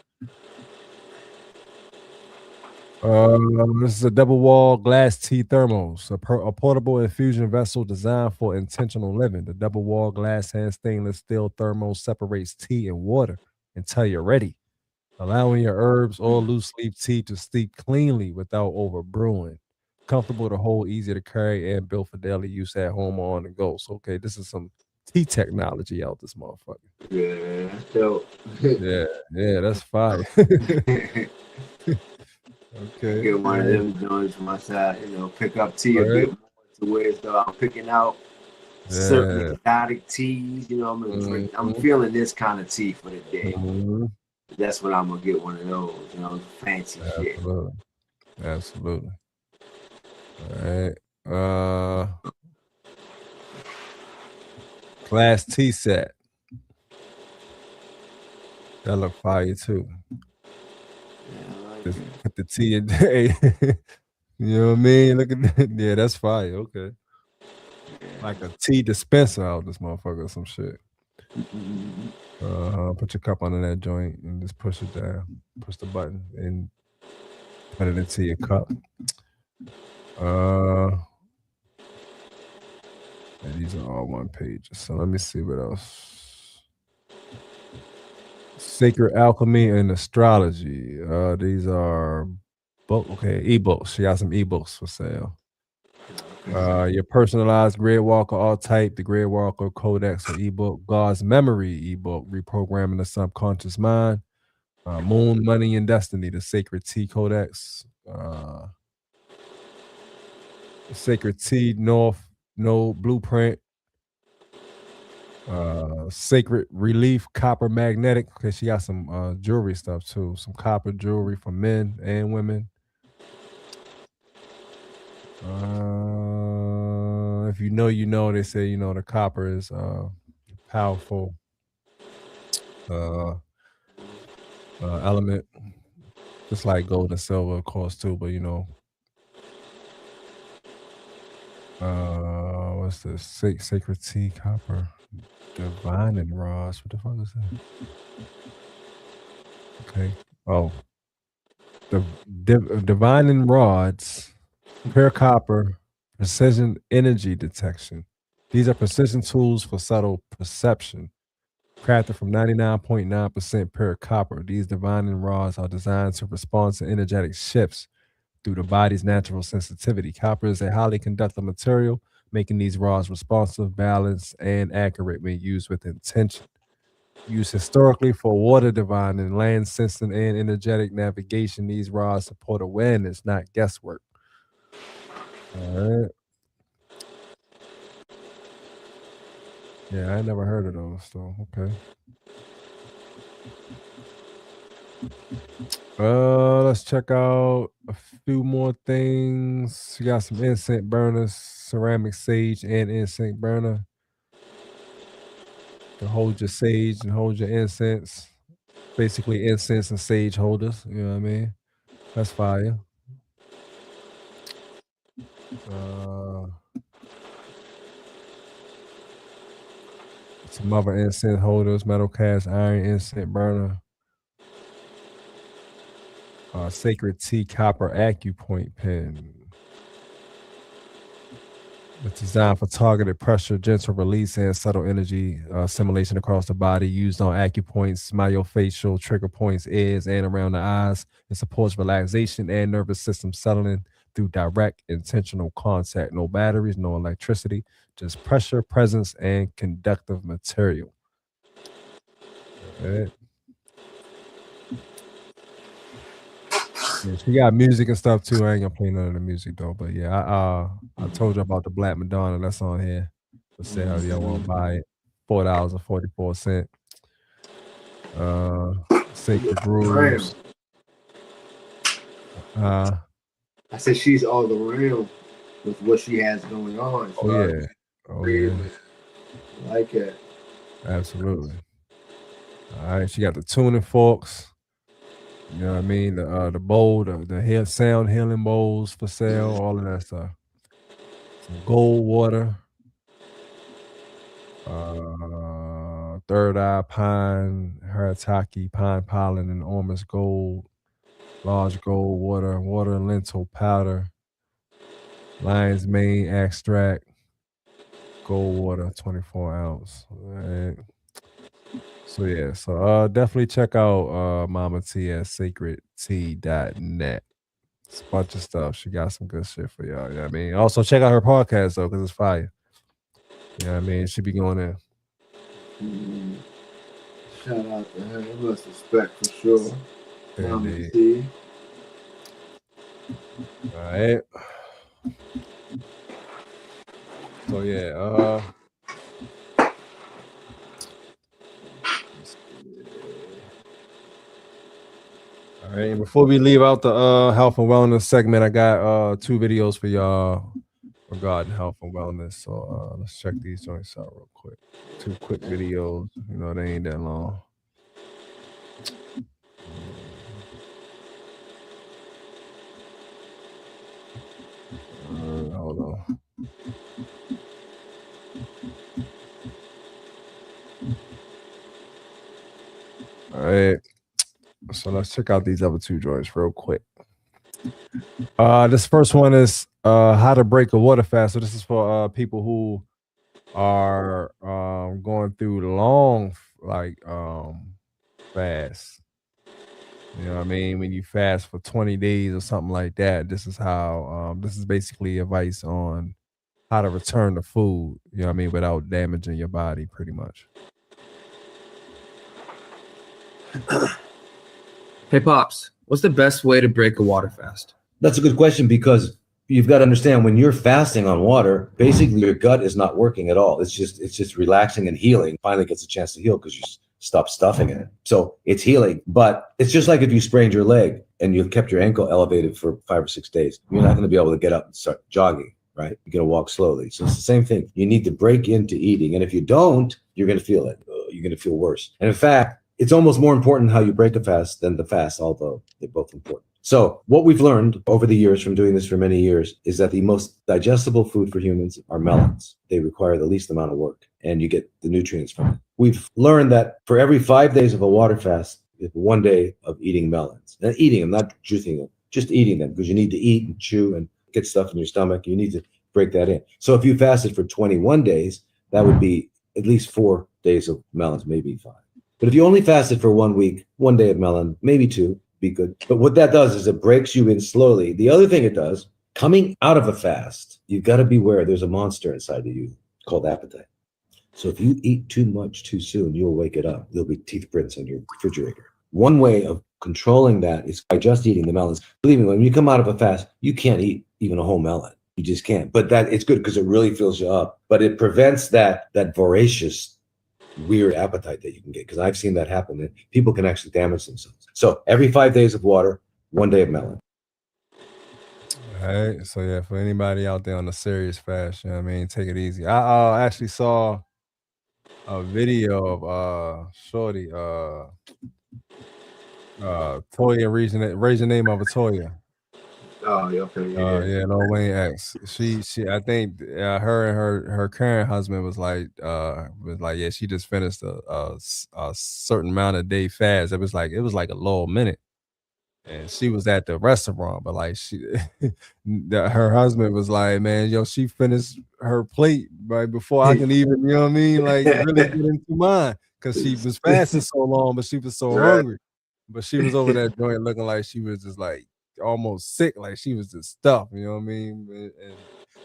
A: This is a double wall glass tea thermos, a portable infusion vessel designed for intentional living. The double wall glass and stainless steel thermos separates tea and water until you're ready, allowing your herbs or loose leaf tea to steep cleanly without over brewing. Comfortable to hold, easy to carry, and built for daily use at home or on the go. So, okay, this is some tea technology out this motherfucker.
B: Yeah, dope.
A: yeah, that's fire. Okay.
B: Get one of them joints from my side, pick up tea a bit more to where it's I'm picking out certain exotic teas. I'm feeling this kind of tea for the day. That's what I'm gonna get one of those, fancy shit.
A: Absolutely. All right. Class tea set. That look fire too. Just put the tea in there. You know what I mean? Look at that. Yeah, that's fire. Okay. Like a tea dispenser out this motherfucker or some shit. Put your cup under that joint and just push it down. Push the button and put it into your cup. And these are all one page. So let me see what else. Sacred Alchemy and Astrology. These are ebooks. She got some ebooks for sale. Your personalized Grid Walker all type, the Grid Walker Codex or ebook, God's Memory ebook, reprogramming the subconscious mind, Moon, Money, and Destiny, the Sacred T Codex, Sacred T North Node Blueprint, Sacred Relief Copper Magnetic, because she got some jewelry stuff too, some copper jewelry for men and women. If you know, you know. They say, you know, the copper is powerful element, just like gold and silver, of course, too. But you know, what's this? Sacred tea, copper, divine and rods. What the fuck is that? Okay. Oh, the divine and rods, pure copper, precision energy detection. These are precision tools for subtle perception. Crafted from 99.9% pure copper, these divining rods are designed to respond to energetic shifts through the body's natural sensitivity. Copper is a highly conductive material, making these rods responsive, balanced, and accurate when used with intention. Used historically for water divining, land sensing, and energetic navigation, these rods support awareness, not guesswork. All right. Yeah, I never heard of those, so okay. Let's check out a few more things. You got some incense burners, ceramic sage and incense burner to hold your sage and hold your incense. Basically incense and sage holders, you know what I mean? That's fire. Some other incense holders, metal cast iron incense burner. Sacred tea copper acupoint pen. It's designed for targeted pressure, gentle release, and subtle energy simulation across the body, used on acupoints, myofascial trigger points, ears, and around the eyes. It supports relaxation and nervous system settling through direct, intentional contact. No batteries, no electricity, just pressure, presence, and conductive material. All right. Yeah, she got music and stuff too. I ain't gonna play none of the music though. But yeah, I told you about the Black Madonna that's on here for sale. Y'all want to buy it? $4.44. Sacred Grooves.
B: I said she's all around with what she has going on.
A: Oh yeah. Oh yeah.
B: I like it.
A: Absolutely. All right, she got the tuning forks. You know what I mean? The bowl, the sound healing bowls for sale, all of that stuff. Some gold water. Third Eye Pine, Harataki, Pine Pollen, and Ormus Gold. Large gold water, water lentil powder. Lion's Mane extract. Gold water, 24 ounce. All right. So yeah, so definitely check out Mama T at sacredtea.net. It's a bunch of stuff. She got some good shit for y'all. You know what I mean? Also check out her podcast though, because it's fire. You know what I mean? She be going there.
B: Shout out to her. Much respect for sure. Mama
A: Indeed.
B: T.
A: All right. So yeah, all right, and before we leave out the health and wellness segment, I got 2 videos for y'all regarding health and wellness. So let's check these joints out real quick. 2 quick videos. You know, they ain't that long. Hold on. All right. So let's check out these other 2 joints real quick. This first one is how to break a water fast. So this is for people who are going through long fast. You know what I mean? When you fast for 20 days or something like that, this is how this is basically advice on how to return the food, you know what I mean, without damaging your body pretty much.
F: Hey, Pops, what's the best way to break a water fast?
G: That's a good question, because you've got to understand, when you're fasting on water, basically your gut is not working at all. It's just relaxing and healing. Finally gets a chance to heal because you stop stuffing in it. So it's healing, but it's just like if you sprained your leg and you've kept your ankle elevated for 5 or 6 days, you're not going to be able to get up and start jogging, right? You're going to walk slowly. So it's the same thing. You need to break into eating. And if you don't, you're going to feel it. You're going to feel worse. And in fact, it's almost more important how you break a fast than the fast, although they're both important. So what we've learned over the years from doing this for many years is that the most digestible food for humans are melons. They require the least amount of work, and you get the nutrients from it. We've learned that for every 5 days of a water fast, you have 1 day of eating melons. And eating them, not juicing them, just eating them, because you need to eat and chew and get stuff in your stomach. You need to break that in. So if you fasted for 21 days, that would be at least 4 days of melons, maybe 5. But if you only fasted for 1 week, 1 day of melon, maybe 2, be good. But what that does is it breaks you in slowly. The other thing it does, coming out of a fast, you've got to beware. There's a monster inside of you called appetite. So if you eat too much too soon, you'll wake it up. There'll be teeth prints on your refrigerator. One way of controlling that is by just eating the melons. Believe me, when you come out of a fast, you can't eat even a whole melon. You just can't. But that it's good because it really fills you up. But it prevents that voracious, weird appetite that you can get, because I've seen that happen, and people can actually damage themselves. So every 5 days of water, 1 day of melon.
A: All right. So yeah, for anybody out there on the serious fast, you know what I mean, take it easy. I actually saw a video of Shorty, Toya raise the name of a Toya.
B: Oh, yeah, okay, yeah.
A: Yeah, no Wayne X. She I think her and her current husband was like yeah, she just finished a certain amount of day fast. It was like a little minute, and she was at the restaurant, but like her husband was like, man, yo, she finished her plate right before I can even, you know what I mean, like really get into mine, because she was fasting so long, but she was so hungry. But she was over that joint looking like she was just like almost sick, like she was just stuffed, you know what I mean? And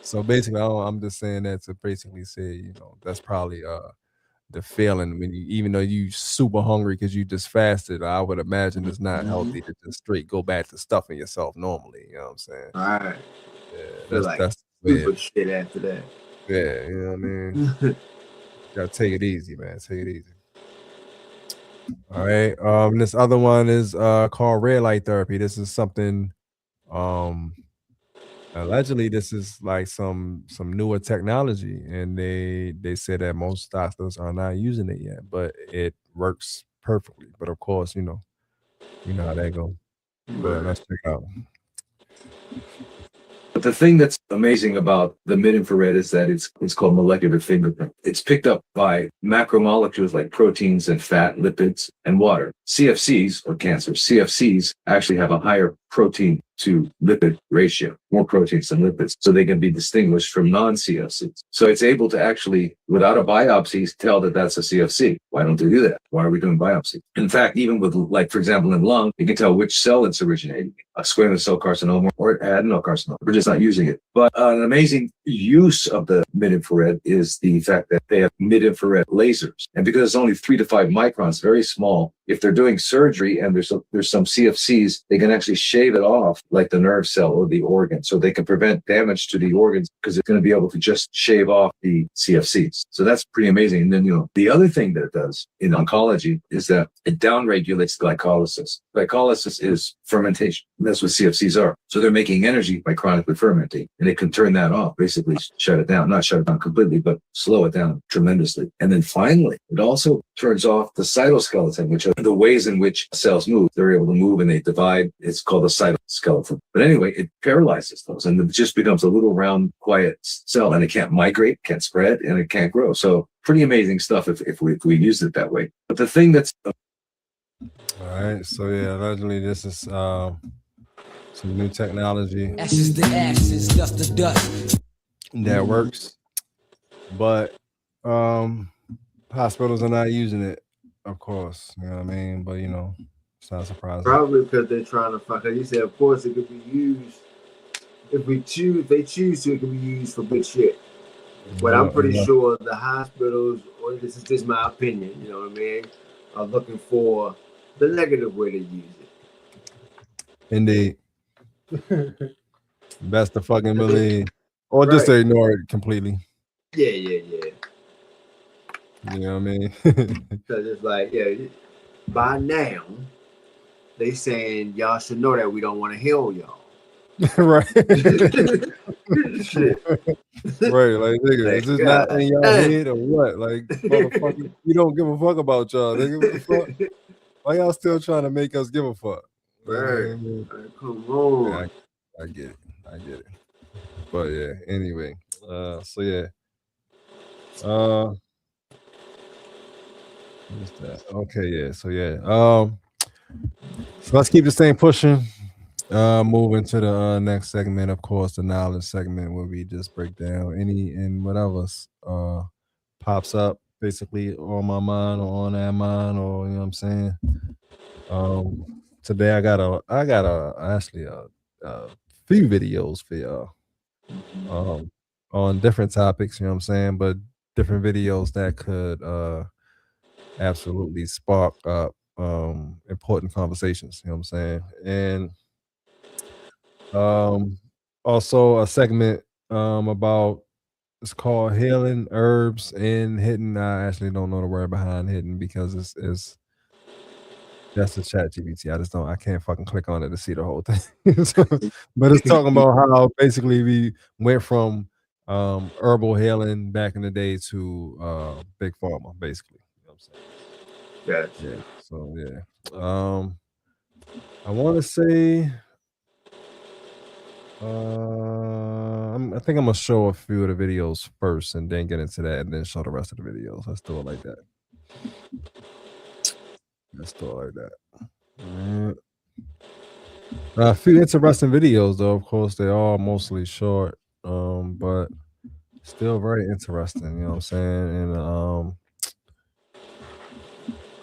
A: so basically, I'm just saying that to basically say, you know, that's probably the feeling when you, even though you super hungry because you just fasted. I would imagine it's not healthy to just straight go back to stuffing yourself normally. You know what I'm saying?
B: All right.
A: Yeah, that's
B: super shit after that.
A: Yeah, you know what I mean. Gotta take it easy, man. Take it easy. All right. This other one is called red light therapy. This is something allegedly this is like some newer technology, and they said that most doctors are not using it yet, but it works perfectly. But of course, you know how that goes. But let's check out.
G: But the thing that's amazing about the mid-infrared is that it's called molecular fingerprint. It's picked up by macromolecules like proteins and fat, lipids, and water. CFCs, or cancer, CFCs actually have a higher protein to lipid ratio, more proteins than lipids, so they can be distinguished from non-CFCs. So it's able to actually, without a biopsy, tell that that's a CFC. Why don't they do that? Why are we doing biopsy? In fact, even with, like, for example, in lung, you can tell which cell it's originating, a squamous cell carcinoma or adenocarcinoma. We're just not using it. But an amazing use of the mid-infrared is the fact that they have mid-infrared lasers. And because it's only 3 to 5 microns, very small, if they're doing surgery and there's some CFCs, they can actually shave it off, like the nerve cell or the organ. So they can prevent damage to the organs because it's going to be able to just shave off the CFCs. So that's pretty amazing. And then, the other thing that it does in oncology is that it downregulates glycolysis. Glycolysis is fermentation. That's what CFCs are. So they're making energy by chronically fermenting, and it can turn that off, basically shut it down, not shut it down completely, but slow it down tremendously. And then finally, it also turns off the cytoskeleton, which are the ways in which cells move. They're able to move and they divide. It's called the cytoskeleton. But anyway, it paralyzes those, and it just becomes a little round, quiet cell, and it can't migrate, can't spread, and it can't grow. So pretty amazing stuff if we use it that way. But the thing that's
A: all right, so yeah, allegedly this is some new technology
H: Ashes to ashes, dust to dust.
A: that works, but hospitals are not using it, of course. You know what I mean? But it's not surprising.
B: Probably because they're trying to find. You said, of course, it could be used if they choose to. It can be used for good shit. But I'm pretty sure the hospitals, or this is just my opinion, you know what I mean, are looking for the negative way to use
A: Indeed.
B: it.
A: Best to fucking believe. Or just to
B: Right.
A: ignore it completely.
B: Yeah.
A: You know what I mean?
B: Because it's like, yeah, by now, they saying y'all should know that we don't want to heal y'all.
A: Right.
B: Shit.
A: Right, like nigga,
B: Like,
A: is this not
B: God
A: in y'all
B: damn.
A: head or what? Like, motherfucker, we don't give a fuck about y'all, nigga. What the fuck? Why y'all still trying to make us give a fuck? You know what I
B: Right.
A: mean?
B: Like, come on.
A: Yeah, I get it. But yeah, anyway. So yeah. What's that? Okay, yeah. So yeah. So let's keep this thing pushing. Moving to the next segment, of course, the knowledge segment where we just break down any and whatever pops up basically on my mind or on that mind, or you know what I'm saying. Today I got actually a few videos for y'all. On different topics, you know what I'm saying, but different videos that could absolutely spark up important conversations, you know what I'm saying? And also a segment about it's called healing herbs and hidden. I actually don't know the word behind hidden because it's that's the chat GBT. I can't fucking click on it to see the whole thing. So, but it's talking about how basically we went from herbal healing back in the day to big pharma, basically. You know what I'm saying?
B: Gotcha.
A: Yeah. So yeah. I want to say I think I'm gonna show a few of the videos first and then get into that and then show the rest of the videos. Let's do it like that. Alright. A few interesting videos though, of course, they're all mostly short, but still very interesting, you know what I'm saying? And a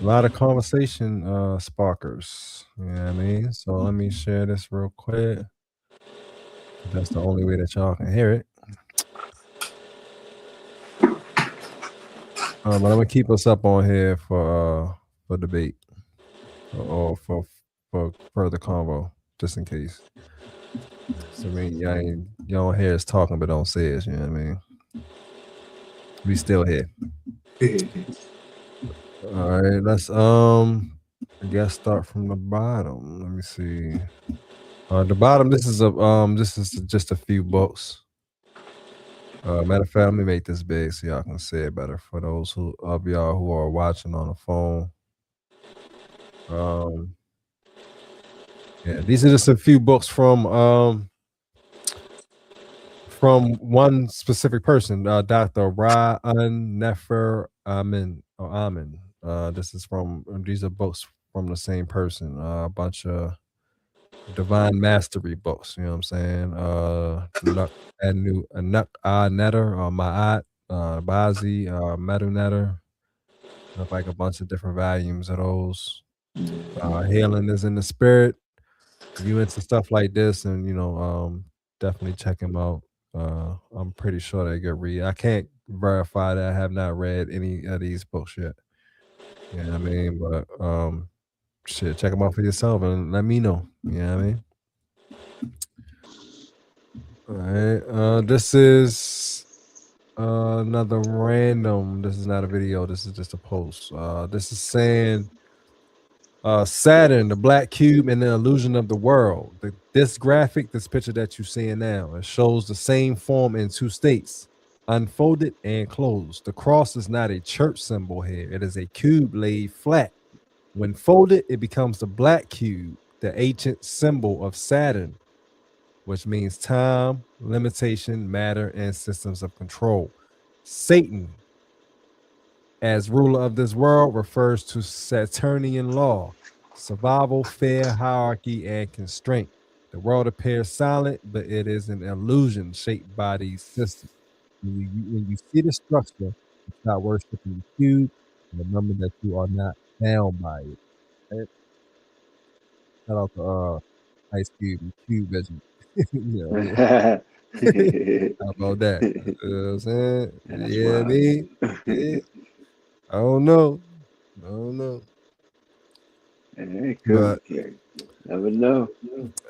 A: lot of conversation sparkers, you know what I mean? So let me share this real quick. That's the only way that y'all can hear it. But I'm gonna keep us up on here for debate or for further convo, just in case. So I mean, you don't hear us talking, but don't say it. You know what I mean? We still here. All right, let's I guess start from the bottom. Let me see. The bottom. This is just a few books. Matter of fact, let me make this big so y'all can see it better for those of y'all who are watching on the phone. Yeah, these are just a few books from one specific person, Dr. Ra'an Nefer Amin. These are books from the same person. A bunch of divine mastery books. You know what I'm saying? Nuk Netter, Ma'at, Bazi, Medu Netter. Like a bunch of different volumes of those. Healing is in the spirit. If you into stuff like this, and definitely check him out. I'm pretty sure they get read. I can't verify that I have not read any of these books yet. You know what I mean? But shit, check them out for yourself and let me know. You know what I mean? All right. This is another random. This is not a video. This is just a post. This is saying Saturn, the black cube, and the illusion of the world. This picture that you're seeing now, it shows the same form in two states, unfolded and closed. The cross is not a church symbol here. It is a cube laid flat. When folded, it becomes the black cube, the ancient symbol of Saturn, which means time, limitation, matter, and systems of control. Satan, as ruler of this world, refers to Saturnian law, survival, fear, hierarchy, and constraint. The world appears silent, but it is an illusion shaped by these systems. When you see the structure, start worshiping the cube, and remember that you are not bound by it. Right? Shout out to Ice Cube and Cube Vision. You know what I mean? How about that? You know what I'm saying?
I: That's
A: Yeah,
I: wild.
A: me. Yeah. I don't know. I don't know.
I: It
A: But
I: could. Never know.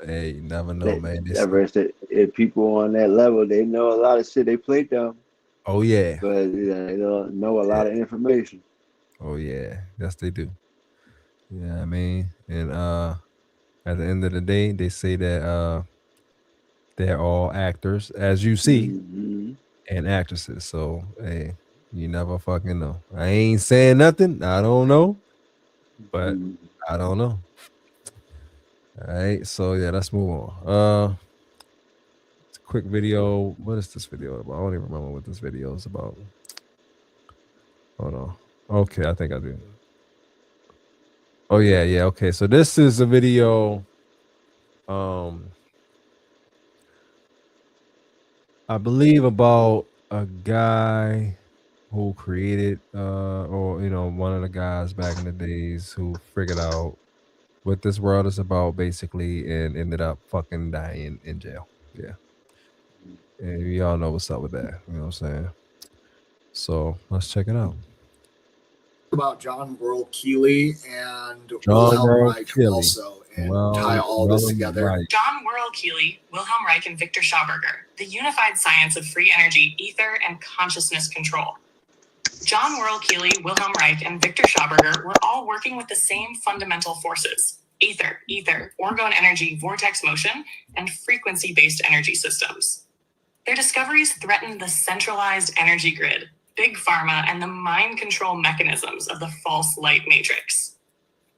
A: hey, you never know,
I: That,
A: man.
I: that verse that if people on that level, they know a lot of shit. They play dumb,
A: Oh yeah.
I: but they don't know a
A: Yeah.
I: lot of information.
A: Oh yeah. Yes, they do. Yeah, I mean, and at the end of the day, they say that they're all actors, as you see,
I: Mm-hmm.
A: and actresses. So hey, you never fucking know. I ain't saying nothing. I don't know, but
I: Mm-hmm.
A: I don't know. All right. So yeah, let's move on. It's a quick video. What is this video about? I don't even remember what this video is about. Hold on. Okay, I think I do. Oh yeah, yeah. Okay, so this is a video. I believe about a guy who created or one of the guys back in the days who figured out what this world is about basically and ended up fucking dying in jail. Yeah. And we all know what's up with that. You know what I'm saying? So let's check it out.
J: About John World Keeley and
A: John
J: Wilhelm
A: World
J: Reich
A: Keeley.
J: also, and tie all this together.
A: Right.
K: John World Keeley, Wilhelm Reich, and Victor Schauberger, the unified science of free energy, ether, and consciousness control. John World Keeley, Wilhelm Reich, and Victor Schauberger were all working with the same fundamental forces: ether, orgone energy, vortex motion, and frequency-based energy systems. Their discoveries threatened the centralized energy grid, big pharma, and the mind control mechanisms of the false light matrix.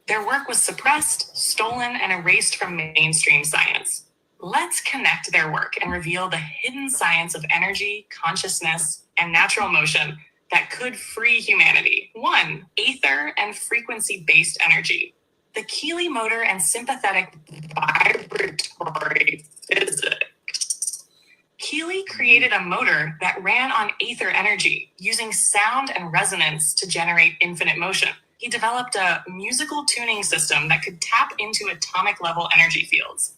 K: Their work was suppressed, stolen, and erased from mainstream science. Let's connect their work and reveal the hidden science of energy, consciousness, and natural motion that could free humanity. 1. Ether and frequency-based energy. The Keeley motor and sympathetic vibratory physics. Keeley created a motor that ran on ether energy, using sound and resonance to generate infinite motion. He developed a musical tuning system that could tap into atomic level energy fields.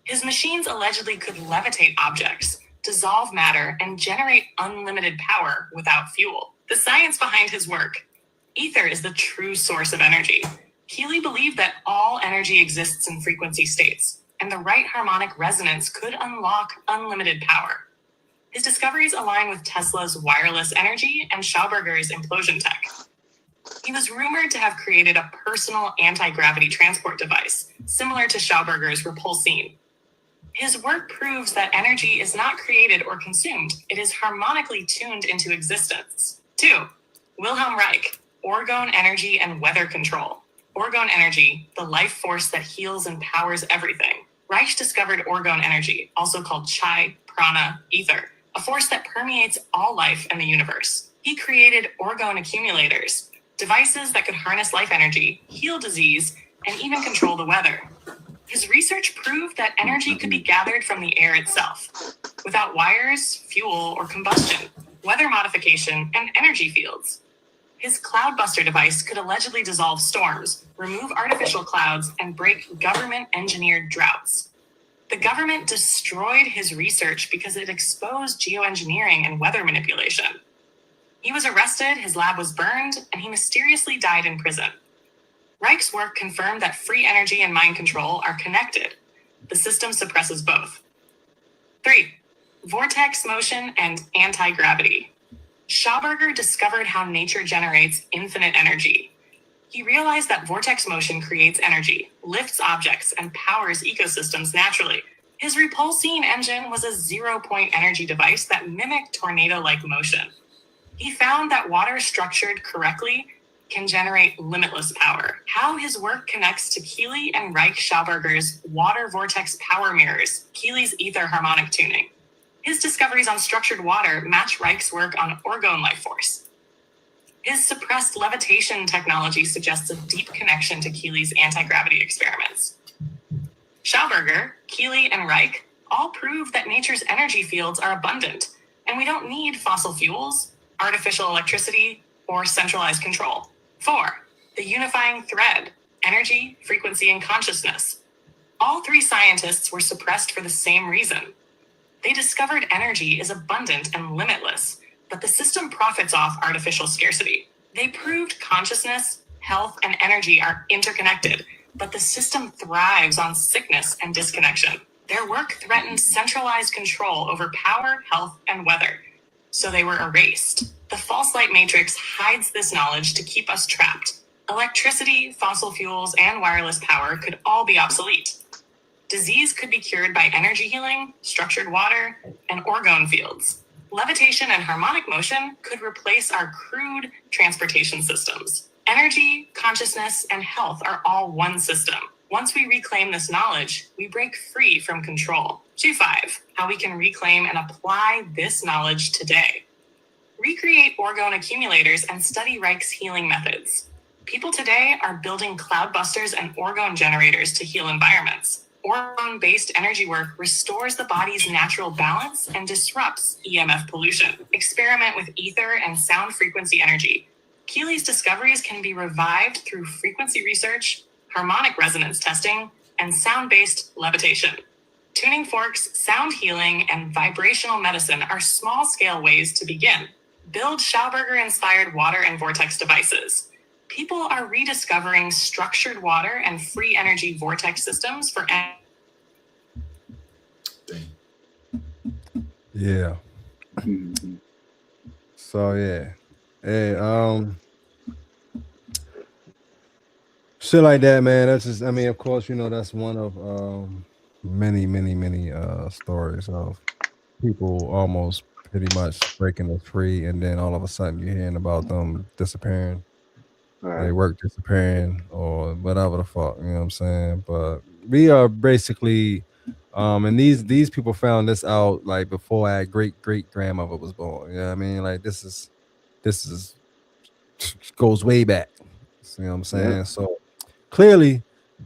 K: His machines allegedly could levitate objects, dissolve matter, and generate unlimited power without fuel. The science behind his work. Ether is the true source of energy. Keeley believed that all energy exists in frequency states, and the right harmonic resonance could unlock unlimited power. His discoveries align with Tesla's wireless energy and Schauberger's implosion tech. He was rumored to have created a personal anti-gravity transport device, similar to Schauberger's repulsine. His work proves that energy is not created or consumed, it is harmonically tuned into existence. 2. Wilhelm Reich, orgone energy and weather control. Orgone energy, the life force that heals and powers everything. Reich discovered orgone energy, also called chai, prana, ether, a force that permeates all life and the universe. He created orgone accumulators, devices that could harness life energy, heal disease, and even control the weather. His research proved that energy could be gathered from the air itself, without wires, fuel, or combustion, weather modification, and energy fields. His Cloudbuster device could allegedly dissolve storms, remove artificial clouds, and break government-engineered droughts. The government destroyed his research because it exposed geoengineering and weather manipulation. He was arrested, his lab was burned, and he mysteriously died in prison. Reich's work confirmed that free energy and mind control are connected. The system suppresses both. 3. Vortex motion and anti-gravity. Schauberger discovered how nature generates infinite energy. He realized that vortex motion creates energy, lifts objects, and powers ecosystems naturally. His repulsine engine was a zero-point energy device that mimicked tornado-like motion. He found that water structured correctly can generate limitless power. How his work connects to Keeley and Reich Schauberger's water vortex power mirrors, Keeley's ether harmonic tuning. His discoveries on structured water match Reich's work on orgone life force. His suppressed levitation technology suggests a deep connection to Keeley's anti-gravity experiments. Schauberger, Keeley, and Reich all prove that nature's energy fields are abundant, and we don't need fossil fuels, artificial electricity, or centralized control. 4. The unifying thread, energy, frequency, and consciousness. All three scientists were suppressed for the same reason. They discovered energy is abundant and limitless, but the system profits off artificial scarcity. They proved consciousness, health, and energy are interconnected, but the system thrives on sickness and disconnection. Their work threatened centralized control over power, health, and weather, so they were erased. The false light matrix hides this knowledge to keep us trapped. Electricity, fossil fuels, and wireless power could all be obsolete. Disease could be cured by energy healing, structured water, and orgone fields. Levitation and harmonic motion could replace our crude transportation systems. Energy, consciousness, and health are all one system. Once we reclaim this knowledge, we break free from control. G5, how we can reclaim and apply this knowledge today. Recreate orgone accumulators and study Reich's healing methods. People today are building cloudbusters and orgone generators to heal environments. Orgone-based energy work restores the body's natural balance and disrupts EMF pollution. Experiment with ether and sound frequency energy. Keely's discoveries can be revived through frequency research, harmonic resonance testing, and sound-based levitation. Tuning forks, sound healing, and vibrational medicine are small-scale ways to begin. Build Schauberger-inspired water and vortex devices. People are rediscovering structured water and free energy vortex systems for
A: Yeah. So yeah. Hey, shit like that, man. That's just, I mean, of course, you know, that's one of many stories of people almost pretty much breaking us free, and then all of a sudden you're hearing about them disappearing.
I: Right.
A: They work disappearing or whatever the fuck, you know what I'm saying? But we are basically and these people found this out like before our great grandmother was born. You know what I mean? Like this is goes way back. You know what I'm saying?
I: Yeah.
A: So clearly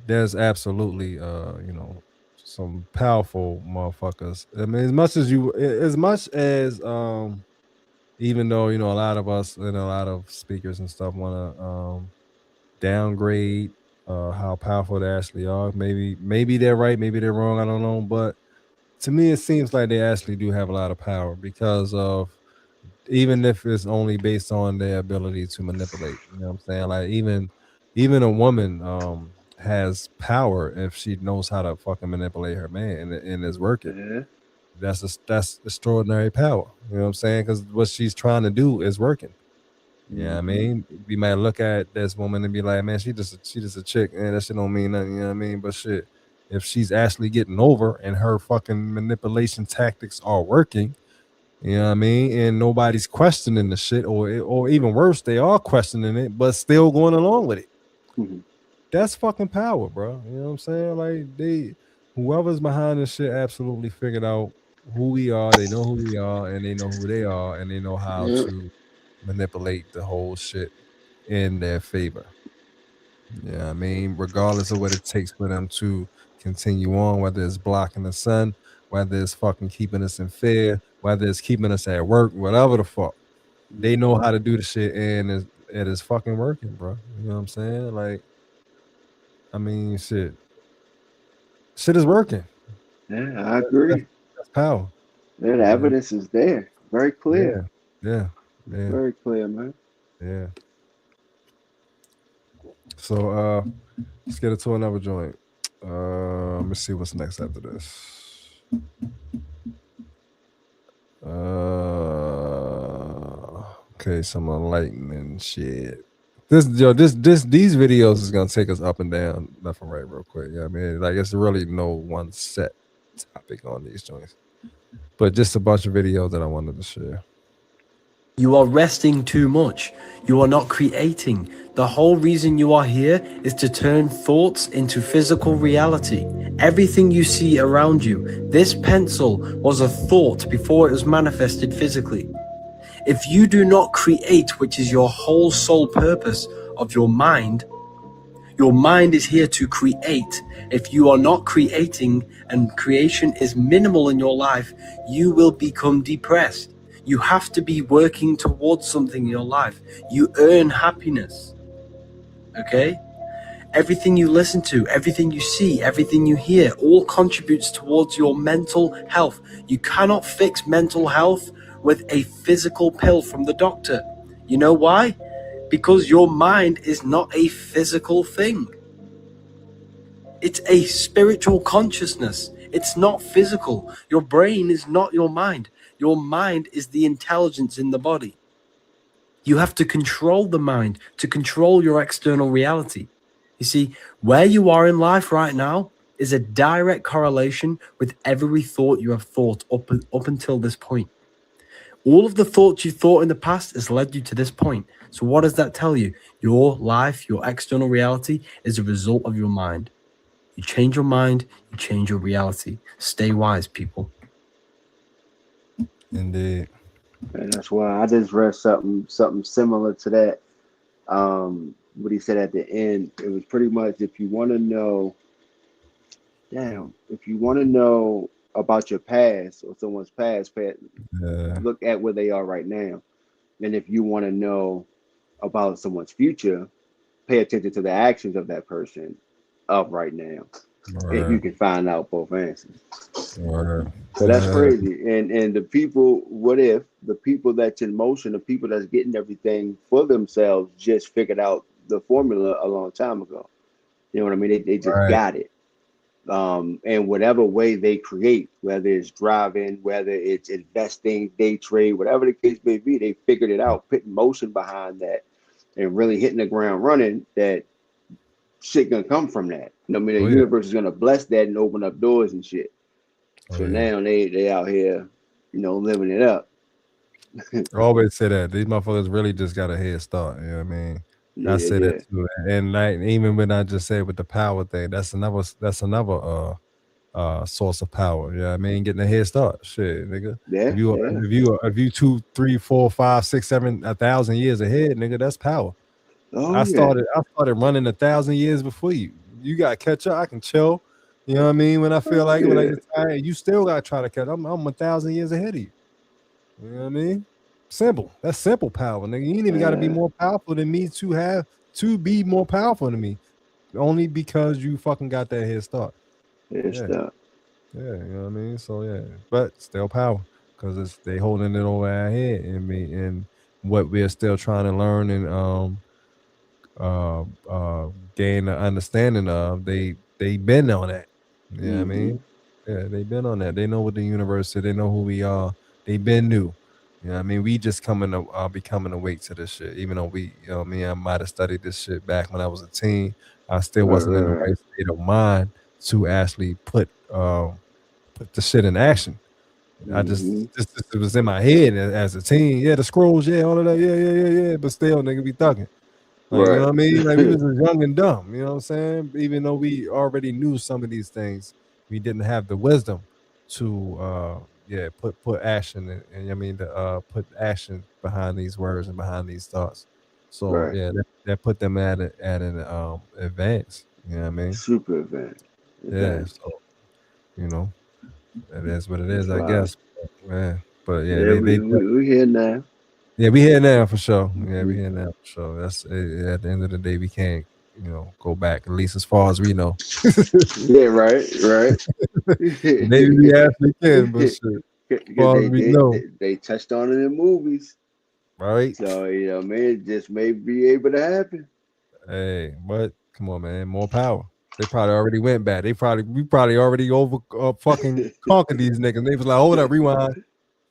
A: there's absolutely you know, some powerful motherfuckers. I mean, as much as even though, you know, a lot of us and a lot of speakers and stuff want to downgrade how powerful they actually are. Maybe they're right, maybe they're wrong, I don't know. But to me, it seems like they actually do have a lot of power because of, even if it's only based on their ability to manipulate. You know what I'm saying? Like even a woman has power if she knows how to fucking manipulate her man and is working.
I: Yeah.
A: That's extraordinary power. You know what I'm saying? Because what she's trying to do is working. Yeah, I mean, we might look at this woman and be like, man, she just a chick, and that shit don't mean nothing. You know what I mean? But shit, if she's actually getting over and her fucking manipulation tactics are working, you know what I mean, and nobody's questioning the shit, or even worse, they are questioning it, but still going along with it. That's fucking power, bro. You know what I'm saying? Like whoever's behind this shit absolutely figured out who we are. They know who we are, and they know who they are, and they know how to manipulate the whole shit in their favor. Yeah, I mean, regardless of what it takes for them to continue on, whether it's blocking the sun, whether it's fucking keeping us in fear, whether it's keeping us at work, whatever the fuck, they know how to do the shit, and it is fucking working, bro. You know what I'm saying? Like, I mean, shit is working.
I: Yeah, I agree.
A: That's power.
I: Yeah, the evidence is there. Very clear.
A: Yeah.
I: Very clear, man.
A: Yeah. So let's get into another joint. Let me see what's next after this. Okay, some enlightening shit. These videos is gonna take us up and down, left and right, real quick. Yeah, I mean, like it's really no one set topic on these joints, but just a bunch of videos that I wanted to share.
L: You are resting too much. You are not creating. The whole reason you are here is to turn thoughts into physical reality. Everything you see around you, this pencil was a thought before it was manifested physically. If you do not create, which is your whole sole purpose of your mind is here to create. If you are not creating and creation is minimal in your life, you will become depressed. You have to be working towards something in your life. You earn happiness. Okay? Everything you listen to, everything you see, everything you hear, all contributes towards your mental health. You cannot fix mental health with a physical pill from the doctor. You know why? Because your mind is not a physical thing. It's a spiritual consciousness. It's not physical. Your brain is not your mind. Your mind is the intelligence in the body. You have to control the mind to control your external reality. You see, where you are in life right now is a direct correlation with every thought you have thought up until this point. All of the thoughts you thought in the past has led you to this point. So what does that tell you? Your life, your external reality is a result of your mind. You change your mind, you change your reality. Stay wise, people.
A: Indeed.
I: And that's why I just read something similar to that. What he said at the end, it was pretty much if you want to know, if you want to know about your past or someone's past, look at where they are right now. And if you want to know about someone's future, pay attention to the actions of that person of right now. And you can find out both answers. So that's crazy. And the people, what if the people that's in motion, the people that's getting everything for themselves just figured out the formula a long time ago? You know what I mean? They just got it. And whatever way they create, whether it's driving, whether it's investing, day trade, whatever the case may be, they figured it out, putting motion behind that and really hitting the ground running, that shit gonna come from that. You know what I mean? The universe is gonna bless that and open up doors and shit. So now they out here, living it up.
A: I always say that these motherfuckers really just got a head start. You know what I mean? I say that too. And like even when I just say with the power thing, that's another source of power. You know what I mean? Getting a head start. Shit, nigga. If you 2, 3, 4, 5, 6, 7, 1,000 years ahead, nigga, that's power. I started running 1,000 years before you. You gotta catch up. I can chill. You know what I mean? When I feel like when I get tired, you still gotta try to catch up. I'm 1,000 years ahead of you. You know what I mean? Simple. That's simple power, nigga. You ain't even gotta be more powerful than me to be more powerful than me. Only because you fucking got that head start. Yeah, you know what I mean? So yeah, but still power, because they holding it over our head, and what we're still trying to learn and gain an understanding of. They been on that. You know what I mean? Yeah, they been on that. They know what the universe is. They know who we are. They been new. You know what I mean? We just becoming awake to this shit. Even though I might have studied this shit back when I was a teen. I still wasn't in the right state of mind to actually put the shit in action. I just it was in my head as a teen. Yeah, the scrolls, all of that, yeah. But still, nigga, be thugging. Like, you know what I mean? Like, we was just young and dumb, you know what I'm saying? Even though we already knew some of these things, we didn't have the wisdom to put action and I mean to put action behind these words and behind these thoughts. So that put them at an advance. You know what I mean?
I: Super advance.
A: Yeah. So that is what it is, I guess. But
I: we here now.
A: Yeah, we here now for sure. Yeah, we here now for sure. That's at the end of the day, we can't, go back, at least as far as we know.
I: Yeah, right.
A: Maybe we actually can, but shit. As far as we know.
I: They touched on it in movies.
A: Right.
I: So, man, it just may be able to happen.
A: Hey, but come on, man, more power. They probably already went back. We probably already fucking conquered these niggas. They was like, hold up, rewind.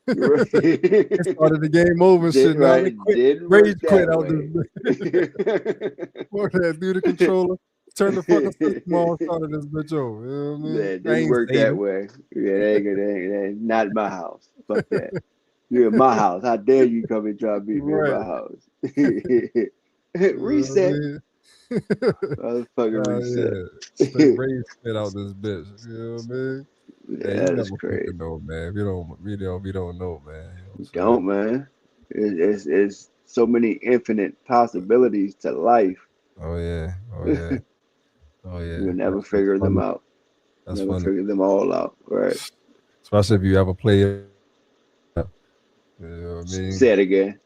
A: They started the game over and shit. Now they quit out this. Fuck that, do the controller, turn the fucking system on, started this bitch over. You know what I mean?
I: It didn't work that way. Yeah, they ain't not in my house. Fuck that. You're in my house. How dare you come and try to beat me in my house? Reset. Motherfucking reset.
A: Straight reset out this bitch. You know what I mean?
I: Yeah, that's crazy.
A: Know, man. We don't know, man.
I: You don't, man. It's so many infinite possibilities to life.
A: Oh yeah.
I: You'll never figure them out.
A: That's
I: never
A: funny.
I: Figure them all out, right?
A: Especially if you ever play it. You know what I mean?
I: Say it again.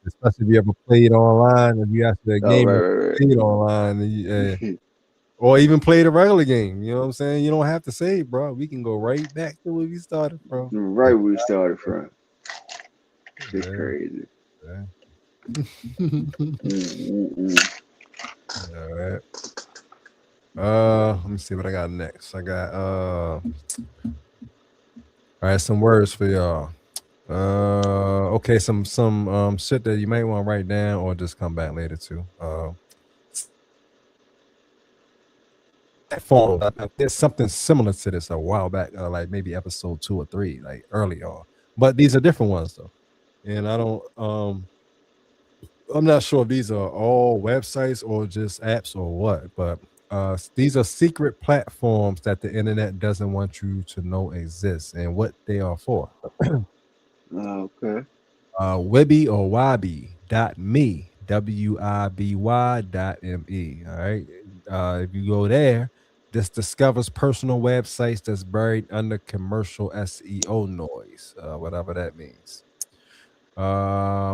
A: Especially if you ever played online, if you actually a game played online, Or even play the regular game. You know what I'm saying? You don't have to save, bro. We can go right back to where we started from.
I: Right where we started from. It's
A: Yeah.
I: crazy.
A: Yeah. All right. Let me see what I got next. I got all right, some words for y'all. Okay, some shit that you might want to write down or just come back later to. There's something similar to this a while back, like maybe episode 2 or 3, like early on. But these are different ones though. And I don't I'm not sure if these are all websites or just apps or what, but these are secret platforms that the internet doesn't want you to know exist and what they are for.
I: Okay.
A: Webby or Wabi.me, WIBY.me. All right. If you go there, this discovers personal websites that's buried under commercial SEO noise, whatever that means.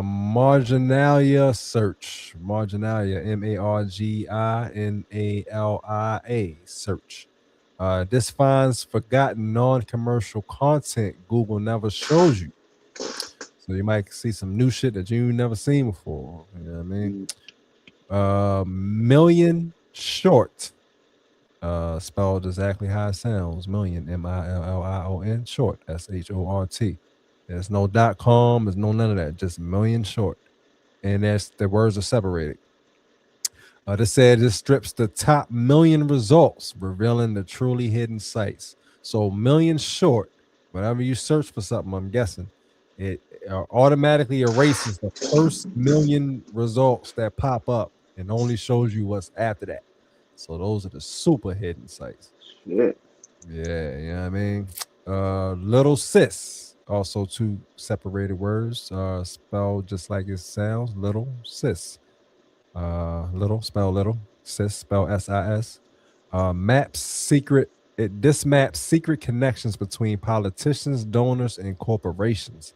A: Marginalia search. Marginalia, MARGINALIA search. This finds forgotten non-commercial content Google never shows you. So you might see some new shit that you never seen before. You know what I mean? Million short. Spelled exactly how it sounds. Million, MILLION, short, SHORT. There's no .com, there's no none of that. Just million short. And that's the words are separated. This said this strips the top million results, revealing the truly hidden sites. So million short, whenever you search for something, I'm guessing, it automatically erases the first million results that pop up and only shows you what's after that. So those are the super hidden sites.
I: Shit.
A: Yeah, you know what I mean? Little sis, also two separated words, spelled just like it sounds, little sis. Little, spell little, sis, spell SIS. This maps secret connections between politicians, donors, and corporations.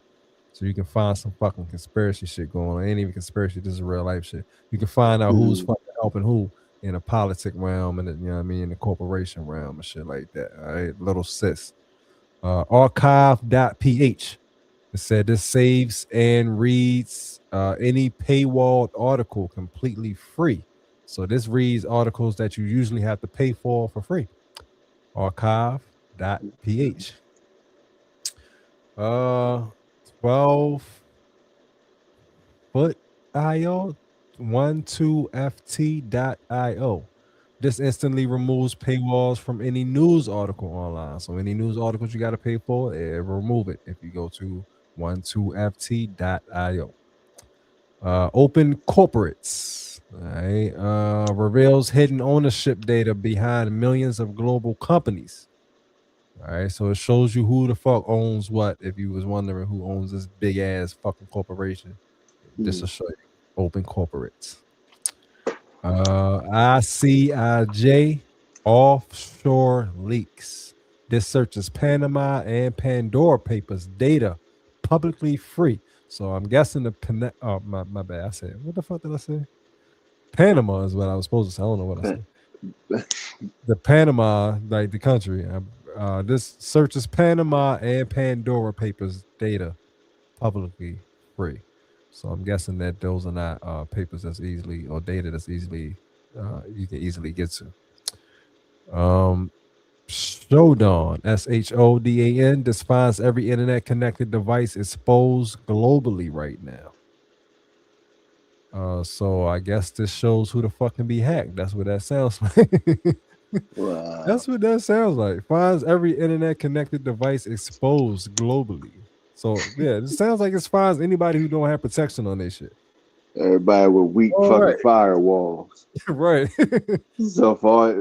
A: So you can find some fucking conspiracy shit going on. Ain't even conspiracy, this is real life shit. You can find out who's fucking helping who in the politic realm and you know what I mean, in the corporation realm and shit like that. All right, little sis. Archive.ph. It said this saves and reads any paywalled article completely free. So this reads articles that you usually have to pay for free. Archive.ph. 12foot.io, 12ft.io. This instantly removes paywalls from any news article online. So any news articles you got to pay for, it will remove it if you go to 12ft.io. Open corporates. All right. Reveals hidden ownership data behind millions of global companies. All right. So it shows you who the fuck owns what. If you was wondering who owns this big ass fucking corporation, this will show you. Open corporates. ICIJ offshore leaks. This searches Panama and Pandora Papers data publicly free. So I'm guessing my bad. I said, what the fuck did I say? Panama is what I was supposed to say. I don't know what I said. The Panama, like the country. This searches Panama and Pandora Papers data publicly free. So I'm guessing that those are not papers that's easily or data that's easily you can easily get to. Shodan, SHODAN, this finds every internet connected device exposed globally right now. So I guess this shows who the fuck can be hacked. That's what that sounds like.
I: Wow.
A: That's what that sounds like. Finds every internet connected device exposed globally. So yeah, it sounds like it finds anybody who don't have protection on their shit.
I: Everybody with weak fucking firewalls.
A: Right.
I: So far,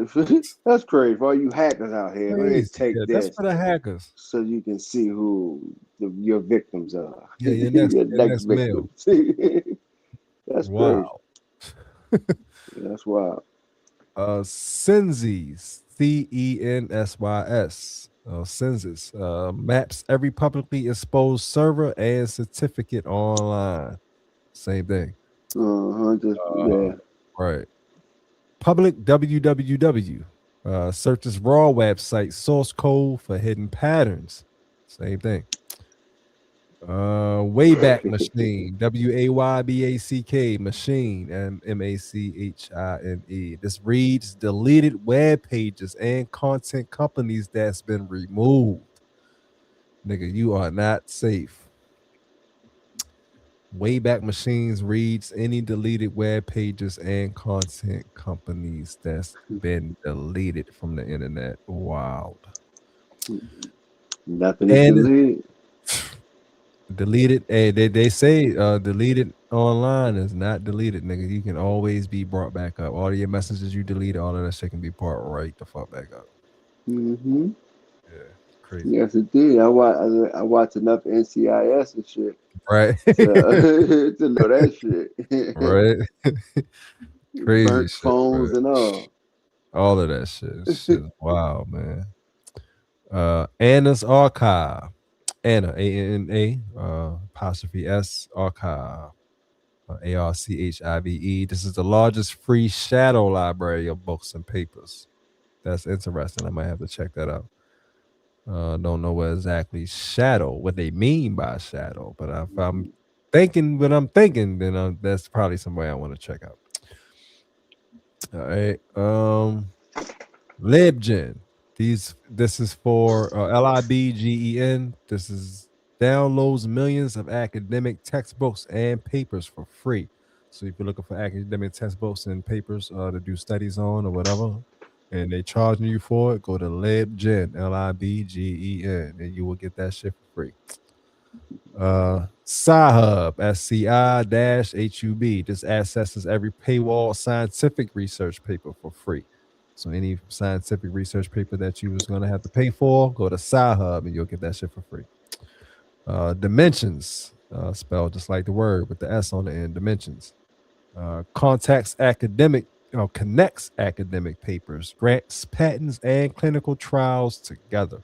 I: that's crazy. For all you hackers out here, let me take this.
A: That's for the hackers.
I: So you can see who your victims are.
A: Yeah, your next
I: victim. That's
A: wow.
I: crazy. That's wild.
A: Census, CENSYS. Census maps every publicly exposed server and certificate online. Same thing.
I: Yeah.
A: Right. Public www. Searches raw website source code for hidden patterns. Same thing. Wayback Machine. WAYBACK Machine. And MACHINE. This reads deleted web pages and content companies that's been removed. Nigga, you are not safe. Wayback Machines reads any deleted web pages and content companies that's been deleted from the internet. Wild.
I: Nothing is deleted.
A: Deleted. Hey, they say deleted online is not deleted, nigga. You can always be brought back up. All your messages you deleted, all of that shit can be brought right the fuck back up.
I: Mm-hmm.
A: Yeah, crazy.
I: Yes, it did. I watched enough NCIS and shit.
A: Right.
I: To know that shit.
A: Right. Crazy
I: Burnt
A: shit,
I: phones
A: bro.
I: and all.
A: All of that shit. Shit is wild, man. Anna's Archive. Anna, ANA, apostrophe S, Archive. ARCHIVE. This is the largest free shadow library of books and papers. That's interesting. I might have to check that out. Don't know what exactly what they mean by shadow, but if I'm thinking what I'm thinking, then that's probably somewhere I want to check out. All right. LibGen. This is for LIBGEN. This is downloads millions of academic textbooks and papers for free. So if you're looking for academic textbooks and papers to do studies on or whatever, and they charging you for it, go to LibGen, LIBGEN, and you will get that shit for free. Sci-Hub, SCI-HUB. This accesses every paywall scientific research paper for free. So any scientific research paper that you was going to have to pay for, go to Sci-Hub and you'll get that shit for free. Dimensions, spelled just like the word with the S on the end, Dimensions. Connects academic papers, grants, patents, and clinical trials together.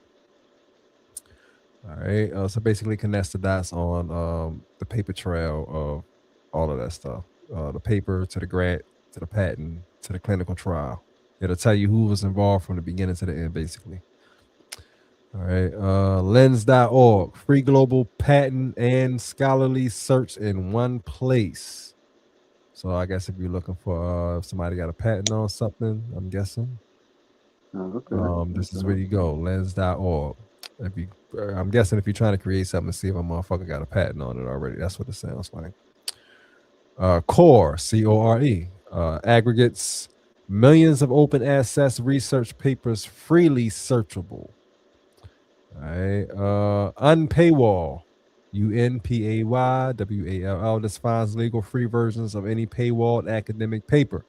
A: All right. So basically connects the dots on the paper trail of all of that stuff. The paper to the grant, to the patent, to the clinical trial. It'll tell you who was involved from the beginning to the end, basically. All right. Lens.org, free global patent and scholarly search in one place. So I guess if you're looking for if somebody got a patent on something, I'm guessing.
I: Oh, okay.
A: This is where you go, lens.org. I'm guessing if you're trying to create something, see if a motherfucker got a patent on it already. That's what it sounds like. Core, CORE, aggregates millions of open access research papers freely searchable. All right. Unpaywall, UNPAYWALL. This finds legal free versions of any paywalled academic paper.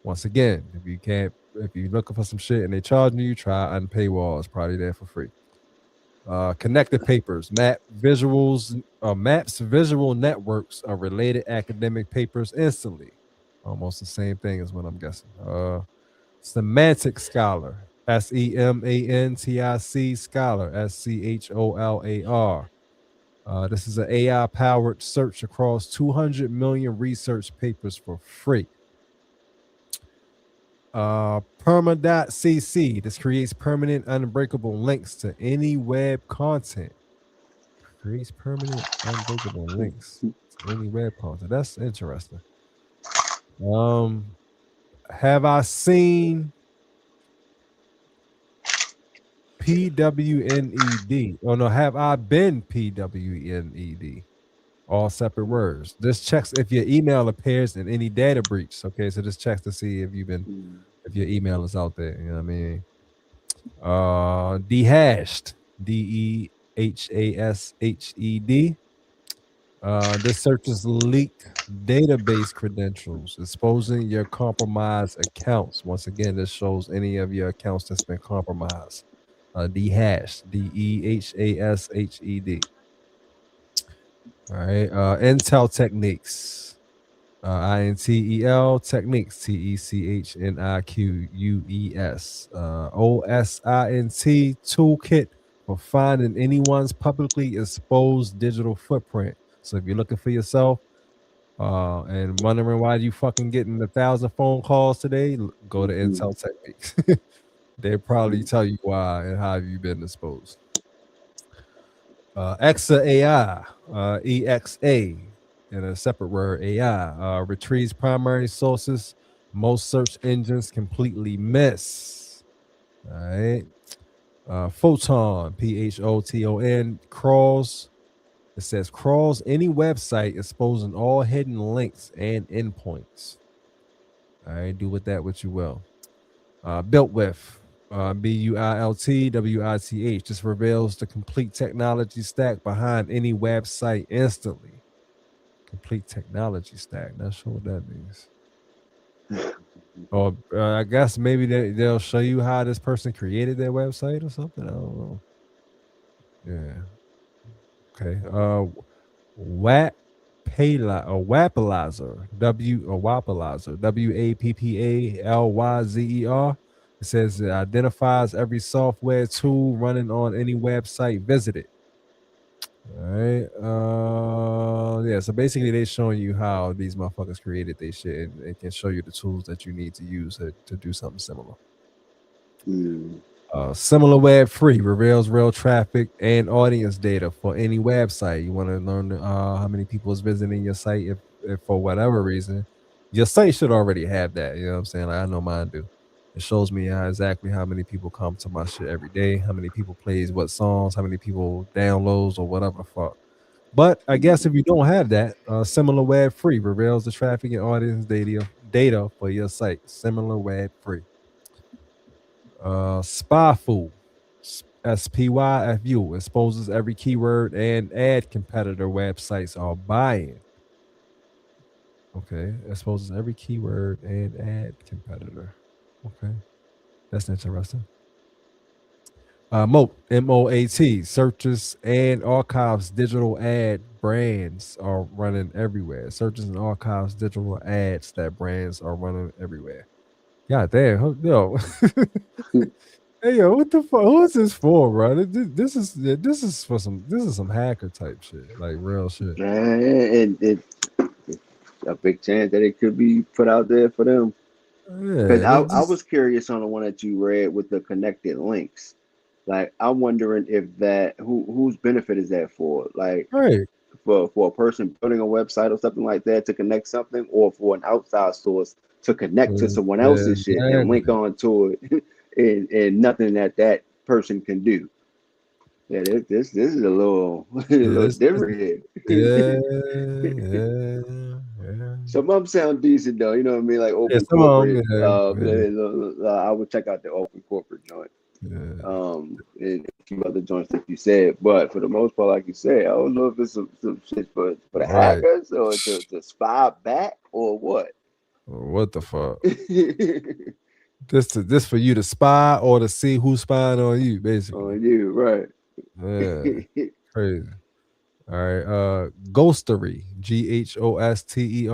A: Once again, if you're looking for some shit and they charging you, try Unpaywall. It's probably there for free. Connected papers, maps visual networks of related academic papers instantly. Almost the same thing as what I'm guessing. Semantic Scholar, SEMANTIC Scholar, SCHOLAR. This is an AI-powered search across 200 million research papers for free. Perma.cc. This creates permanent unbreakable links to any web content. Creates permanent unbreakable links to any web content. That's interesting. Have I seen PWNED? Oh no, have I been PWNED? All separate words. This checks if your email appears in any data breach. Okay, so this checks to see if if your email is out there. You know what I mean? Dehashed, DEHASHED. This searches leaked database credentials, exposing your compromised accounts. Once again, this shows any of your accounts that's been compromised. Dehashed, DEHASHED. All right. Intel Techniques. INTEL Techniques, TECHNIQUES. OSINT Toolkit for finding anyone's publicly exposed digital footprint. So if you're looking for yourself, And wondering why you fucking getting 1,000 phone calls today? Go to Intel Techniques. They'll probably tell you why and how you've been exposed. Exa AI, EXA, in a separate word, AI, retrieves primary sources most search engines completely miss. All right. Photon, PHOTON, crawls. It says crawls any website exposing all hidden links and endpoints. All right, do with that what you will. Built with, BUILTWITH, just reveals the complete technology stack behind any website instantly. Complete technology stack. Not sure what that means. Or I guess maybe they'll show you how this person created their website or something. I don't know. Yeah. Okay. Wappalizer, WAPPALYZER. It says it identifies every software tool running on any website visited. All right. Yeah. So basically, they're showing you how these motherfuckers created their shit, and it can show you the tools that you need to use to do something similar. SimilarWeb Free reveals real traffic and audience data for any website. You want to learn how many people is visiting your site if for whatever reason. Your site should already have that. You know what I'm saying? Like, I know mine do. It shows me exactly how many people come to my shit every day, how many people plays what songs, how many people downloads or whatever the fuck. But I guess if you don't have that, SimilarWeb Free reveals the traffic and audience data for your site. SimilarWeb Free. SPYFU, SPYFU, exposes every keyword and ad competitor websites are buying. Okay, exposes every keyword and ad competitor. Okay, that's interesting. MOAT, MOAT, searches and archives digital ad brands are running everywhere. Searches and archives digital ads that brands are running everywhere. God damn, yo. Hey yo, what the fuck? Who is this for, bro? This is for some hacker type shit, like real shit.
I: And a big chance that it could be put out there for them. Because I was curious on the one that you read with the connected links. Like, I'm wondering if that whose benefit is that for? Like, for a person building a website or something like that to connect something, or for an outside source to connect to someone else's shit and link onto it, and nothing that person can do. Yeah, this is a little different here.
A: Yeah.
I: Some of them sound decent though, you know what I mean? Like open
A: some of
I: corporate.
A: them,
I: I would check out the open corporate joint. And a few other joints that you said, but for the most part, like you said, I don't know if it's some shit for the hackers or to spy back or what.
A: What the fuck? This for you to spy or to see who's spying on you, basically.
I: On you, right?
A: Yeah, crazy. All right, Ghostery, GHOSTERY.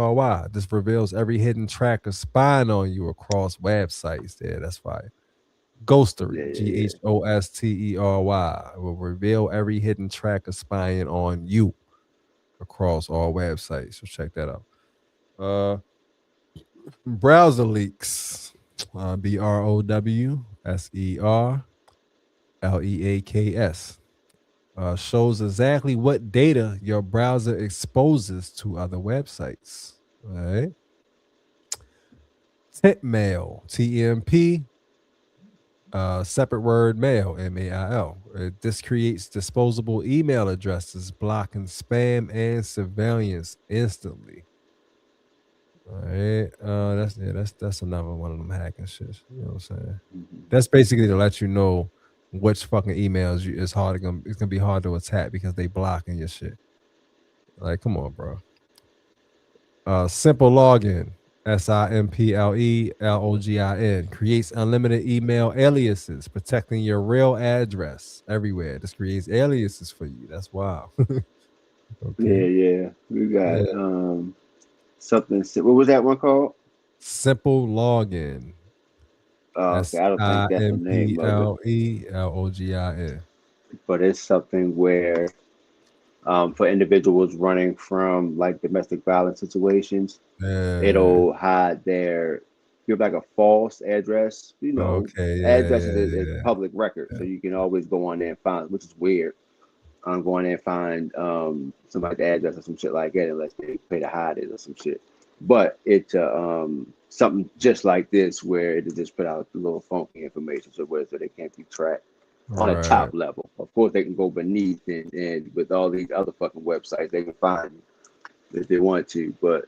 A: This reveals every hidden tracker spying on you across websites. Yeah, that's fire. Ghostery, GHOSTERY, will reveal every hidden tracker spying on you across all websites. So check that out. Browser leaks, BROWSERLEAKS. Shows exactly what data your browser exposes to other websites. All right. Tip mail, TMP, separate word mail, MAIL. This creates disposable email addresses, blocking spam and surveillance instantly. All right. That's another one of them hacking shit. You know what I'm saying? That's basically to let you know which fucking emails it's gonna be hard to attack because they blocking your shit. Like, come on, bro. Simple login, SIMPLELOGIN, creates unlimited email aliases, protecting your real address everywhere. This creates aliases for you. That's wild.
I: Yeah. We got something. What was that one called?
A: Simple login.
I: Okay, I don't think that's the name of it.
A: SIMPLELOGIN.
I: But it's something where For individuals running from like domestic violence situations, it'll hide their give like a false address. You know,
A: Okay,
I: address is,
A: yeah,
I: is public record, so you can always go on there and find, which is weird. Go on there and find somebody's address or some shit like that unless they pay to hide it or some shit. But it's something just like this where it just put out a little funky information so they can't be tracked on a top
A: right.
I: level. Of course, they can go beneath and with all these other fucking websites, they can find you if they want to. But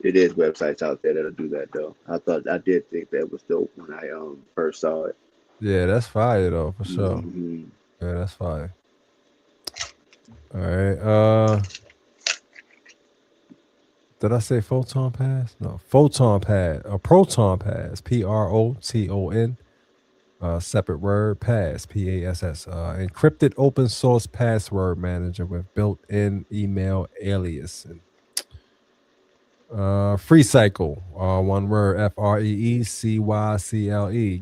I: it is websites out there that'll do that though. I did think that was dope when I first saw it.
A: Yeah, that's fire though, for sure.
I: Mm-hmm.
A: Yeah, that's fire. All right. Did I say photon pass? No, photon pass or proton pass. PROTON. Separate word, pass, PASS. Encrypted open source password manager with built-in email aliasing. Free Cycle, one word, FREECYCLE,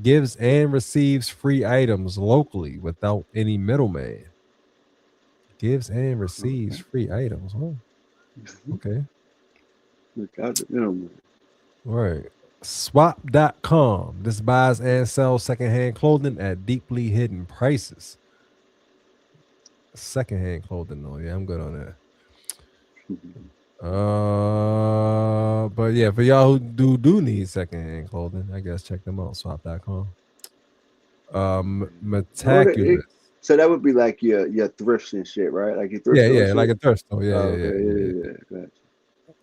A: gives and receives free items locally without any middleman. Gives and receives free items. Huh? Okay.
I: Without the middleman.
A: Right. Swap.com. This buys and sells secondhand clothing at deeply hidden prices. Secondhand clothing, though. Yeah, I'm good on that. But yeah, for y'all who do need secondhand clothing, I guess check them out. Swap.com. Metaculous.
I: So that would be like your thrifts and shit, right? Like your thrift
A: Yeah,
I: store
A: yeah,
I: shit?
A: like a thrift store. Yeah,
I: okay,
A: yeah.
I: Gotcha.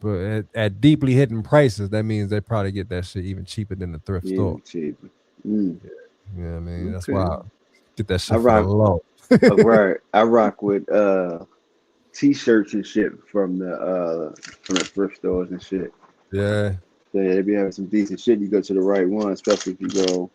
A: But at deeply hidden prices, that means they probably get that shit even cheaper than the thrift store.
I: Cheaper.
A: Yeah, you know what I mean? That's
I: Okay.
A: why get that shit for the low.
I: Right. I rock with t-shirts and shit from the thrift stores and shit.
A: Yeah.
I: So yeah, they be having some decent shit. You go to the right one, especially if you go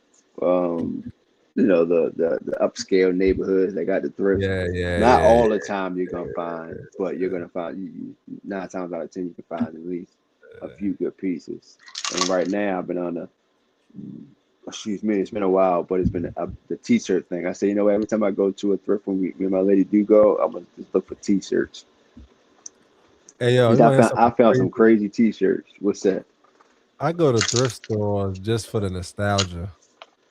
I: you know, the upscale neighborhoods. They got the thrift.
A: Yeah.
I: Not all the time you're gonna find, but you're gonna find 9 times out of 10 you can find at least a few good pieces. And right now I've been on the excuse me, it's been a while, but it's been the t-shirt thing. I say, you know, every time I go to a thrift, when me and my lady do go, I'm gonna just look for t-shirts.
A: Hey yo,
I: I found some crazy t-shirts. What's that?
A: I go to thrift stores just for the nostalgia.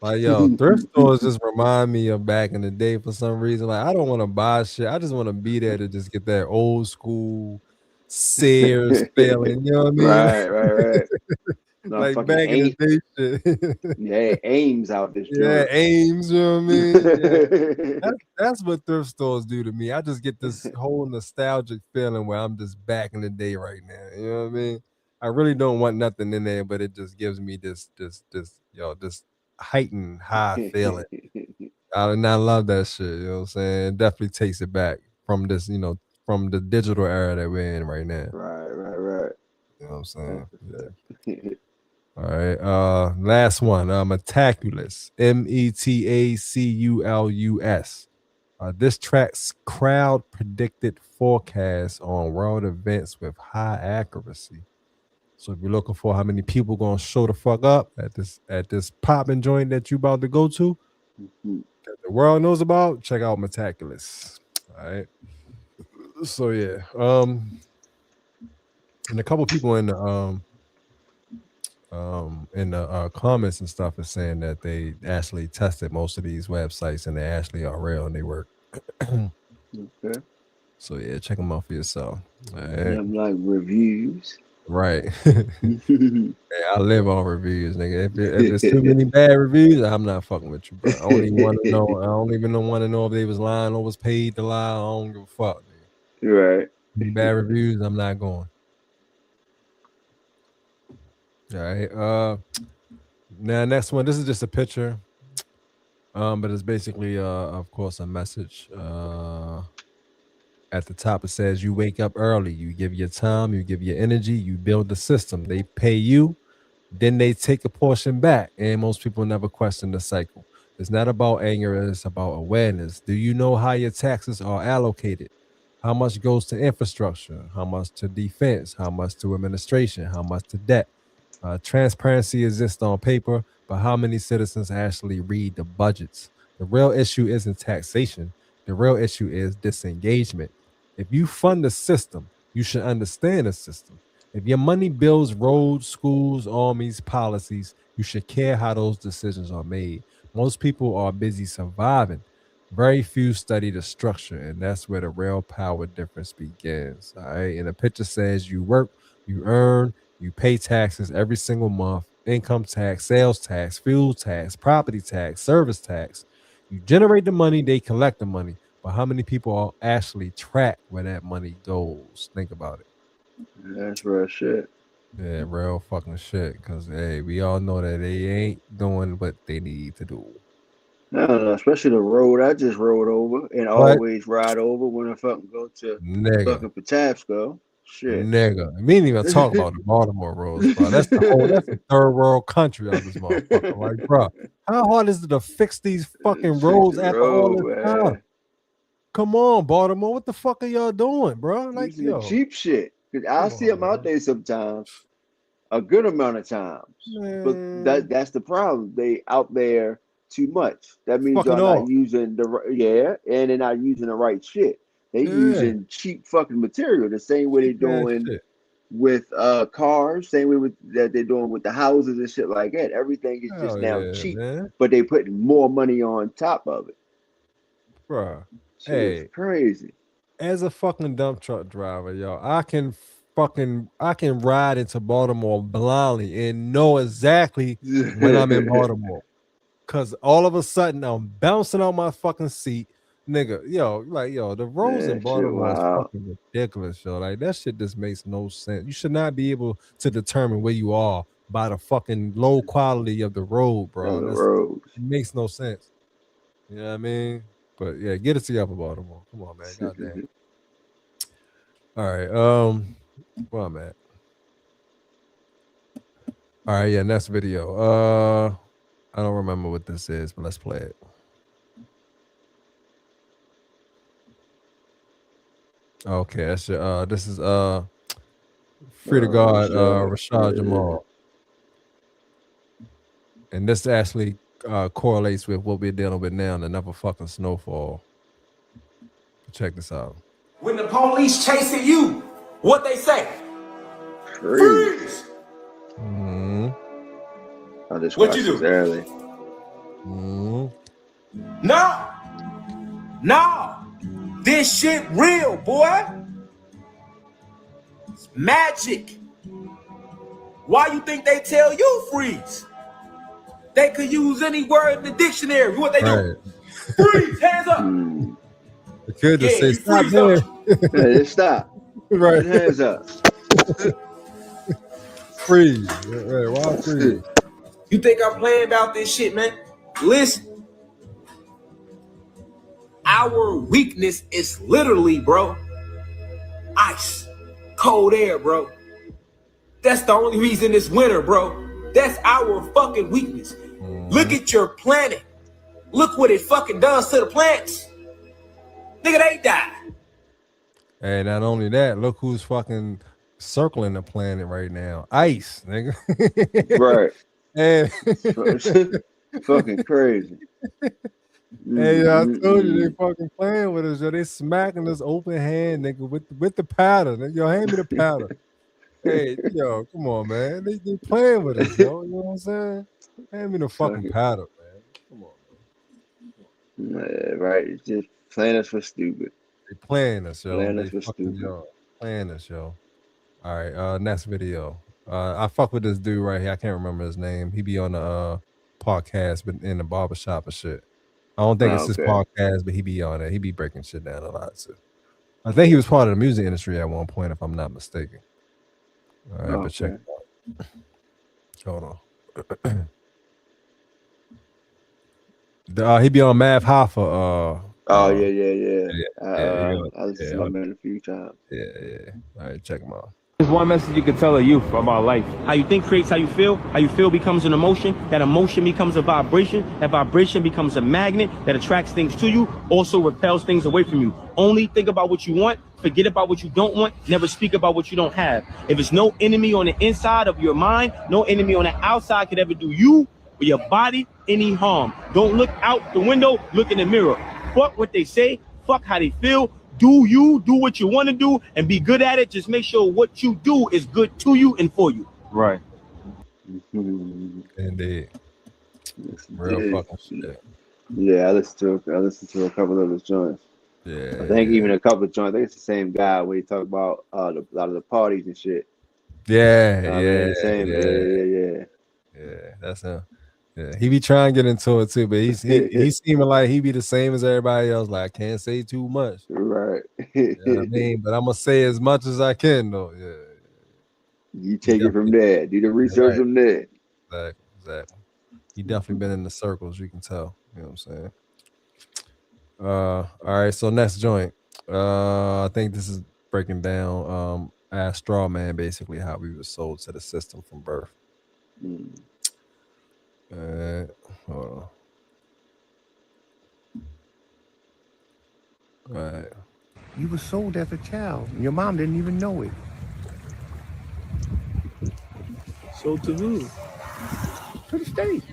A: Like, yo, thrift stores just remind me of back in the day for some reason. Like, I don't want to buy shit. I just want to be there to just get that old school Sears feeling. You know what I mean?
I: Right. No,
A: like back in the day shit.
I: Yeah, Ames out this joint.
A: Yeah, Ames, you know what I mean? Yeah. That's what thrift stores do to me. I just get this whole nostalgic feeling where I'm just back in the day right now. You know what I mean? I really don't want nothing in there, but it just gives me this heightened high feeling. I love that shit. You know what I'm saying? It definitely takes it back from this, from the digital era that we're in right now.
I: Right.
A: You know what I'm saying? Yeah. All right. Last one. Metaculous. METACULUS. This tracks crowd predicted forecasts on world events with high accuracy. So if you're looking for how many people gonna show the fuck up at this popping joint that you about to go to, that the world knows about, check out Metaculous. All right. So yeah. And a couple people in the comments and stuff is saying that they actually tested most of these websites and they actually are real and they work.
I: Okay.
A: So yeah, check them out for yourself. All right.
I: I'm like reviews.
A: Right. Hey, I live on reviews, nigga. If there's too many bad reviews, I'm not fucking with you, bro. I don't even want to know. I don't even want to know if they was lying or was paid to lie. I don't give a fuck.
I: Nigga. Right.
A: Bad reviews, I'm not going. All right. Now next one. This is just a picture. But it's basically of course a message. At the top it says you wake up early, you give your time, you give your energy, you build the system. They pay you, then they take a portion back. And most people never question the cycle. It's not about anger, it's about awareness. Do you know how your taxes are allocated? How much goes to infrastructure? How much to defense? How much to administration? How much to debt? Transparency exists on paper, but how many citizens actually read the budgets? The real issue isn't taxation. The real issue is disengagement. If you fund the system, you should understand the system. If your money builds roads, schools, armies, policies, you should care how those decisions are made. Most people are busy surviving. Very few study the structure, and that's where the real power difference begins. All right. And the picture says you work, you earn, you pay taxes every single month, income tax, sales tax, fuel tax, property tax, service tax. You generate the money, they collect the money. But how many people are actually track where that money goes? Think about it.
I: That's real shit.
A: Yeah, real fucking shit. Because, hey, we all know that they ain't doing what they need to do.
I: No, especially the road I just rode over and always ride over when I fucking go to fucking Patapsco. Shit.
A: Nigga. We didn't even talk about the Baltimore roads, bro. That's a third world country on this motherfucker. Like, bro, how hard is it to fix these fucking roads after all this time? Come on, Baltimore. What the fuck are y'all doing, bro? Like, yo.
I: Cheap shit. Because I see them out there sometimes, a good amount of times. But that's the problem. They out there too much. That means y'all not using and they're not using the right shit. They using cheap fucking material the same way they're doing with cars, same way that they're doing with the houses and shit like that. Everything is just now cheap, but they putting more money on top of it.
A: Bruh.
I: It's crazy.
A: As a fucking dump truck driver, yo, I can ride into Baltimore blindly and know exactly when I'm in Baltimore. Cause all of a sudden I'm bouncing out my fucking seat, nigga. Yo, the roads in Baltimore is fucking ridiculous, yo. Like that shit just makes no sense. You should not be able to determine where you are by the fucking low quality of the road, bro. It makes no sense. You know what I mean? But yeah, get it together, Baltimore. Come on, man. Goddamn. All right. Where I'm at. All right, yeah, next video. I don't remember what this is, but let's play it. Okay, that's your this is Free to God, Rashad Jamal. And this actually correlates with what we're dealing with now, another fucking snowfall. Check this out.
M: When the police chasing you, what they say? Freeze! What you do?
I: Early.
M: No, this shit real, boy. It's magic. Why you think they tell you freeze? They could use any word in the dictionary. What they do? Freeze, hands up.
A: The kid just say stop there.
I: Stop.
A: Right.
I: Hands up.
A: Freeze. Right. Why freeze?
M: You think I'm playing about this shit, man? Listen. Our weakness is literally, bro, ice, cold air, bro. That's the only reason it's winter, bro. That's our fucking weakness. Look at your planet. Look what it fucking does to the plants. Nigga, they die.
A: And not only that, look who's fucking circling the planet right now. Ice, nigga.
I: Right.
A: And
I: fucking crazy.
A: Hey, I told you they fucking playing with us, yo. They smacking us open hand, nigga, with the powder. Nigga. Yo, hand me the powder. Hey, yo, come on, man. They playing with us, yo. You know what I'm saying? Hand me the fucking powder, man. Come on, man.
I: Yeah, right. It's just playing us for stupid.
A: They playing us, yo.
I: Playing
A: they
I: us for stupid.
A: Yo. Playing us, yo. All right, next video. I fuck with this dude right here. I can't remember his name. He be on the podcast, but in the barbershop and shit. I don't think it's his podcast, but he be on it. He be breaking shit down a lot. So I think he was part of the music industry at one point, if I'm not mistaken. All right, but check it out. Hold on. He be on Mav Hoffa.
I: I listened to him a few times.
A: Yeah. All right, check him out.
N: There's one message you can tell a youth about life. How you think creates how you feel. How you feel becomes an emotion. That emotion becomes a vibration. That vibration becomes a magnet that attracts things to you, also repels things away from you. Only think about what you want. Forget about what you don't want. Never speak about what you don't have. If it's no enemy on the inside of your mind, no enemy on the outside could ever do you or your body any harm. Don't look out the window. Look in the mirror. Fuck what they say. Fuck how they feel. do what you want to do and be good at it. Just make sure what you do is good to you and for you.
B: Right.
A: Indeed. Real fucking shit.
I: Yeah, I listened to a couple of those joints.
A: Yeah.
I: I think even a couple of joints. I think it's the same guy where he talk about a lot of the parties and shit.
A: Yeah,
I: Yeah.
A: That's him. Yeah, he be trying to get into it too, but he's seeming like he be the same as everybody else. Like I can't say too much,
I: right?
A: You know what I mean, but I'm gonna say as much as I can though. Yeah,
I: you take it from there. Do the research from there.
A: Exactly. He definitely been in the circles. You can tell. You know what I'm saying? All right. So next joint. I think this is breaking down as straw man, basically how we were sold to the system from birth. Hold on. All right.
O: You were sold as a child, and your mom didn't even know it.
N: Sold to who?
O: To the state.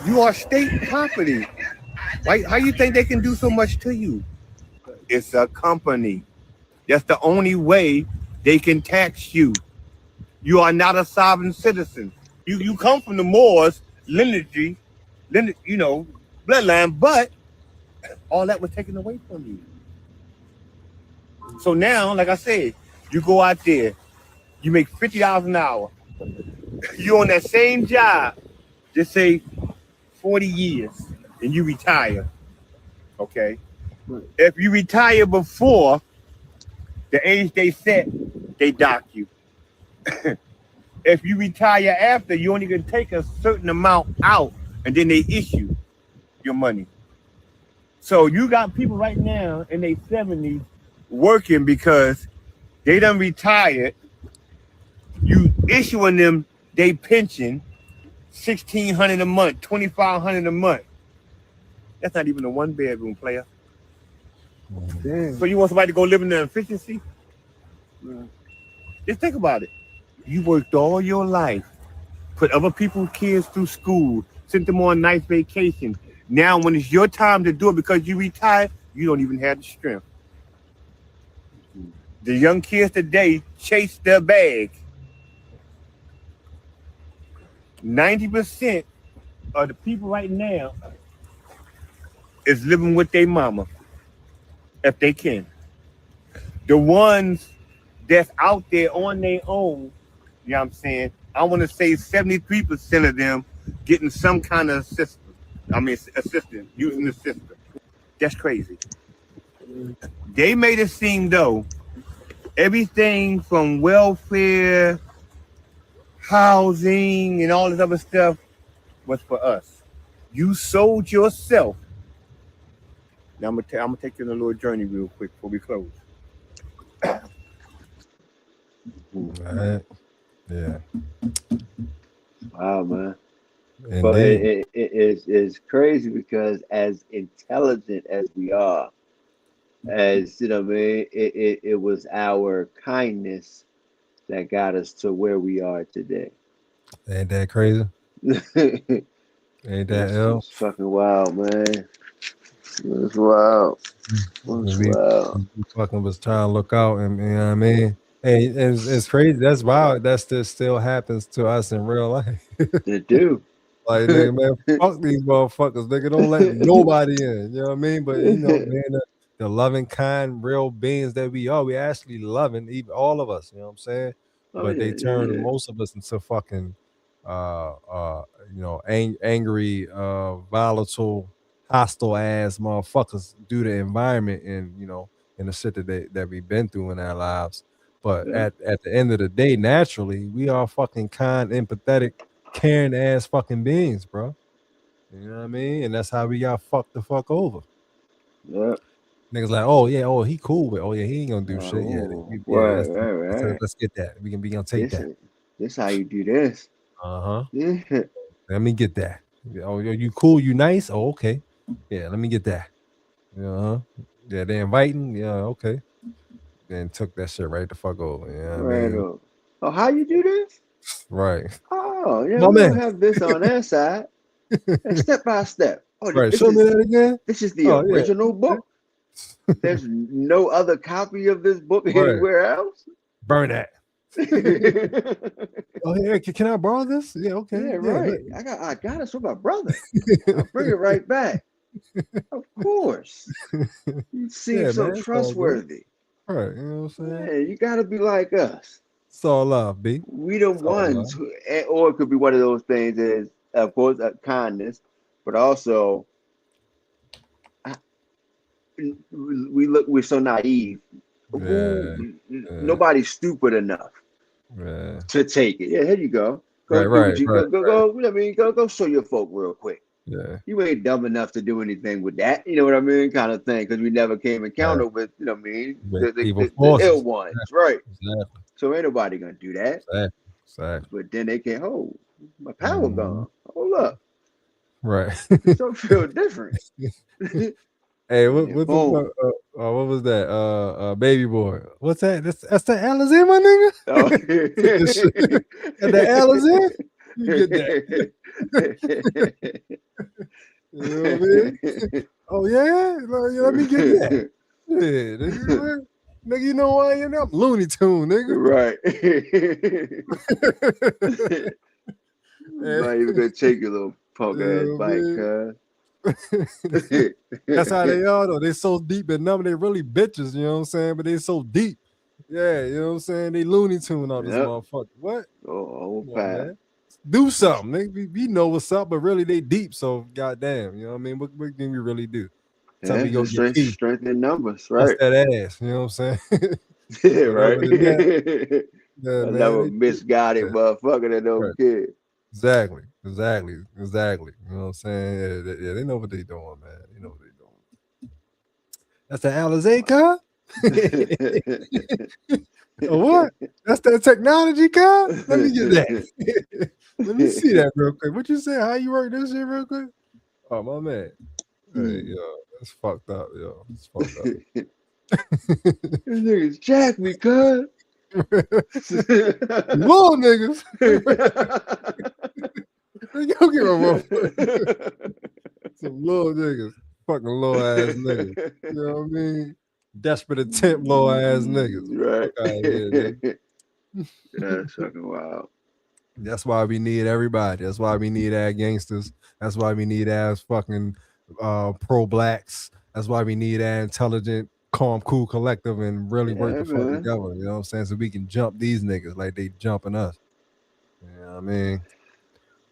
O: You are state property. Why? How you think they can do so much to you? It's a company. That's the only way they can tax you. You are not a sovereign citizen. You come from the Moors lineage, bloodline, but all that was taken away from you. So now, like I said, you go out there, you make $50 an hour. You're on that same job, just say 40 years, and you retire. Okay? If you retire before the age they set, they dock you. If you retire after, you only can take a certain amount out, and then they issue your money. So you got people right now in their 70s working because they done retired. You issuing them they pension, $1,600 a month, $2,500 a month. That's not even a 1-bedroom, player.
I: Damn.
O: So you want somebody to go live in the efficiency? Just think about it. You worked all your life, put other people's kids through school, sent them on nice vacation. Now when it's your time to do it because you retired, you don't even have the strength. The young kids today chase their bag. 90% of the people right now is living with their mama, if they can. The ones that's out there on their own, you know what I'm saying? I want to say 73% of them getting some kind of assistance, using the system. That's crazy. They made it seem though, everything from welfare, housing, and all this other stuff was for us. You sold yourself. Now I'm gonna take you on a little journey real quick before we close.
A: All right. Yeah.
I: Wow, man.
A: Indeed.
I: But it's crazy because as intelligent as we are, as you know, what I mean, it was our kindness that got us to where we are today.
A: Ain't that crazy? Ain't that ill?
I: It's fucking wild, man. It's wild.
A: We fucking was trying to look out, and you know what I mean. Hey, it's crazy. That's wild. That still happens to us in real life.
I: It do.
A: Like, nigga, man, fuck these motherfuckers. Nigga, don't let nobody in. You know what I mean? But you know, man, the loving, kind, real beings that we are, we actually loving, even all of us. You know what I'm saying? But they turn most of us into fucking, angry, volatile, hostile ass motherfuckers due to environment and and the shit that we've been through in our lives. But at the end of the day, naturally, we are fucking kind, empathetic, caring ass fucking beings, bro. You know what I mean? And that's how we got fucked the fuck over.
I: Yeah.
A: Niggas like, he cool with, he ain't gonna do shit.
I: Right.
A: Let's get that. We gonna take that.
I: This how you do this.
A: Yeah. Let me get that. Oh, you cool? You nice? Oh, okay. Yeah, let me get that. Yeah, they inviting. Yeah, okay. Then took that shit right the fuck over. Yeah,
I: right. Oh, how you do this?
A: Right.
I: Oh, yeah. We don't have this on that side. Step by step. Oh,
A: right. Show me that again.
I: This is the original book. There's no other copy of this book anywhere else.
A: Burn that. Oh yeah, can I borrow this? Yeah, okay.
I: Yeah, right. I got it from my brother. I'll bring it right back. Of course. You seem so trustworthy.
A: Right, you know what I'm saying?
I: Yeah, you gotta be like us.
A: It's all love, B.
I: We the ones who, or it could be one of those things is, of course, kindness, but also we're so naive. Nobody's stupid enough to take it. Yeah, here you go. Go show your folk real quick.
A: Yeah.
I: You ain't dumb enough to do anything with that. You know what I mean? Kind of thing. Because we never came encounter with, you know what I mean? The ill ones. Right.
A: Exactly.
I: So ain't nobody going to do that.
A: Exactly.
I: But then they can't hold. My power gone. Hold up.
A: Right.
I: So feel different.
A: Hey, what was that? Baby boy. What's that? That's the Alizé, my nigga.
I: Oh.
A: The Alizé? You get that. You know what I mean? Oh yeah? Let me get that. Yeah, nigga, you know why you're not Looney Tune, nigga.
I: Right. Not even gonna take your little punk ass bike, cuz.
A: That's how they are though. They so deep and numb. They really bitches, you know what I'm saying? But they so deep. Yeah, you know what I'm saying? They Looney Tune on this motherfucker. What?
I: Oh,
A: man. Do something. We know what's up, but really they deep. So goddamn, you know what I mean? What can we really do?
I: Tell me go strength in numbers, right?
A: That's that ass, you know what I'm saying?
I: Yeah, right.
A: Yeah,
I: another misguided motherfucker that don't care.
A: Exactly. You know what I'm saying? Yeah, they know what they doing, man. They know what they doing. That's the Alizé car? What? That's that technology car? Let me get that. Let me see that real quick. What you say? How you work this shit real quick? Oh, my man. Hey, yo, that's fucked up, yo. It's fucked up.
I: This niggas jack me, cuz.
A: Little niggas. Don't give a motherfucker. Some little niggas. Fucking low ass niggas. You know what I mean? Desperate attempt low ass niggas.
I: Right.
A: Fuck out of here, nigga.
I: That's fucking wild.
A: That's why we need everybody. That's why we need our gangsters. That's why we need ass fucking pro-blacks. That's why we need our intelligent, calm, cool collective and really work the fuck together. You know what I'm saying? So we can jump these niggas like they jumping us. You know what I mean?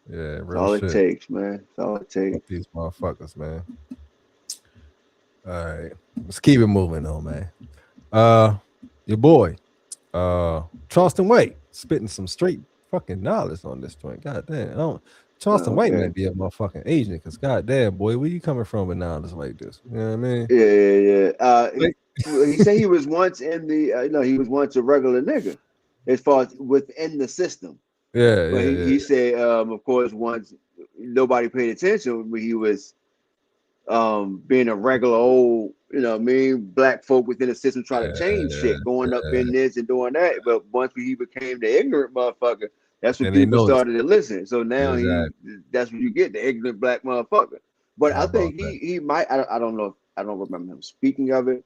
A: Yeah, real
I: That's all
A: shit.
I: it takes, man. That's all it takes.
A: Fuck these motherfuckers, man. All right. Let's keep it moving though, man. Your boy, Charleston White, spitting some straight fucking knowledge on this joint. God damn. Charleston White might be a motherfucking agent, because goddamn, boy, where you coming from with knowledge like this? You know what I mean?
I: Yeah. He said he was once in the he was once a regular nigga as far as within the system.
A: Yeah,
I: but he said, of course, once nobody paid attention when he was being a regular old, you know what I mean, black folk within the system trying to change shit, going up in this and doing that. But once he became the ignorant motherfucker, that's when people started to listen. So now that's what you get, the ignorant black motherfucker. But I think he might, I don't know, I don't remember him speaking of it,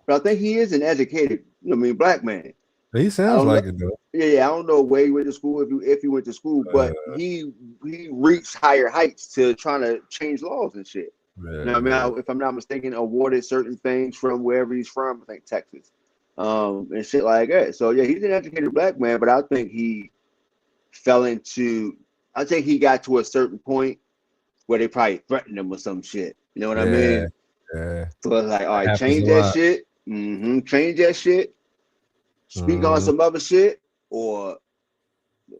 I: but I think he is an educated, you know what I mean, black man.
A: He sounds like it though.
I: Yeah, I don't know where he went to school, if he went to school, but he reached higher heights to trying to change laws and shit. You know what I mean? If I'm not mistaken, awarded certain things from wherever he's from, I think Texas, and shit like that. So yeah, he's an educated black man, but I think he fell into, I think he got to a certain point where they probably threatened him with some shit. You know what I mean?
A: Yeah.
I: So it's like, all right, change that shit. Change that shit. Speak on some other shit, or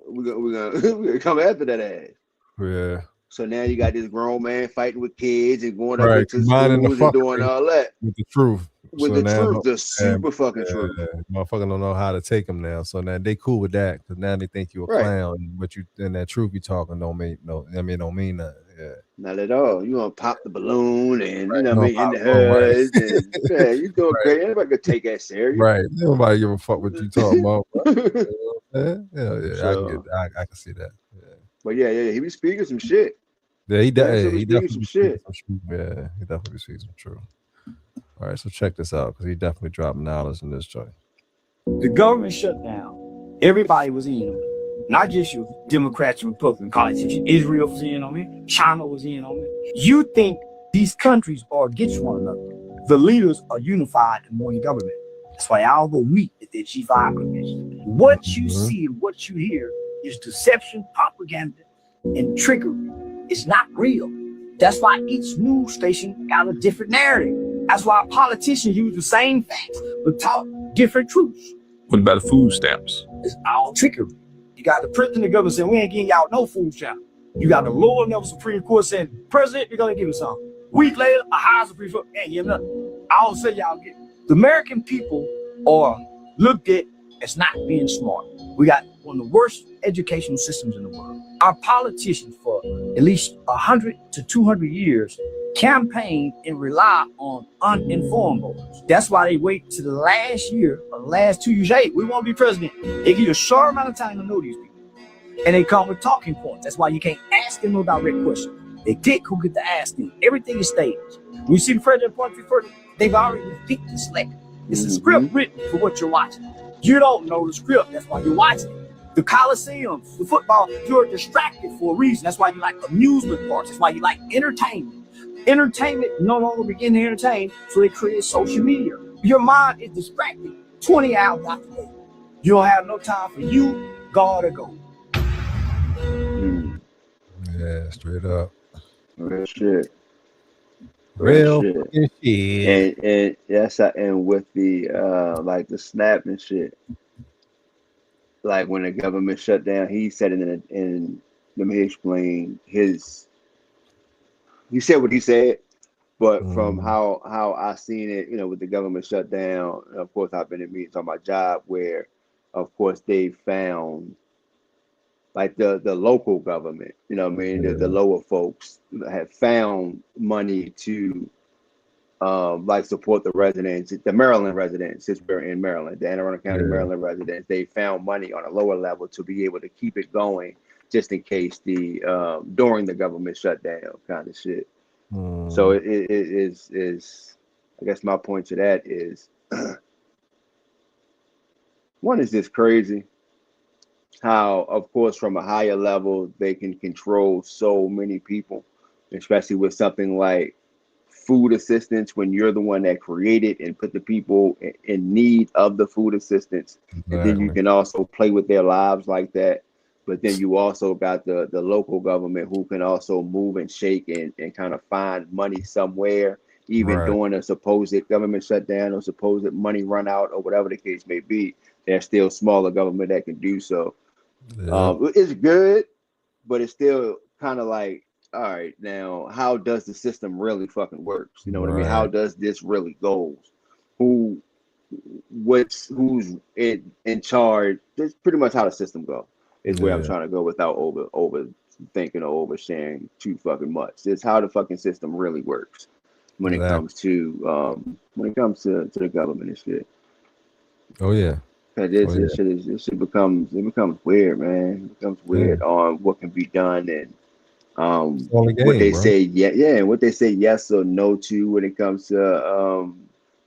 I: we're gonna come after that ass.
A: Yeah.
I: So now you got this grown man fighting with kids and going up into schools and doing all that
A: with the truth.
I: With the truth, the super fucking truth.
A: Motherfucker don't know how to take them now. So now they cool with that, because now they think you a clown. But you and that truth you talking don't mean don't mean nothing. Yeah.
I: Not at all. You gonna pop the balloon and you know what I mean, in the hood. And, yeah, you doing great. Anybody could take that serious.
A: Right. Nobody give a fuck what you talking about. So, I can see that. Yeah.
I: But yeah, he be speaking some shit.
A: Yeah, he definitely
I: some shit.
A: Yeah, he definitely speaks some truth. All right, so check this out because he definitely dropped knowledge in this joint.
P: The government shut down. Everybody was in on it. Not just your Democrats and Republican politicians. Israel was in on it. China was in on it. You think these countries are against one another. The leaders are unified in one government. That's why I'll go meet at their G5 convention. What you see and what you hear is deception, propaganda, and trickery. It's not real. That's why each news station got a different narrative. That's why politicians use the same facts but talk different truths.
Q: What about the food stamps?
P: It's all trickery. You got the president of the government saying, we ain't getting y'all no food stamp. You got the lower level Supreme Court saying, President, you're gonna give him some. Week later, a high Supreme Court ain't give him nothing. I don't say y'all get it. The American people are looked at as not being smart. We got one of the worst educational systems in the world. Our politicians for at least 100 to 200 years campaign and rely on uninformed voters. That's why they wait to the last year or the last 2 years. Hey, we want to be president. They give you a short amount of time to know these people. And they come with talking points. That's why you can't ask them no direct questions. They pick who get to ask them. Everything is staged. When you see the president appointed first, they've already picked and selected. It's a script written for what you're watching. You don't know the script. That's why you're watching it. The Coliseum, the football, you're distracted for a reason. That's why you like amusement parks. That's why you like entertainment. Entertainment no longer begin to entertain, so they create social media. Your mind is distracted 20 hours out the day. You don't have no time for you, God, or go.
A: Yeah, straight up.
I: Real shit.
A: Real
I: shit. And yes, and with the like the snap and shit. Like when the government shut down, he said it in let me explain his. He said what he said, but from how I seen it, you know, with the government shut down, of course I've been in meetings on my job where, of course, they found like the local government, you know what I mean, the lower folks had found money to like support the residents, the Maryland residents, since we're in Maryland, the Anne Arundel County, Maryland residents, they found money on a lower level to be able to keep it going just in case the during the government shutdown kind of shit. So it is I guess my point to that is one is just crazy how, of course, from a higher level they can control so many people, especially with something like food assistance when you're the one that created and put the people in need of the food assistance. And then you can also play with their lives like that. But then you also got the local government who can also move and shake and kind of find money somewhere, even during a supposed government shutdown or supposed money run out or whatever the case may be. There's still smaller government that can do so. It's good, but it's still kind of like, all right, now how does the system really fucking works? You know what I mean? How does this really goes? Who's in charge? That's pretty much how the system goes. Is where I'm trying to go without over thinking or oversharing too fucking much. It's how the fucking system really works when it comes to the government and shit.
A: Oh yeah.
I: Cause this shit becomes weird, man. It becomes weird on what can be done and what they say and what they say yes or no to when it comes to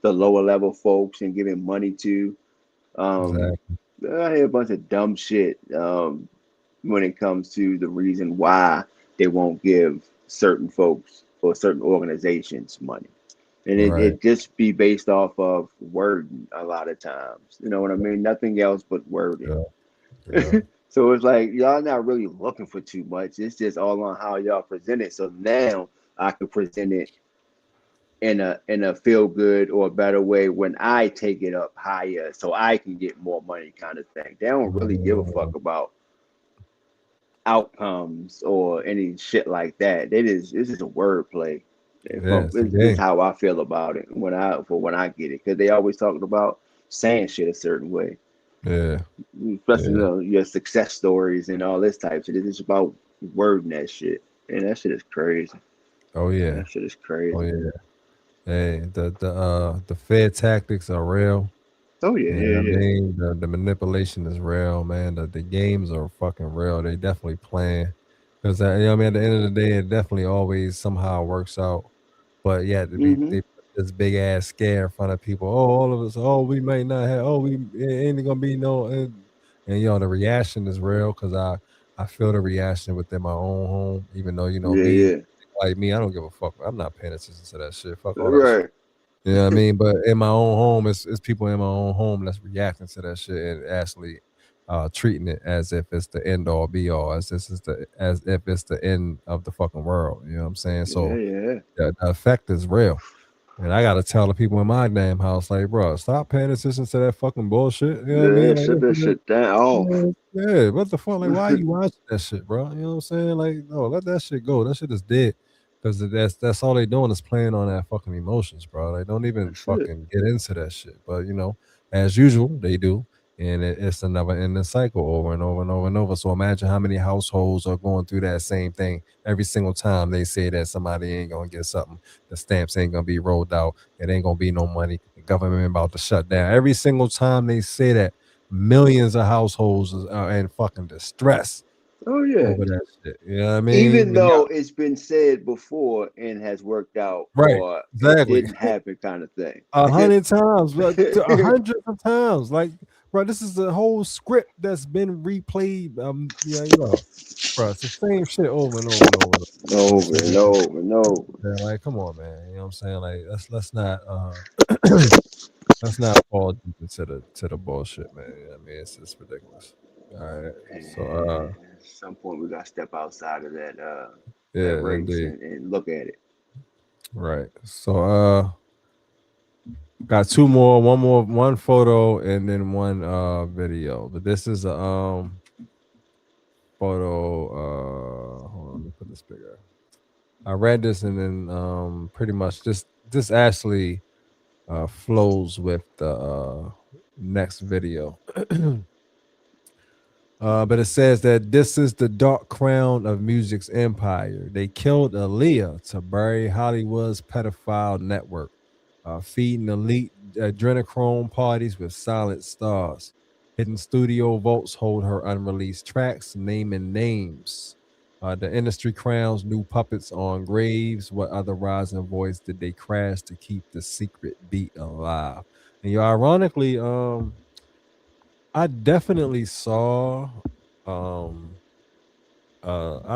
I: the lower level folks and giving money to. I hear a bunch of dumb shit when it comes to the reason why they won't give certain folks or certain organizations money. And it just be based off of wording a lot of times. You know what I mean? Nothing else but wording. So it's like y'all not really looking for too much. It's just all on how y'all present it. So now I can present it in a feel good or a better way when I take it up higher so I can get more money kind of thing. They don't really give a fuck about outcomes or any shit like that. This is a wordplay. This is how I feel about it when I get it, because they always talking about saying shit a certain way. Especially your success stories and all this type of shit. It's about wording that shit, and that shit is crazy.
A: Oh yeah,
I: that shit is crazy.
A: Oh yeah. Hey, the Fed tactics are real.
I: Oh yeah,
A: I mean, the manipulation is real, man. The games are fucking real. They definitely playing, because I mean, at the end of the day, it definitely always somehow works out. But yeah, they this big ass scare in front of people. Oh, all of us. Oh, we may not have. Oh, we ain't gonna be no. And you know the reaction is real because I feel the reaction within my own home. Even though
I: Yeah,
A: me,
I: yeah.
A: like me, I don't give a fuck. I'm not paying attention to that shit. Fuck all that shit.
I: Right.
A: You know what I mean? But in my own home, it's people in my own home that's reacting to that shit and actually treating it as if it's the end all be all, as if it's the end of the fucking world. You know what I'm saying? So
I: Yeah.
A: the effect is real. And I gotta tell the people in my damn house, like, bro, stop paying attention to that fucking bullshit. You know what I
I: Yeah,
A: mean? Like,
I: shut that shit down off.
A: yeah, what the fuck? Like, why are you watching that shit, bro? You know what I'm saying? Like, no, let that shit go. That shit is dead. Because that's all they doing is playing on that fucking emotions, bro. They don't even fucking get into that shit. But as usual, they do. And it's a never ending cycle over and over and over and over. So imagine how many households are going through that same thing every single time they say that somebody ain't gonna get something. The stamps ain't gonna be rolled out. It ain't gonna be no money. The government about to shut down. Every single time they say that, millions of households are in fucking distress
I: Oh yeah.
A: over that shit. You know what I mean?
I: Even though it's been said before and has worked out,
A: Right,
I: or it
A: exactly.
I: didn't happen, kind of thing.
A: 100 times, like, hundreds of times. Like, bro, this is the whole script that's been replayed. Bro, it's the same shit over and over and over.
I: Over and over and over.
A: Yeah, like, come on, man. You know what I'm saying? Like, let's not let's not fall deep into the bullshit, man. I mean, it's just ridiculous. All right. So
I: At some point, we gotta step outside of that
A: yeah,
I: race
A: indeed.
I: and look at it.
A: Right. So got two more, one photo and then one video. But this is a photo. Hold on, let me put this bigger. I read this and then pretty much this actually flows with the next video. But it says that this is the dark crown of music's empire. They killed Aaliyah to bury Hollywood's pedophile network, feeding elite adrenochrome parties with silent stars. Hidden studio vaults hold her unreleased tracks, naming names. The industry crowns new puppets on graves. What other rising voice did they crash to keep the secret beat alive? And ironically, I definitely saw I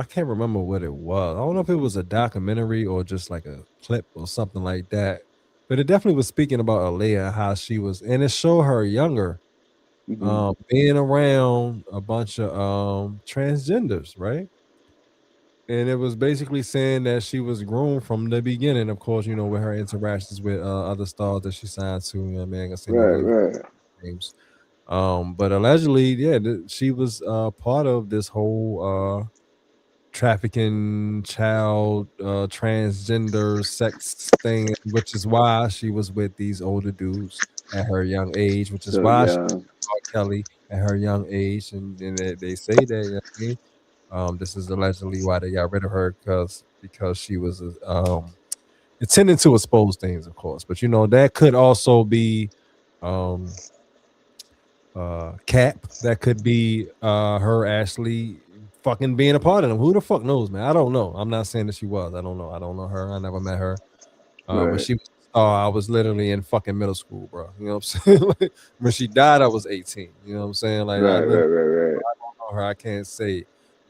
A: can't remember what it was. I don't know if it was a documentary or just like a clip or something like that. But it definitely was speaking about Aaliyah, how she was, and it showed her younger, being around a bunch of transgenders, right? And it was basically saying that she was groomed from the beginning, of course, with her interactions with other stars that she signed to. I mean, I see no
I: Right.
A: names. But allegedly, yeah, she was part of this whole trafficking child transgender sex thing, which is why she was with these older dudes at her young age, which is
I: So
A: why she
I: yeah.
A: was with R. Kelly at her young age. And they say that, you know what I mean? This is allegedly why they got rid of her because she was intending to expose things, of course. But that could also be Cap. That could be her actually fucking being a part of them. Who the fuck knows, man? I don't know. I'm not saying that she was. I don't know. I don't know her. I never met her. When
I: Right.
A: she was a star, I was literally in fucking middle school, bro. You know what I'm saying? Like, when she died, I was 18. You know what I'm saying? Like,
I: Right.
A: I don't know her. I can't say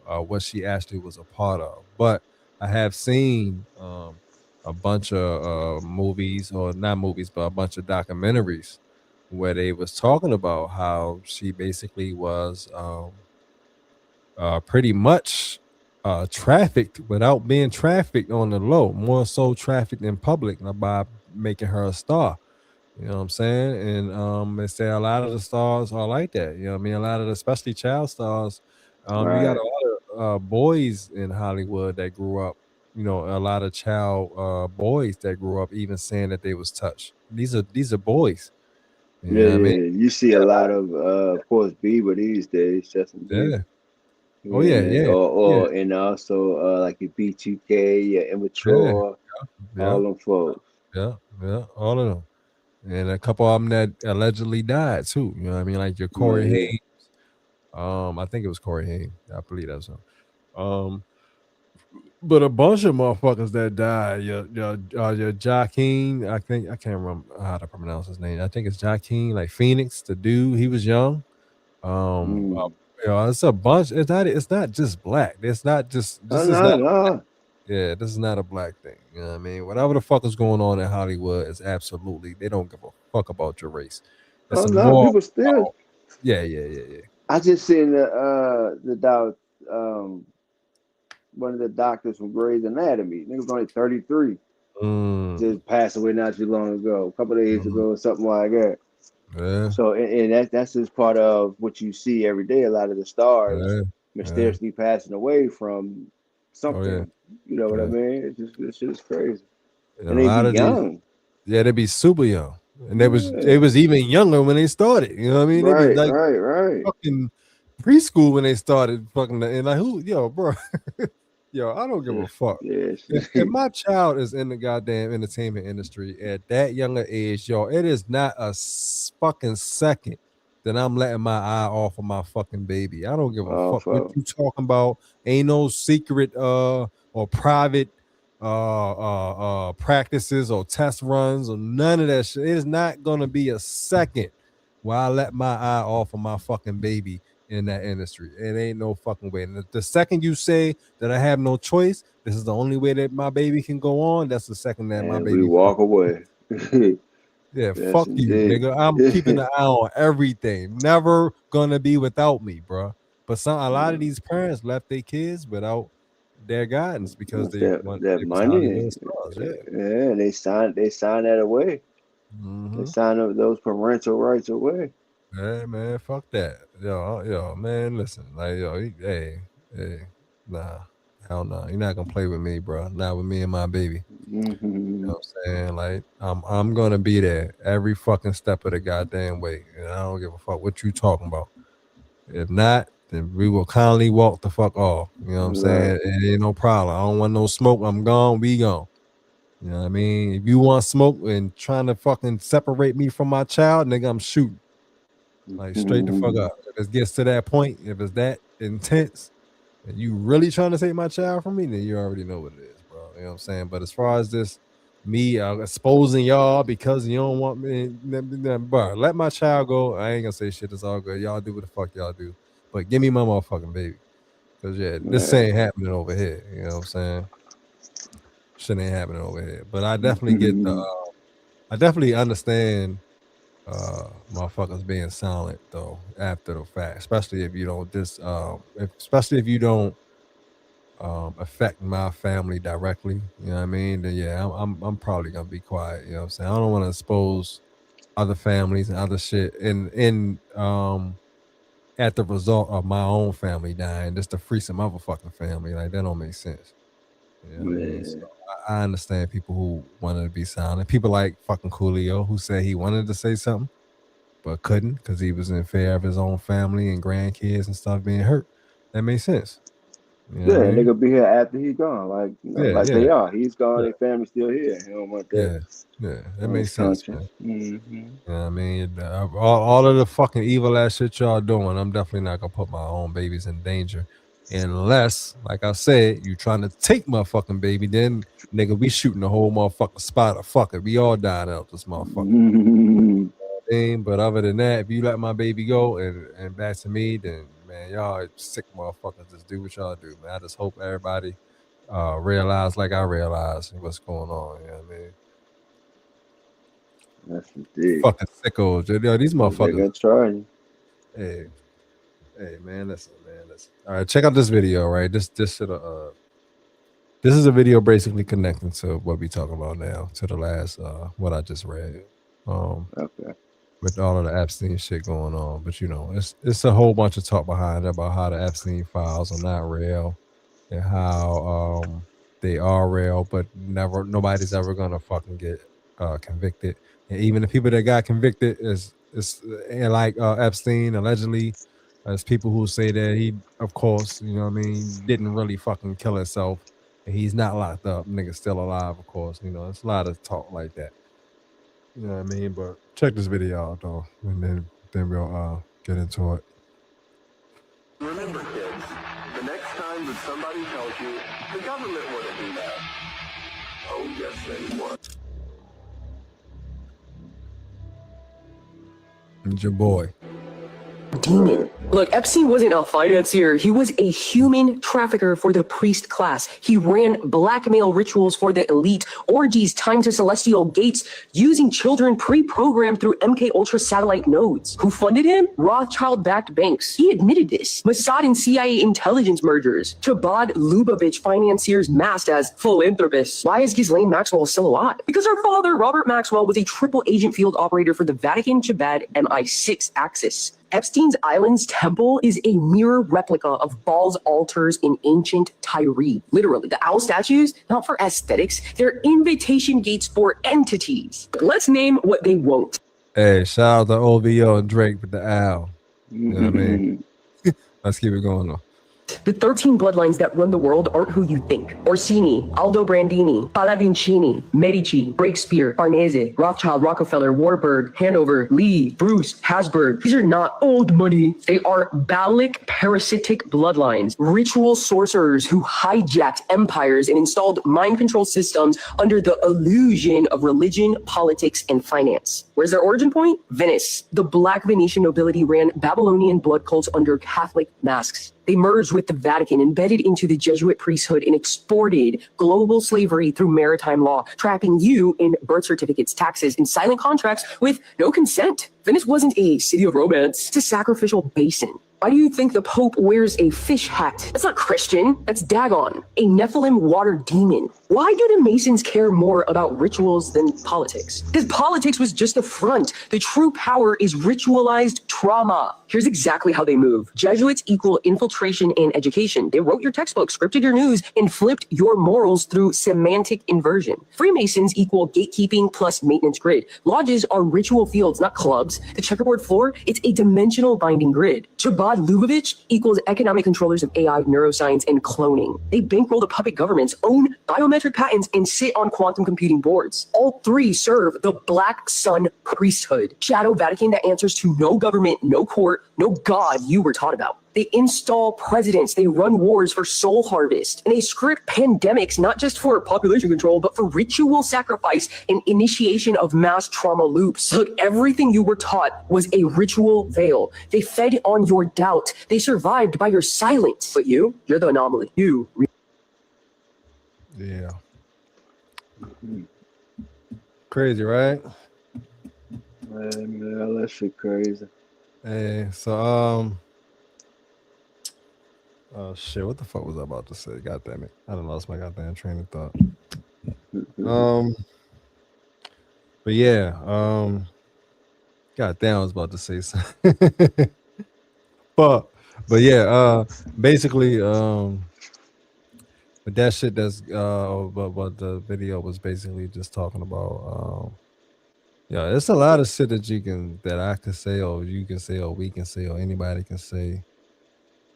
A: what she actually was a part of, but I have seen a bunch of movies, or not movies, but a bunch of documentaries where they was talking about how she basically was pretty much trafficked without being trafficked on the low, more so trafficked in public by making her a star. You know what I'm saying? And they say a lot of the stars are like that. You know what I mean? A lot of the, especially child stars. You got a lot of boys in Hollywood that grew up, a lot of child boys that grew up even saying that they was touched. These are boys. You know what I mean?
I: You see a lot of course, Bieber these days, Justin Bieber.
A: Yeah. Oh yeah.
I: Or and also like your B2K, your Immature, all them folks.
A: Yeah, all of them. And a couple of them that allegedly died too. You know what I mean? Like your Corey
I: Yeah.
A: Haim. I think it was Corey Haim. I believe that's him. But a bunch of motherfuckers that died. Your Joaquin, I can't remember how to pronounce his name. I think it's Joaquin, like Phoenix, the dude. He was young. It's a bunch. It's not just black. It's not just this is not. Yeah, this is not a black thing. You know what I mean? Whatever the fuck is going on in Hollywood is absolutely they don't give a fuck about your race. It's
I: People still.
A: Yeah.
I: I just seen one of the doctors from Grey's Anatomy. Nigga was only 33. Just passed away not too long ago, a couple of days ago, or something like that.
A: Yeah.
I: So, and that's just part of what you see every day. A lot of the stars mysteriously passing away from something. You know what I mean? It's just this shit is crazy. And they be young.
A: They be super young. And they was even younger when they started. You know what I mean? They be like fucking preschool when they started fucking and like bro. Yo, I don't give a fuck. If my child is in the goddamn entertainment industry at that younger age, it is not a fucking second that I'm letting my eye off of my fucking baby. I don't give a fuck what you talking about. Ain't no secret or private practices or test runs or none of that shit. It is not gonna be a second while I let my eye off of my fucking baby in that industry. It ain't no fucking way. And the second you say that I have no choice, this is the only way that my baby can go on, that's the second that my baby
I: we walk away.
A: Yeah, fuck you, nigga. I'm keeping an eye on everything. Never gonna be without me, bro. But a lot of these parents left their kids without their guidance because they want
I: that money. They signed that away. They signed those parental rights away.
A: Yeah, man, fuck that. Yo, man, listen, like, hey, nah, hell no. You're not gonna play with me, bro. Not with me and my baby. You know what I'm saying? Like, I'm gonna be there every fucking step of the goddamn way. And I don't give a fuck what you talking about. If not, then we will kindly walk the fuck off. You know what I'm saying? It ain't no problem. I don't want no smoke. I'm gone. We gone. You know what I mean? If you want smoke and trying to fucking separate me from my child, nigga, I'm shooting. Like straight the fuck up. If it gets to that point, if it's that intense, and you really trying to take my child from me, then you already know what it is, bro. You know what I'm saying? But as far as this, me exposing y'all because you don't want me, bro, let my child go. I ain't gonna say shit. It's all good. Y'all do what the fuck y'all do. But give me my motherfucking baby. Because, this ain't happening over here. You know what I'm saying? Shit ain't happening over here. But I definitely get I definitely understand motherfuckers being silent though after the fact, especially if you don't especially if you don't affect my family directly, you know what I mean? Then I'm probably gonna be quiet, you know what I'm saying? I don't want to expose other families and other shit in at the result of my own family dying just to free some other fucking family. Like, that don't make sense. You know what I mean? So I understand people who wanted to be silent. People like fucking Coolio who said he wanted to say something but couldn't because he was in fear of his own family and grandkids and stuff being hurt. That makes sense. You know what I mean?
I: They gonna be here after he's gone. Like, they are. He's gone, their family's still here. He don't want that.
A: That makes sense, man.
I: You
A: know what I mean? All of the fucking evil ass shit y'all doing, I'm definitely not gonna put my own babies in danger. Unless, like I said, you trying to take my fucking baby, then nigga, we shooting the whole motherfucking spot. Fuck it. We all dying out this motherfucker. You know what I mean? But other than that, if you let my baby go and back to me, then man, y'all sick motherfuckers. Just do what y'all do, man. I just hope everybody realize like I realize what's going on. You know what I mean?
I: That's indeed.
A: Fucking sickos. Yo, these motherfuckers.
I: Trying.
A: Hey, man, listen. All right, check out this video, right? This is a video basically connecting to what we talking about now, to the last what I just read.
I: Okay.
A: With all of the Epstein shit going on. But it's a whole bunch of talk behind it about how the Epstein files are not real and how they are real, but nobody's ever gonna fucking get convicted. And even the people that got convicted is like Epstein allegedly. There's people who say that he, of course, you know what I mean, didn't really fucking kill himself and he's not locked up. Nigga's still alive, of course. It's a lot of talk like that. You know what I mean? But check this video out though, and then we'll get into it.
R: Remember, kids, the next time the somebody tells you the government wouldn't do that. Oh, yes, they would.
A: And your boy.
S: Demon. Look, Epstein wasn't a financier. He was a human trafficker for the priest class. He ran blackmail rituals for the elite, orgies timed to celestial gates, using children pre-programmed through MK Ultra satellite nodes. Who funded him? Rothschild-backed banks. He admitted this. Mossad and CIA intelligence mergers. Ggod Lubavitch financiers masked as philanthropists. Why is Ghislaine Maxwell still alive? Because her father, Robert Maxwell, was a triple agent field operator for the Vatican Chabad MI6 axis. Epstein's Island's temple is a mirror replica of Baal's altars in ancient Tyre. Literally, the owl statues, not for aesthetics, they're invitation gates for entities. Let's name what they won't.
A: Hey, shout out to OVO and Drake with the owl. You know what I mean? Let's keep it going though.
S: The 13 bloodlines that run the world aren't who you think. Orsini, Aldo Brandini, Pallavicini, Medici, Breakspear, Farnese, Rothschild, Rockefeller, Warburg, Hanover, Lee, Bruce, Habsburg. These are not old money. They are Baalic parasitic bloodlines, ritual sorcerers who hijacked empires and installed mind control systems under the illusion of religion, politics, and finance. Where's their origin point? Venice. The Black Venetian nobility ran Babylonian blood cults under Catholic masks. They merged with the Vatican, embedded into the Jesuit priesthood, and exported global slavery through maritime law, trapping you in birth certificates, taxes, and silent contracts with no consent. Venice wasn't a city of romance, it's a sacrificial basin. Why do you think the Pope wears a fish hat? That's not Christian, that's Dagon, a Nephilim water demon. Why do the Masons care more about rituals than politics? Because politics was just a front. The true power is ritualized trauma. Here's exactly how they move. Jesuits equal infiltration and education. They wrote your textbook, scripted your news, and flipped your morals through semantic inversion. Freemasons equal gatekeeping plus maintenance grid. Lodges are ritual fields, not clubs. The checkerboard floor, it's a dimensional binding grid. Ggod Lubavitch equals economic controllers of AI, neuroscience, and cloning. They bankroll the puppet governments, own biometric patents, and sit on quantum computing boards. All three serve the Black Sun priesthood. Shadow Vatican that answers to no government, no court, no God you were taught about. They install presidents, they run wars for soul harvest, and they script pandemics not just for population control, but for ritual sacrifice and initiation of mass trauma loops. Look, everything you were taught was a ritual veil. They fed on your doubt. They survived by your silence. But you're the anomaly.
A: Yeah. Crazy, right?
I: Man, that shit crazy.
A: Hey, so oh shit, what the fuck was I about to say? God damn it. I done lost my goddamn train of thought. But yeah, god damn, I was about to say something. but yeah, basically, but that shit that's what the video was basically just talking about. Yeah, it's a lot of shit that I can say, or you can say, or we can say, or anybody can say.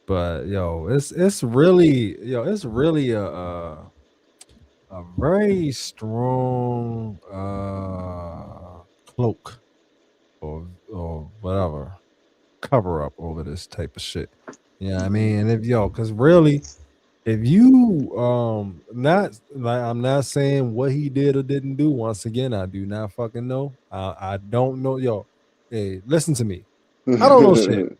A: But it's really a very strong cloak or whatever cover up over this type of shit. You know what I mean? And because really, if you not like, I'm not saying what he did or didn't do. Once again, I do not fucking know. I don't know. Hey, listen to me. I don't know shit.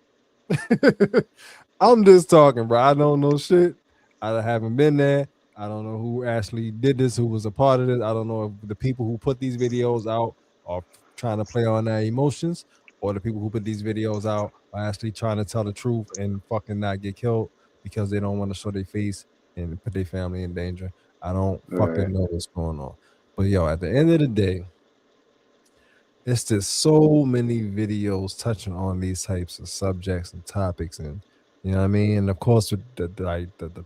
A: I'm just talking, bro. I don't know shit. I haven't been there. I don't know who actually did this, who was a part of this. I don't know if the people who put these videos out are trying to play on their emotions, or the people who put these videos out are actually trying to tell the truth and fucking not get killed because they don't want to show their face and put their family in danger. I don't fucking know what's going on. But at the end of the day, it's just so many videos touching on these types of subjects and topics, and you know what I mean? And of course, with the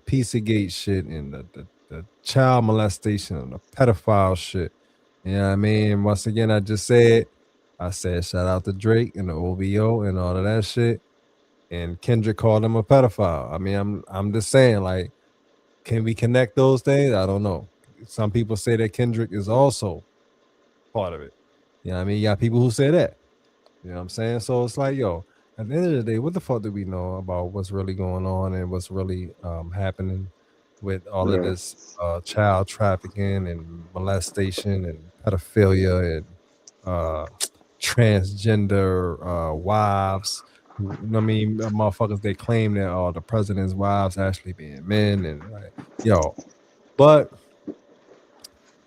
A: Pizzagate shit and the child molestation and the pedophile shit. You know what I mean? Once again, I said shout out to Drake and the OVO and all of that shit. And Kendrick called him a pedophile. I mean, I'm just saying, like, can we connect those things? I don't know. Some people say that Kendrick is also part of it. You know what I mean? You got people who say that. You know what I'm saying? So it's like, at the end of the day, what the fuck do we know about what's really going on and what's really happening with all of
I: Right.
A: this child trafficking and molestation and pedophilia and uh, transgender wives? I mean, motherfuckers, they claim that all the president's wives actually being men and like, yo, but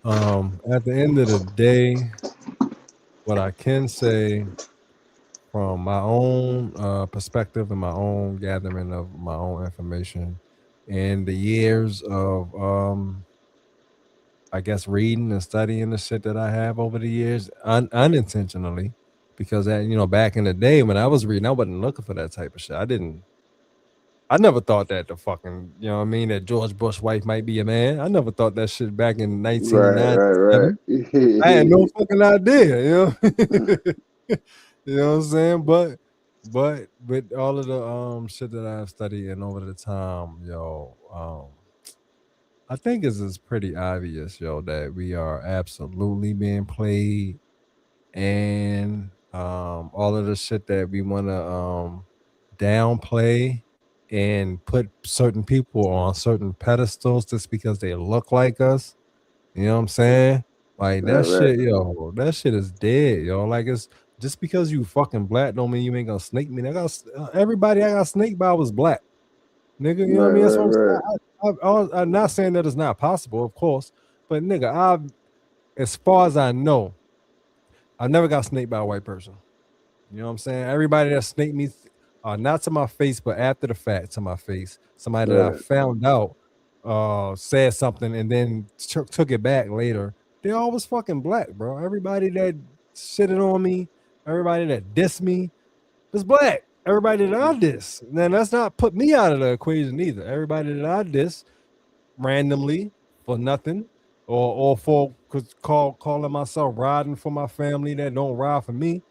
A: at the end of the day, what I can say from my own perspective and my own gathering of my own information and the years of I guess reading and studying the shit that I have over the years unintentionally, because back in the day when I was reading, I wasn't looking for that type of shit. I never thought that the fucking, what I mean, that George Bush wife might be a man. I never thought that shit back in
I: Right, right,
A: 1997. I had no
I: right.
A: fucking idea, you know what I'm saying? But with all of the shit that I've studied and over the time, I think it's pretty obvious, that we are absolutely being played, and all of the shit that we want to downplay and put certain people on certain pedestals just because they look like us. You know what I'm saying? Like
I: Right,
A: that
I: right.
A: shit, that shit is dead, yo. Like it's just because you fucking black don't mean you ain't gonna snake me. Everybody I got snaked by was black, nigga. You know what I
I: Right,
A: mean? That's what I'm
I: right,
A: saying. I'm not saying that it's not possible, of course, but nigga, as far as I know, I never got snaked by a white person. You know what I'm saying? Everybody that snaked me, not to my face, but after the fact to my face. Somebody that I
I: right.
A: found out said something and then took it back later. They all was fucking black, bro. Everybody that shitted on me, everybody that dissed me was black. Everybody that I diss. Now let's not put me out of the equation either. Everybody that I diss randomly for nothing, or for calling myself riding for my family that don't ride for me.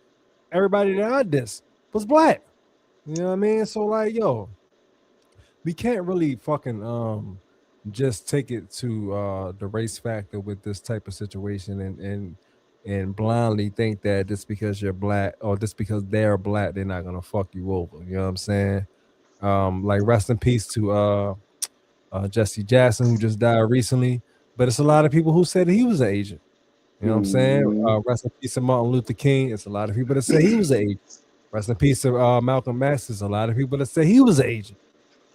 A: Everybody that I diss was black. You know what I mean? So like, yo, we can't really fucking just take it to the race factor with this type of situation and blindly think that just because you're black or just because they're black, they're not gonna fuck you over. You know what I'm saying? Like rest in peace to Jesse Jackson, who just died recently. But it's a lot of people who said he was an agent. You know what I'm saying?
I: Mm-hmm.
A: Rest in peace to Martin Luther King. It's a lot of people that say he was an agent. Rest in peace to Malcolm X. There's a lot of people that say he was an agent.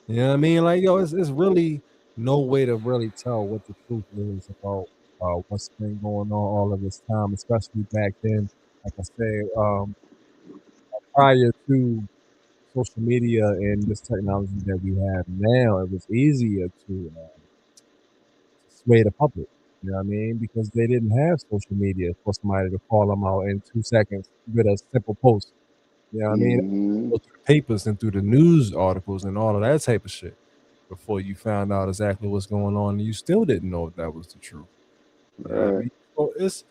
A: You know what I mean? Like, yo, it's really no way to really tell what the truth is about what's been going on all of this time, especially back then. Like I said, prior to social media and this technology that we have now, it was easier to sway the public. You know what I mean? Because they didn't have social media for somebody to call them out in 2 seconds with a simple post. You know what I mean?
I: Mm-hmm.
A: Go through the papers and through the news articles and all of that type of shit before you found out exactly what's going on, and you still didn't know if that was the truth. You know what I
I: Right.
A: mean? So it's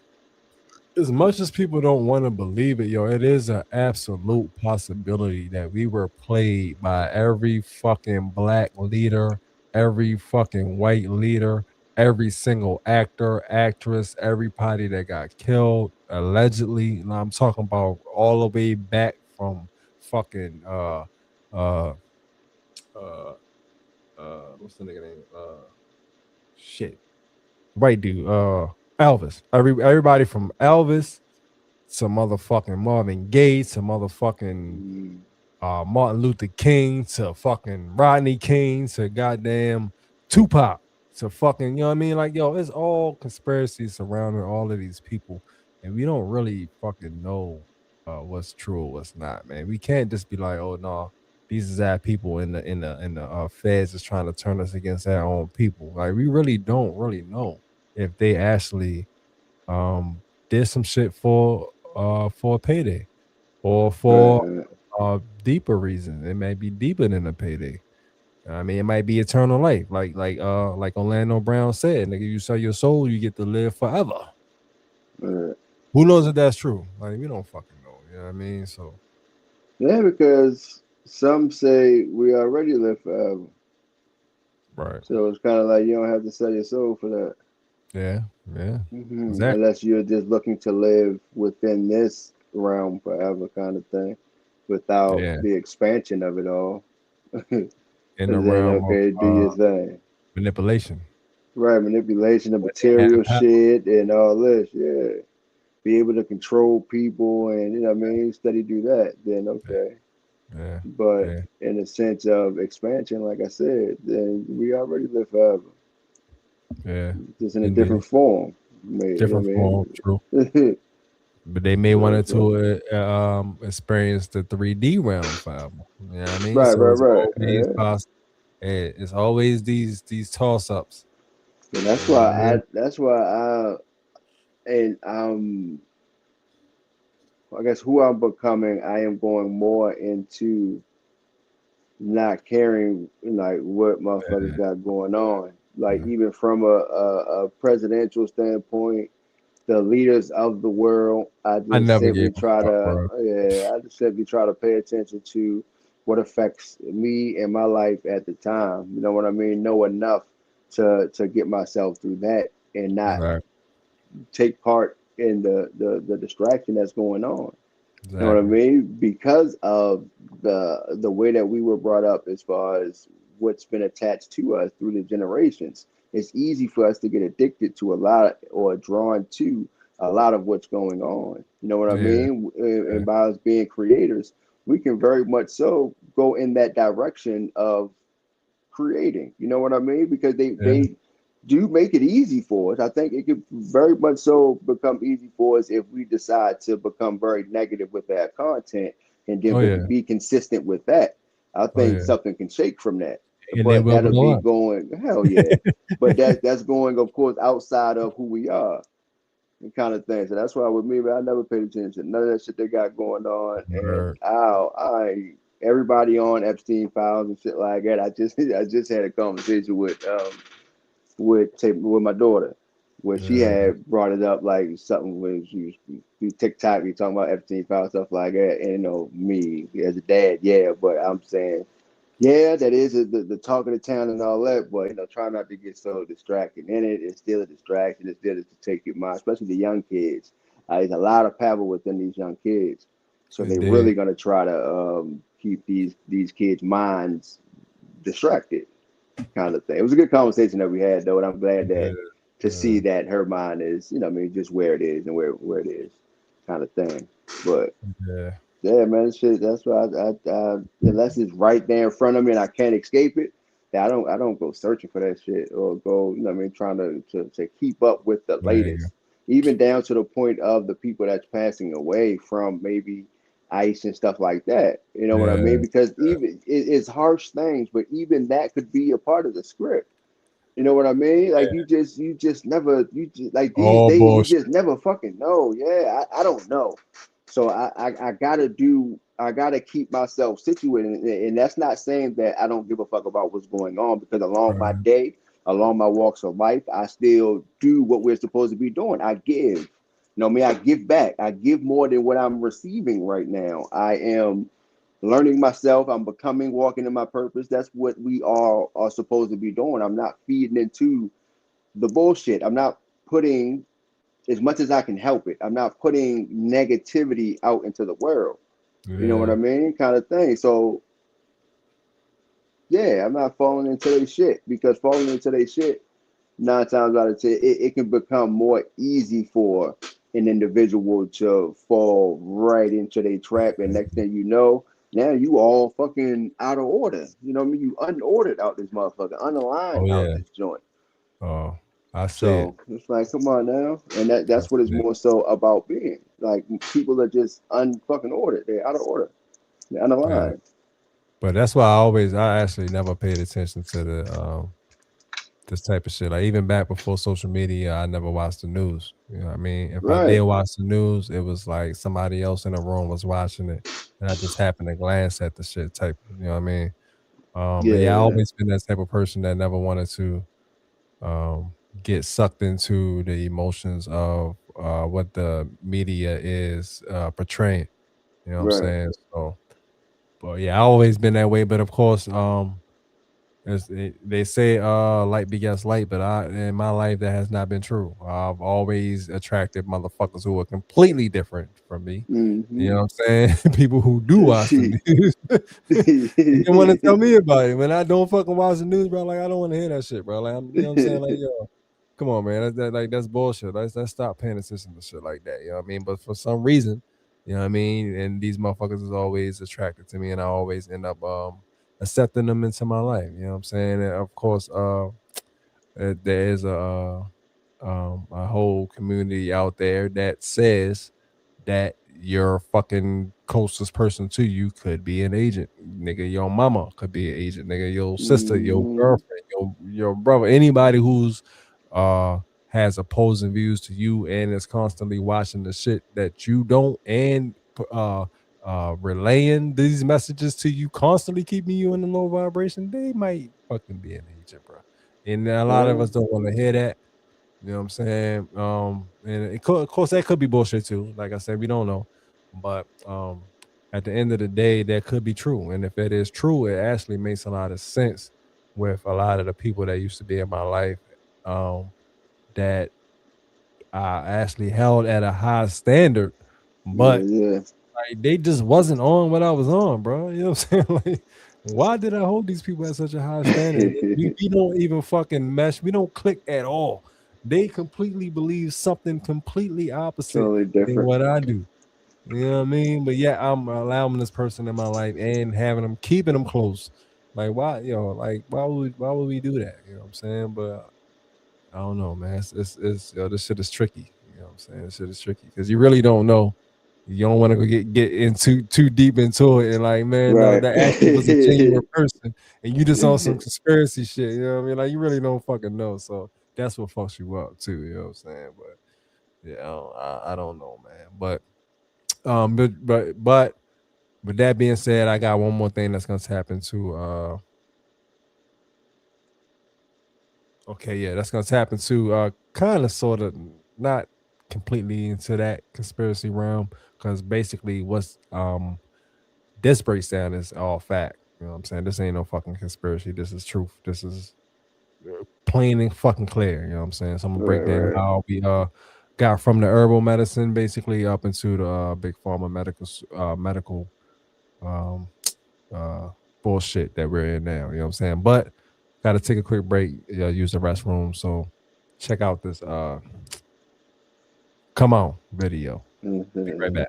A: as much as people don't want to believe it, yo, it is an absolute possibility that we were played by every fucking black leader, every fucking white leader, every single actor, actress, everybody that got killed allegedly. And I'm talking about all the way back from fucking uh what's the nigga name? Shit. White dude, Elvis. Everybody from Elvis to motherfucking Marvin Gaye to motherfucking
I: Mm-hmm.
A: Martin Luther King to fucking Rodney King to goddamn Tupac to fucking, you know what I mean? Like, yo, it's all conspiracies surrounding all of these people, and we don't really fucking know what's true or what's not, man. We can't just be like, oh no, these is our people in the feds is trying to turn us against our own people. Like, we really don't really know if they actually did some shit for a payday or
I: Right,
A: for
I: right.
A: deeper reasons. It may be deeper than a payday. I mean, it might be eternal life, like Orlando Brown said, nigga, you sell your soul, you get to live forever.
I: Right.
A: Who knows if that's true? Like, we don't fucking know. You know what I mean? So
I: Yeah, because some say we already live forever.
A: right.
I: So it's kind of like you don't have to sell your soul for that.
A: Yeah, yeah.
I: Mm-hmm.
A: Exactly.
I: Unless you're just looking to live within this realm forever, kind of thing. without
A: Yeah.
I: the expansion of it all.
A: In the
I: And then
A: realm
I: okay, do your
A: of
I: thing.
A: manipulation.
I: Right, manipulation of
A: When they have
I: material
A: power.
I: shit and all this, yeah. Be able to control people and study do that, then okay.
A: Yeah.
I: But
A: Yeah.
I: in the sense of expansion, like I said, then we already live forever.
A: Yeah.
I: Just in a
A: Indeed.
I: different form. Maybe,
A: Different form, true. But they may want to experience the 3D realm forever. You know what I mean?
I: Right,
A: So
I: right,
A: it's
I: right.
A: always it's always these toss ups.
I: And that's
A: You know what I
I: why
A: mean?
I: I guess who I'm becoming, I am going more into not caring like what motherfuckers got going on. Like even from a presidential standpoint, the leaders of the world, I
A: I
I: just
A: never gave
I: simply
A: a
I: try
A: fuck,
I: to
A: bro.
I: I just simply try to pay attention to what affects me and my life at the time. You know what I mean? Know enough to get myself through that and not
A: Right.
I: take part in the distraction that's going on. You know what I
A: Exactly.
I: mean? Because of the way that we were brought up as far as what's been attached to us through the generations, it's easy for us to get addicted to a lot or drawn to a lot of what's going on. You know what I
A: Yeah.
I: mean? And by us being creators, we can very much so go in that direction of creating. You know what I mean? Because
A: Yeah.
I: they do make it easy for us. I think it could very much so become easy for us if we decide to become very negative with that content and then
A: Oh yeah.
I: be consistent with that. I
A: Oh
I: think
A: yeah.
I: something can shake from that.
A: And they
I: But
A: will
I: that'll
A: blow
I: be
A: up.
I: going hell yeah. But that's going, of course, outside of who we are and kind of thing. So that's why with me, man, I never paid attention to none of that shit they got going on. And
A: Word.
I: everybody on Epstein files and shit like that. I just had a conversation with my daughter, where she
A: Yeah.
I: had brought it up like something when she was through TikTok, you talking about Epstein files stuff like that. And me as a dad, yeah, but I'm saying, yeah, that is the talk of the town and all that, but try not to get so distracted in it. It's still a distraction. It's still to take your mind, especially the young kids. There's a lot of power within these young kids, so they're
A: Indeed.
I: really gonna try to keep these kids' minds distracted, kind of thing. It was a good conversation that we had, though, and I'm glad that to see that her mind is, just where it is and where it is, kind of thing. But
A: Yeah.
I: yeah, man, shit. That's why unless it's right there in front of me and I can't escape it, I don't go searching for that shit or go, trying to keep up with the
A: There you go.
I: latest, even down to the point of the people that's passing away from maybe ice and stuff like that. You know what I
A: Yeah.
I: mean? Because even it's harsh things, but even that could be a part of the script. You know what I mean? Like you just never like these
A: All
I: days you
A: bullshit.
I: just never fucking know. Yeah, I don't know. So I gotta keep myself situated, and that's not saying that I don't give a fuck about what's going on because along my
A: Right.
I: day, along my walks of life, I still do what we're supposed to be doing. I give. I give back. I give more than what I'm receiving right now. I am learning myself. I'm becoming, walking in my purpose. That's what we all are supposed to be doing. I'm not feeding into the bullshit. I'm not putting, as much as I can help it, I'm not putting negativity out into the world. You know what
A: Yeah.
I: I mean? Kind of thing. So yeah, I'm not falling into their shit, because falling into their shit, 9 times out of 10, it can become more easy for an individual to fall right into their trap. And next thing you know, now you all fucking out of order. You know what I mean? You unordered out this motherfucker,
A: Oh
I: unaligned out
A: yeah.
I: this joint.
A: Oh, I see it.
I: So it's like, come on now. And
A: I
I: that's what it's
A: see it.
I: more so about being. Like people are just unfucking ordered. They're out of order. They're
A: Yeah.
I: unaligned.
A: But that's why I actually never paid attention to the this type of shit. Like even back before social media, I never watched the news. You know what I mean? If I did
I: Right.
A: watch the news, it was like somebody else in the room was watching it, and I just happened to glance at the shit type. You know what I mean? But yeah, I
I: Yeah.
A: always been that type of person that never wanted to um, get sucked into the emotions of what the media is portraying. You know what I'm
I: Right.
A: saying? So, but yeah, I always been that way. But of course, They say light begets light, but in my life that has not been true. I've always attracted motherfuckers who are completely different from me. You know what I'm saying? People who do watch the news and they want to tell me about it. When I don't fucking watch the news, bro, like I don't want to hear that shit, bro. Like you know what I'm saying? Like, yo, come on, man. That's bullshit. Let's stop paying attention to shit like that. You know what I mean? But for some reason, you know what I mean, and these motherfuckers is always attracted to me, and I always end up accepting them into my life. You know what I'm saying? And of course, there is a whole community out there that says that your fucking closest person to you could be an agent. Nigga, your mama could be an agent. Nigga, your sister, your girlfriend, your brother, anybody who's has opposing views to you and is constantly watching the shit that you don't and relaying these messages to you, constantly keeping you in the low vibration, they might fucking be an agent, bro. And a lot of us don't want to hear that. You know what I'm saying? And of course that could be bullshit too. Like I said, we don't know. But at the end of the day, that could be true. And if it is true, it actually makes a lot of sense with a lot of the people that used to be in my life that I actually held at a high standard, but like they just wasn't on what I was on, bro. You know what I'm saying? Like, why did I hold these people at such a high standard? we don't even fucking mesh. We don't click at all. They completely believe something completely opposite than what I do. You know what I mean? But yeah, I'm allowing this person in my life and keeping them close. Like why, why would we do that? You know what I'm saying? But I don't know, man. It's this shit is tricky. You know what I'm saying? This shit is tricky because you really don't know. You don't want to go get into too deep into it and like, man, no, that actually was a genuine person, and you just on some conspiracy shit. You know what I mean? Like you really don't fucking know. So that's what fucks you up too. You know what I'm saying? But yeah, I don't know, man. But but with that being said, I got one more thing that's gonna happen to that's gonna happen to kind of sort of not completely into that conspiracy realm, because basically what's this breaks down is all fact. You know what I'm saying? This ain't no fucking conspiracy. This is truth. This is plain and fucking clear. You know what I'm saying? So I'm gonna break down how we got from the herbal medicine basically up into the big pharma medical bullshit that we're in now. You know what I'm saying? But gotta take a quick break, use the restroom. So check out this Come On video. Be right back.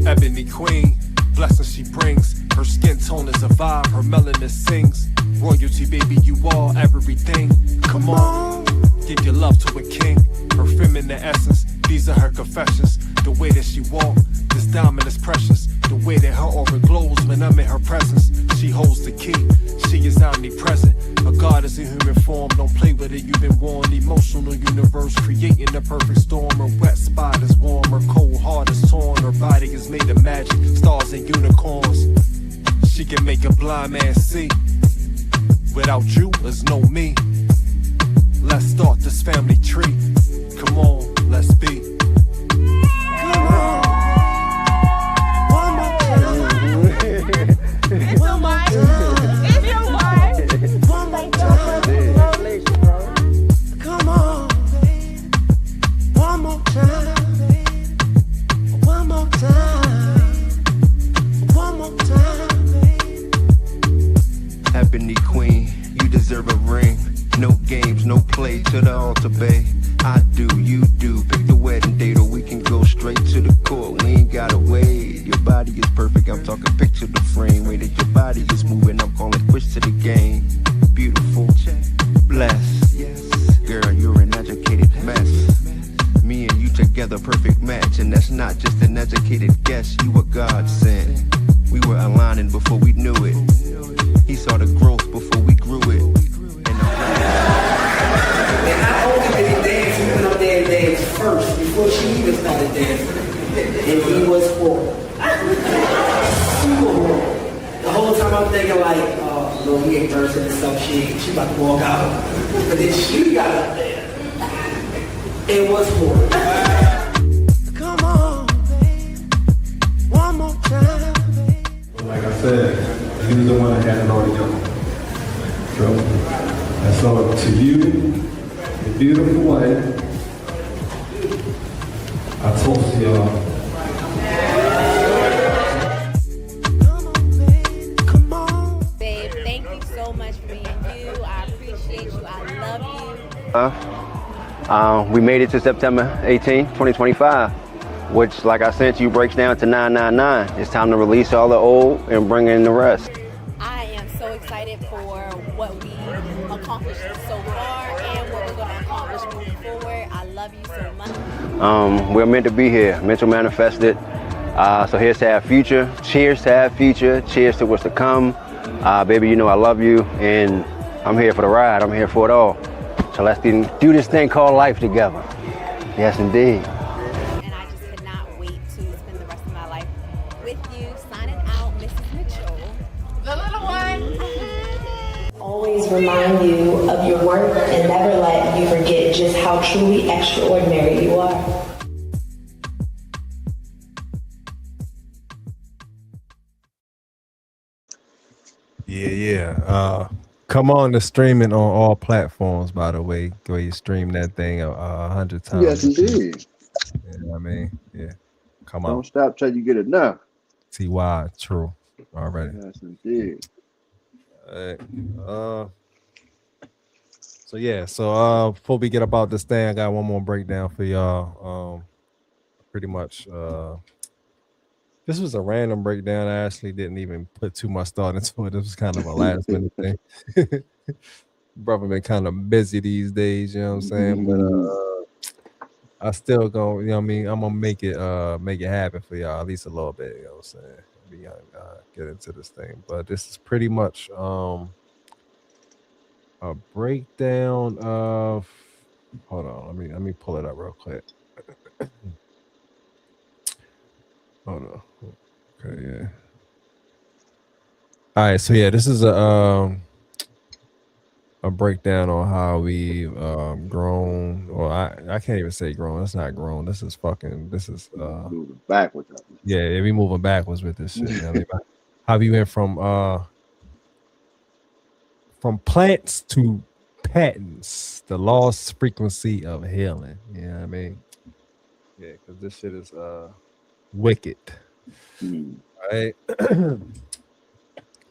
T: Ebony queen, blessings she brings. Her skin tone is a vibe, her melanin sings. Royalty, baby, you are everything. Come on, give your love to a king. Her feminine essence, these are her confessions. The way that she walk, this diamond is precious. The way that her aura glows when I'm in her presence. She holds the key, she is omnipresent. A god is in human form, don't play with it, you've been warned. Emotional universe, creating the perfect storm. Her wet spot is warm, her cold heart is torn. Her body is made of magic, stars and unicorns. She can make a blind man see. Without you, there's no me. Let's start this family tree. Come on, let's be. Come on. One more time. One more time. If you want. One more time. Come on. One more time. One more time. One more time. Ebony queen, you deserve a ring. No games, no play to the altar, babe. I do, you do. Pick the wedding date or we can go straight to the court. We ain't gotta wait. Your body is perfect, I'm talking picture the frame. Way that your body is moving, I'm calling quits to the game. Beautiful, blessed. Girl, you're an educated mess. Me and you together, perfect match. And that's not just an educated guess, you a godsend. We were aligning before we knew it. He saw the growth before we grew it. And
U: time I'm thinking like, oh, no, he ain't bursting and stuff. She about to walk out. But then she got up there. It was more.
C: Come on, baby. One more time, baby.
A: Like I said, he was the one that had it all together. So that's all to you, the beautiful wife. I toast y'all.
V: Babe, thank you so much for being you. I appreciate you. I love you.
W: We made it to September 18, 2025, which, like I said to you, breaks down to 999. It's time to release all the old and bring in the rest.
V: I am so excited for what we accomplished so far and what we're going to accomplish moving forward. I love you so much.
W: We're meant to be here, meant to manifest it. So here's to have future. Cheers to have future. Cheers to what's to come. Baby, you know I love you, and I'm here for the ride. I'm here for it all. So let's do this thing called life together. Yes, indeed.
V: And I just cannot wait to spend the rest of my life with you. Signing out, Mrs. Mitchell. The little one.
X: Always remind you of your worth and never let you forget just how truly extraordinary you are.
A: Yeah. Come on to streaming on all platforms, by the way. Go you stream that thing 100 times.
I: Yes, indeed.
A: You know what I mean? Yeah. Come on.
I: Don't stop till you get enough.
A: TY, true. Already.
I: Yes, indeed.
A: So before we get about this thing, I got one more breakdown for y'all. Pretty much this was a random breakdown. I actually didn't even put too much thought into it. This was kind of a last minute thing. Brother been kind of busy these days, you know what I'm saying? But I still go, you know what I mean? I'm gonna make it happen for y'all at least a little bit, you know what I'm saying? We get into this thing. But this is pretty much a breakdown of hold on, let me pull it up real quick. Hold on. Okay, yeah. All right, so yeah, this is a breakdown on how we grown, or I can't even say grown. That's not grown. This is
I: moving backwards.
A: Yeah, we moving backwards with this shit. You know what I mean? How we went from plants to patents, the lost frequency of healing. You know what I mean? Yeah, because this shit is wicked. Right?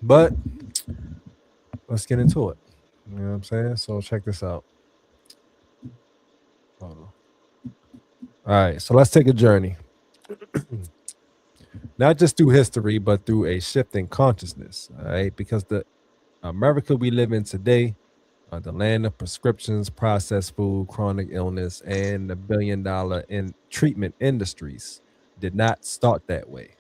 A: But let's get into it. You know what I'm saying? So check this out. Hold on. All right, so let's take a journey. Not just through history, but through a shift in consciousness. All right, because the America we live in today, the land of prescriptions, processed food, chronic illness, and the billion-dollar treatment industries did not start that way.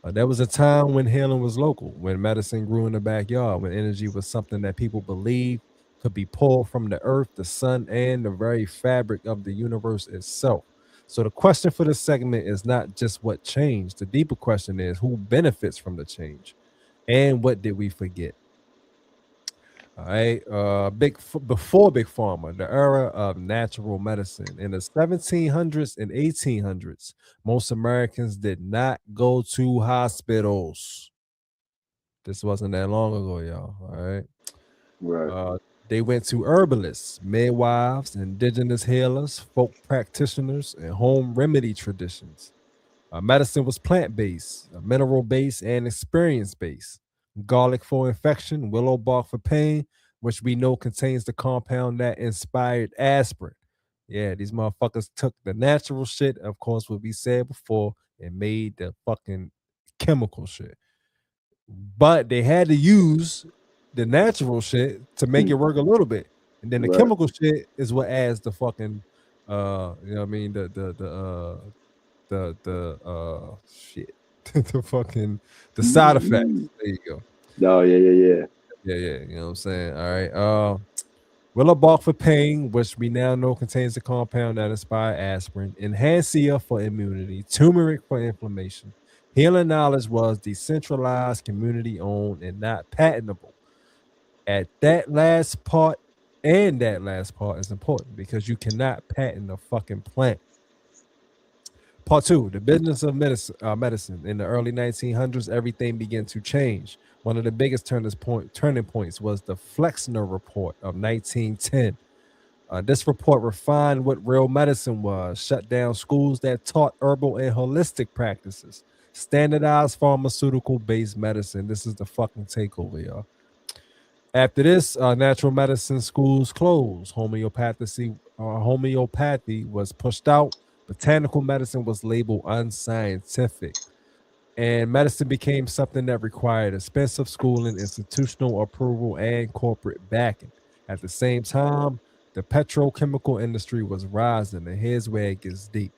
A: There was a time when healing was local, when medicine grew in the backyard, when energy was something that people believed could be pulled from the earth, the sun, and the very fabric of the universe itself. So the question for this segment is not just what changed. The deeper question is who benefits from the change and what did we forget? All right, before Big Pharma, the era of natural medicine. In the 1700s and 1800s, most Americans did not go to hospitals. This wasn't that long ago, y'all. All right.
I: Right.
A: They went to herbalists, midwives, indigenous healers, folk practitioners, and home remedy traditions. Medicine was plant-based, mineral-based, and experience-based. Garlic for infection, willow bark for pain, which we know contains the compound that inspired aspirin. Yeah, these motherfuckers took the natural shit, of course, what we said before, and made the fucking chemical shit. But they had to use the natural shit to make it work a little bit. And then the chemical shit is what adds the fucking you know what I mean, the shit. the side effects. There you go.
I: Oh, yeah.
A: Yeah, you know what I'm saying? All right. Willow bark for pain, which we now know contains the compound that inspired aspirin, enhancia for immunity, turmeric for inflammation, Healing knowledge was decentralized, community-owned, and not patentable. At that last part, and that last part is important because you cannot patent a fucking plant. Part two, the business of medicine. In the early 1900s, everything began to change. One of the biggest turning points was the Flexner Report of 1910. This report refined what real medicine was, shut down schools that taught herbal and holistic practices, standardized pharmaceutical-based medicine. This is the fucking takeover, y'all. After this, natural medicine schools closed. Homeopathy was pushed out. Botanical medicine was labeled unscientific. And medicine became something that required expensive schooling, institutional approval, and corporate backing. At the same time, the petrochemical industry was rising, and here's where it gets deep.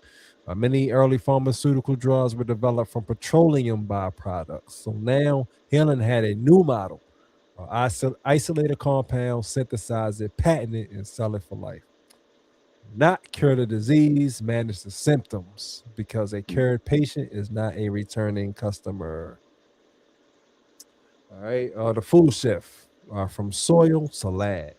A: Many early pharmaceutical drugs were developed from petroleum byproducts. So now, healing had a new model. Isolate a compound, synthesize it, patent it, and sell it for life. Not cure the disease, manage the symptoms, because a cured patient is not a returning customer. All right, the food shift from soil to lab.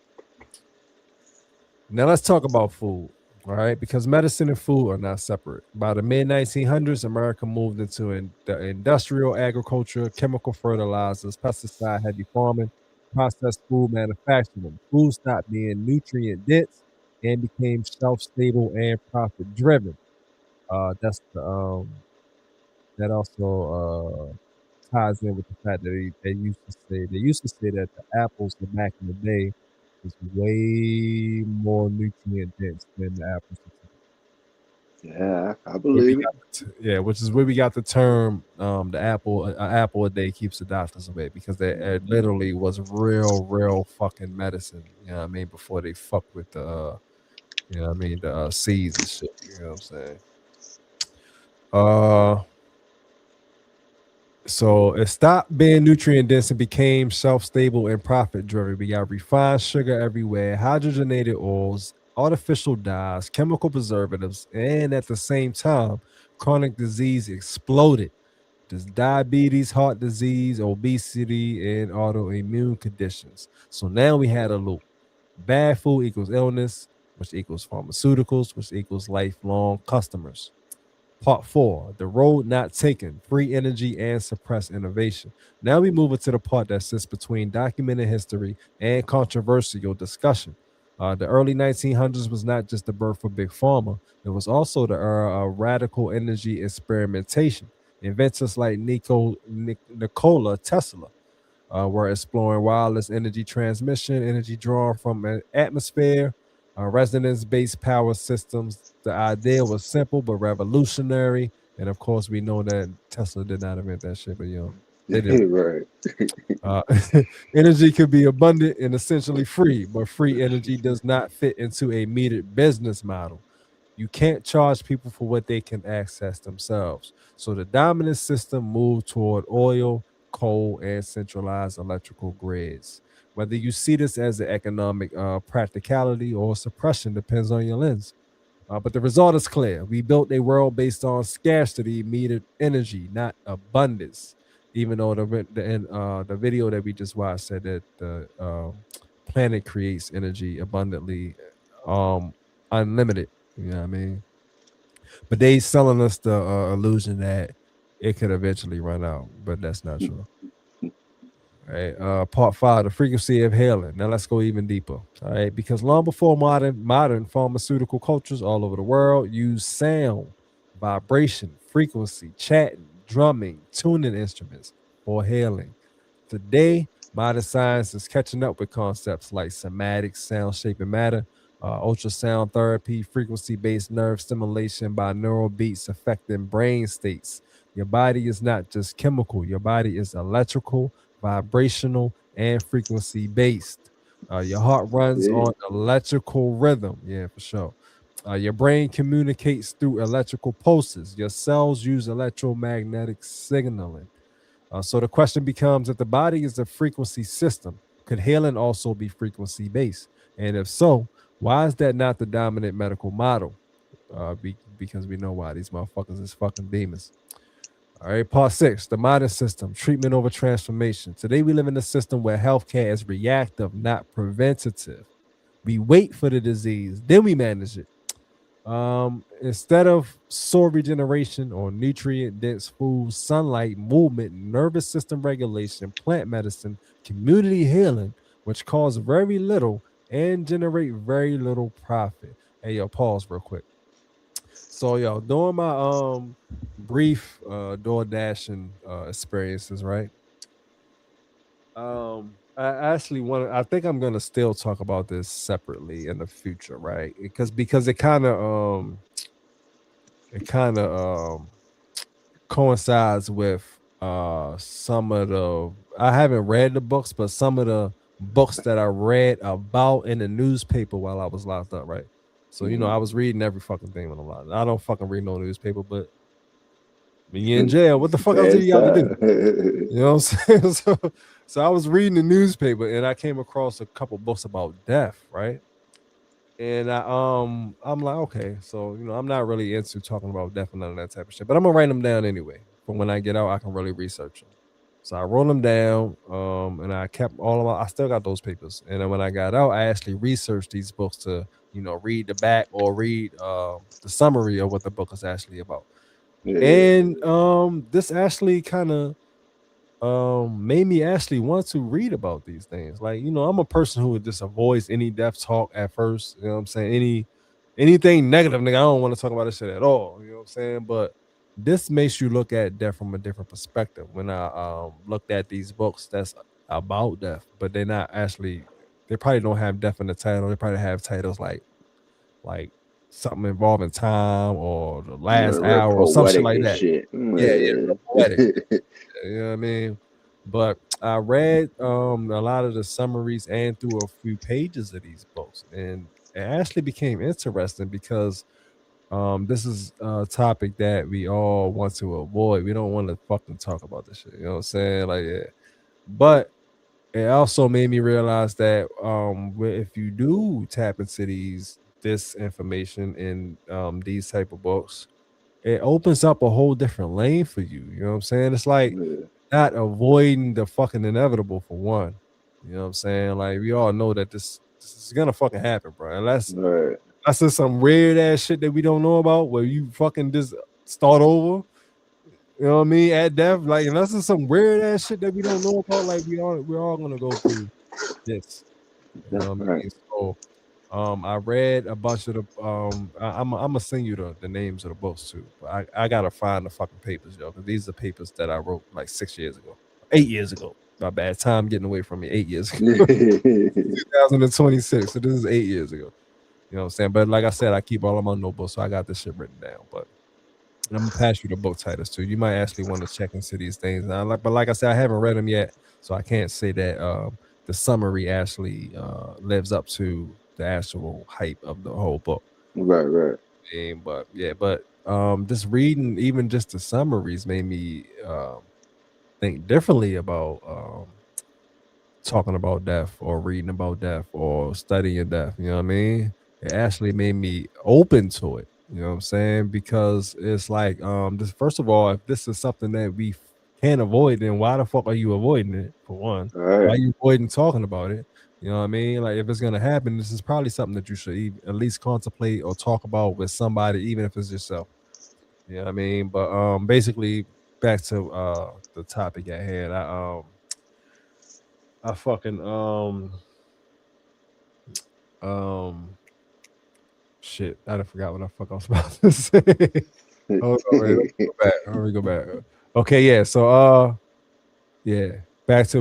A: Now let's talk about food. All right, because medicine and food are not separate. By the mid 1900s, America moved into the industrial agriculture, chemical fertilizers, pesticide heavy farming, processed food manufacturing. Food stopped being nutrient dense and became shelf stable and profit driven. That's the that also ties in with the fact that they used to say that the apples back in the day was way more nutrient dense than the apples.
I: Yeah, I believe it.
A: Which is where we got the term the apple a day keeps the doctors away, because it literally was real fucking medicine. You know what I mean? Before they fuck with the you know what I mean, the seeds and shit. You know what I'm saying? So it stopped being nutrient dense and became shelf-stable and profit-driven. We got refined sugar everywhere, hydrogenated oils, artificial dyes, chemical preservatives, and at the same time, chronic disease exploded. There's diabetes, heart disease, obesity, and autoimmune conditions. So now we had a loop. Bad food equals illness, which equals pharmaceuticals, which equals lifelong customers. Part 4, the road not taken, free energy and suppressed innovation. Now we move into the part that sits between documented history and controversial discussion. The early 1900s was not just the birth of Big Pharma, it was also the era of radical energy experimentation. Inventors like Nikola Tesla were exploring wireless energy transmission, energy drawn from an atmosphere, resonance-based power systems. The idea was simple but revolutionary, and of course, we know that Tesla did not invent that shit, but they did.
I: Right.
A: Energy could be abundant and essentially free, but free energy does not fit into a metered business model. You can't charge people for what they can access themselves. So the dominant system moved toward oil, coal, and centralized electrical grids. Whether you see this as an economic practicality or suppression depends on your lens. But the result is clear. We built a world based on scarcity, metered energy, not abundance. Even though the video that we just watched said that the planet creates energy abundantly, unlimited. You know what I mean? But they selling us the illusion that it could eventually run out, but that's not true. All right. Part 5, the frequency of healing. Now let's go even deeper. All right, because long before modern pharmaceutical cultures all over the world use sound, vibration, frequency, chanting, drumming, tuning instruments for healing. Today, modern science is catching up with concepts like somatic sound shaping matter, ultrasound therapy, frequency-based nerve stimulation by neural beats affecting brain states. Your body is not just chemical. Your body is electrical, vibrational, and frequency-based. Your heart runs on electrical rhythm. Yeah, for sure. Your brain communicates through electrical pulses. Your cells use electromagnetic signaling. So the question becomes, if the body is a frequency system, could healing also be frequency based? And if so, why is that not the dominant medical model? Because we know why these motherfuckers is fucking demons. All right, part 6, the modern system, treatment over transformation. Today we live in a system where healthcare is reactive, not preventative. We wait for the disease, then we manage it. Instead of soil regeneration or nutrient-dense food, sunlight, movement, nervous system regulation, plant medicine, community healing, which costs very little and generate very little profit. Hey, yo, pause real quick. So, yo, during my brief door dashing experiences, right? I actually I think I'm gonna still talk about this separately in the future, right? Because it kind of coincides with some of the, I haven't read the books, but some of the books that I read about in the newspaper while I was locked up, right? So, you know, I was reading every fucking thing when I'm locked up. I don't fucking read no newspaper, but when you're in jail, what the fuck else do you got to do? You know what I'm saying? So I was reading the newspaper and I came across a couple books about death, right? And I'm like, okay, so you know, I'm not really into talking about death and none of that type of shit, but I'm gonna write them down anyway. For when I get out, I can really research them. So I wrote them down, and I kept all of my. I still got those papers, and then when I got out, I actually researched these books to, you know, read the back or read the summary of what the book is actually about. And this actually kind of made me actually want to read about these things. Like, you know, I'm a person who just avoids any death talk at first. You know what I'm saying? Anything negative, nigga, I don't want to talk about this shit at all. You know what I'm saying? But this makes you look at death from a different perspective. When I looked at these books that's about death, but they're not actually, they probably don't have death in the title. They probably have titles like something involving time or the last hour or some shit
I: Poetic
A: like
I: and
A: that.
I: shit.
A: Yeah, real poetic. You know what I mean? But I read a lot of the summaries and through a few pages of these books, and it actually became interesting because this is a topic that we all want to avoid. We don't want to fucking talk about this shit. You know what I'm saying? Like, yeah. But it also made me realize that if you do tap into this information in these type of books, it opens up a whole different lane for you. You know what I'm saying? It's like not avoiding the fucking inevitable for one. You know what I'm saying? Like, we all know that this is gonna fucking happen, bro. Unless there's some weird ass shit that we don't know about where you fucking just start over. You know what I mean? At death, like, unless there's some weird ass shit that we don't know about, like we're all gonna go through this. You know what I mean? So I read a bunch of the I'm gonna send you the names of the books too. But I gotta find the fucking papers, yo, because these are papers that I wrote like 6 years ago, 8 years ago. My bad, time getting away from me. 8 years ago. 2026. So this is 8 years ago. You know what I'm saying? But like I said, I keep all of my notebooks, so I got this shit written down. But I'm gonna pass you the book titles too. You might actually want to check into these things. But like I said, I haven't read them yet, so I can't say that the summary actually lives up to the actual hype of the whole book.
I: Right.
A: But just reading even just the summaries made me think differently about talking about death or reading about death or studying death. You know what I mean? It actually made me open to it. You know what I'm saying? Because it's like, this, first of all, if this is something that we can't avoid, then why the fuck are you avoiding it? For one, why are you avoiding talking about it? You know what I mean? Like, if it's gonna happen, this is probably something that you should at least contemplate or talk about with somebody, even if it's yourself. You know what I mean? But basically, back to the topic at hand. I fucking shit. I done forgot what the fuck I was about to say. Hold on, wait, let me go back. Okay, yeah. So yeah. Back to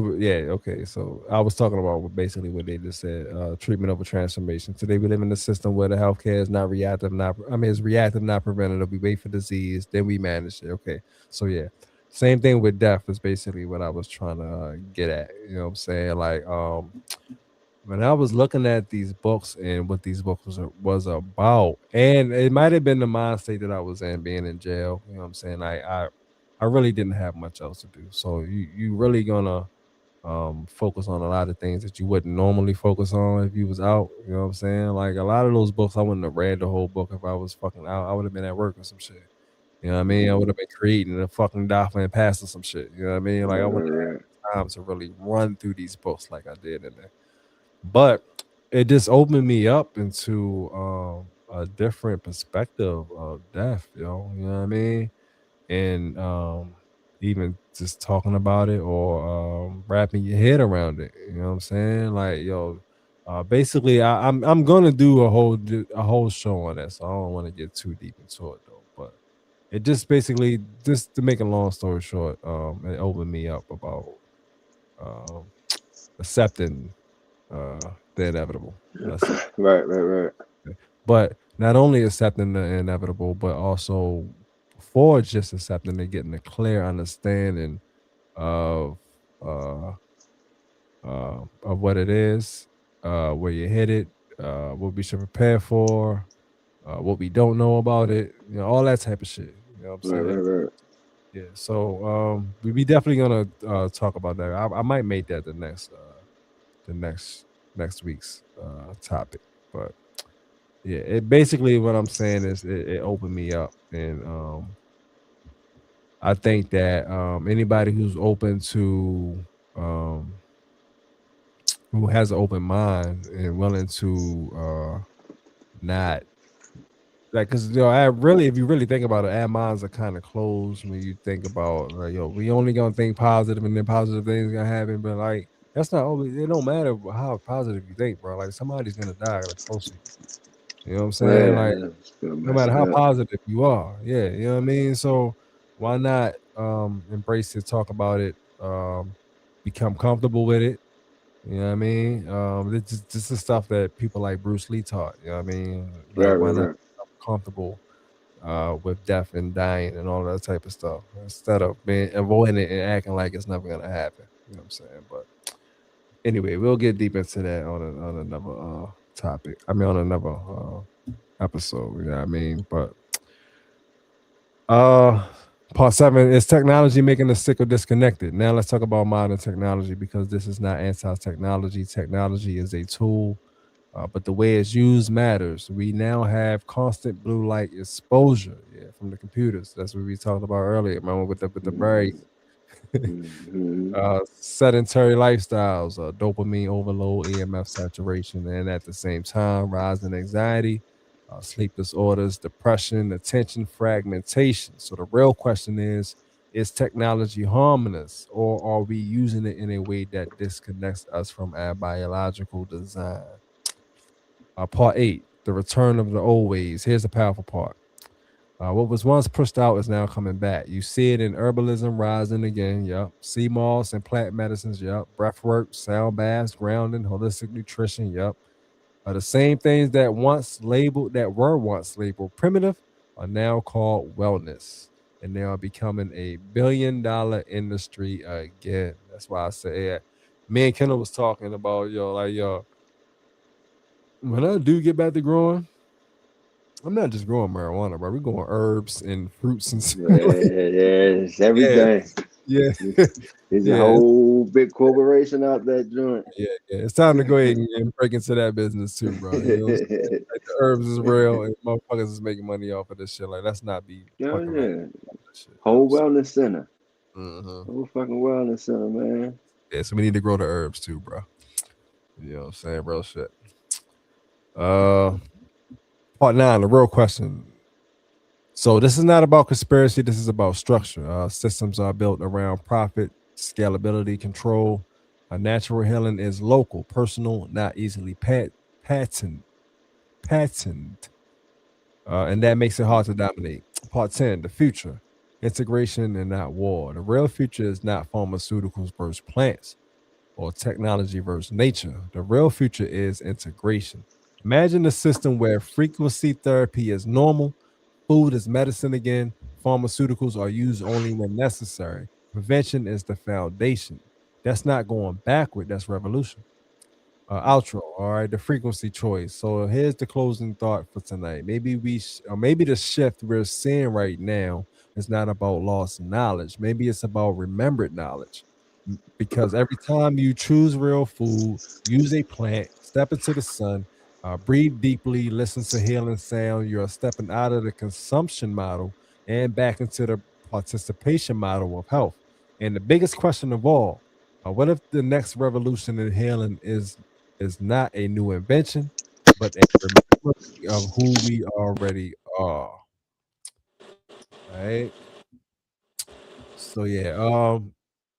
A: okay. So I was talking about basically what they just said, treatment over transformation. Today we live in a system where the healthcare is not reactive, it's reactive, not preventative. We wait for disease, then we manage it. Okay. So yeah. Same thing with death is basically what I was trying to get at. You know what I'm saying? Like when I was looking at these books and what these books was about, and it might have been the mind state that I was in being in jail. You know what I'm saying? I really didn't have much else to do. So you really gonna focus on a lot of things that you wouldn't normally focus on if you was out. You know what I'm saying? Like a lot of those books, I wouldn't have read the whole book if I was fucking out. I would have been at work or some shit. You know what I mean? I would have been creating a fucking document past or some shit. You know what I mean? Like I wouldn't have had time to really run through these books like I did in there. But it just opened me up into a different perspective of death, yo. You know what I mean? And even just talking about it or wrapping your head around it. You know what I'm saying? Like, yo, basically, I'm gonna do a whole show on that, so I don't want to get too deep into it though. But it just basically, just to make a long story short, it opened me up about accepting the inevitable. That's it.
I: Right.
A: But not only accepting the inevitable, but also before just accepting it, getting a clear understanding of what it is, where you're headed, what we should prepare for, what we don't know about it, you know, all that type of shit. You know what I'm saying?
I: Right.
A: Yeah. So we definitely gonna talk about that. I might make that the next week's topic. But yeah, it basically what I'm saying is it opened me up, and I think that anybody who's open to who has an open mind and willing to not like, because if you really think about it, our minds are kind of closed when you think about like, yo, we only gonna think positive and then positive things gonna happen, but like that's not always. It don't matter how positive you think, bro. Like somebody's gonna die like close to you. You know what I'm saying? Like no matter how positive you are, yeah, you know what I mean. So why not embrace it, talk about it, become comfortable with it. You know what I mean? This is stuff that people like Bruce Lee taught. You know what I mean? Like, why not become comfortable with death and dying and all that type of stuff instead of avoiding it and acting like it's never gonna happen? You know what I'm saying? But anyway, we'll get deep into that on another topic. I mean, on another episode. You know what I mean? But part 7 is technology making us sick or disconnected. Now let's talk about modern technology, because this is not anti-technology. Technology is a tool, but the way it's used matters. We now have constant blue light exposure, from the computers. That's what we talked about earlier. Remember with the berries. Sedentary lifestyles, dopamine overload, EMF saturation, and at the same time, rising anxiety, sleep disorders, depression, attention fragmentation. So the real question is technology harming us, or are we using it in a way that disconnects us from our biological design? Part 8, the return of the old ways. Here's the powerful part. What was once pushed out is now coming back. You see it in herbalism rising again. Yep. Sea moss and plant medicines. Yep. Breath work, sound baths, grounding, holistic nutrition. Yep. The same things that were once labeled primitive are now called wellness, and they are becoming a billion-dollar industry again. That's why I say, me and Kendall was talking about when I do get back to growing, I'm not just growing marijuana, bro. We're growing herbs and fruits and stuff.
I: It's everything.
A: Yeah.
I: There's a whole big corporation out that joint.
A: Yeah. It's time to go ahead and break into that business too, bro. You know what I'm saying? Like, the herbs is real, and motherfuckers is making money off of this shit. Like, let's not be fucking around with this shit.
I: Whole wellness center.
A: Mm-hmm.
I: Whole fucking wellness center, man.
A: Yeah, so we need to grow the herbs too, bro. You know what I'm saying? Real shit. Part 9, the real question. So this is not about conspiracy. This is about structure. Systems are built around profit, scalability, control. Natural healing is local, personal, not easily patented. And that makes it hard to dominate. Part 10, the future. Integration and not war. The real future is not pharmaceuticals versus plants or technology versus nature. The real future is integration. Imagine a system where frequency therapy is normal, food is medicine again, pharmaceuticals are used only when necessary. Prevention is the foundation. That's not going backward, that's revolution. Outro, all right, the frequency choice. So here's the closing thought for tonight. Maybe maybe the shift we're seeing right now is not about lost knowledge. Maybe it's about remembered knowledge. Because every time you choose real food, use a plant, step into the sun, breathe deeply, listen to healing sound, you're stepping out of the consumption model and back into the participation model of health. And the biggest question of all, what if the next revolution in healing is not a new invention, but a remembering of who we already are? Right. So yeah,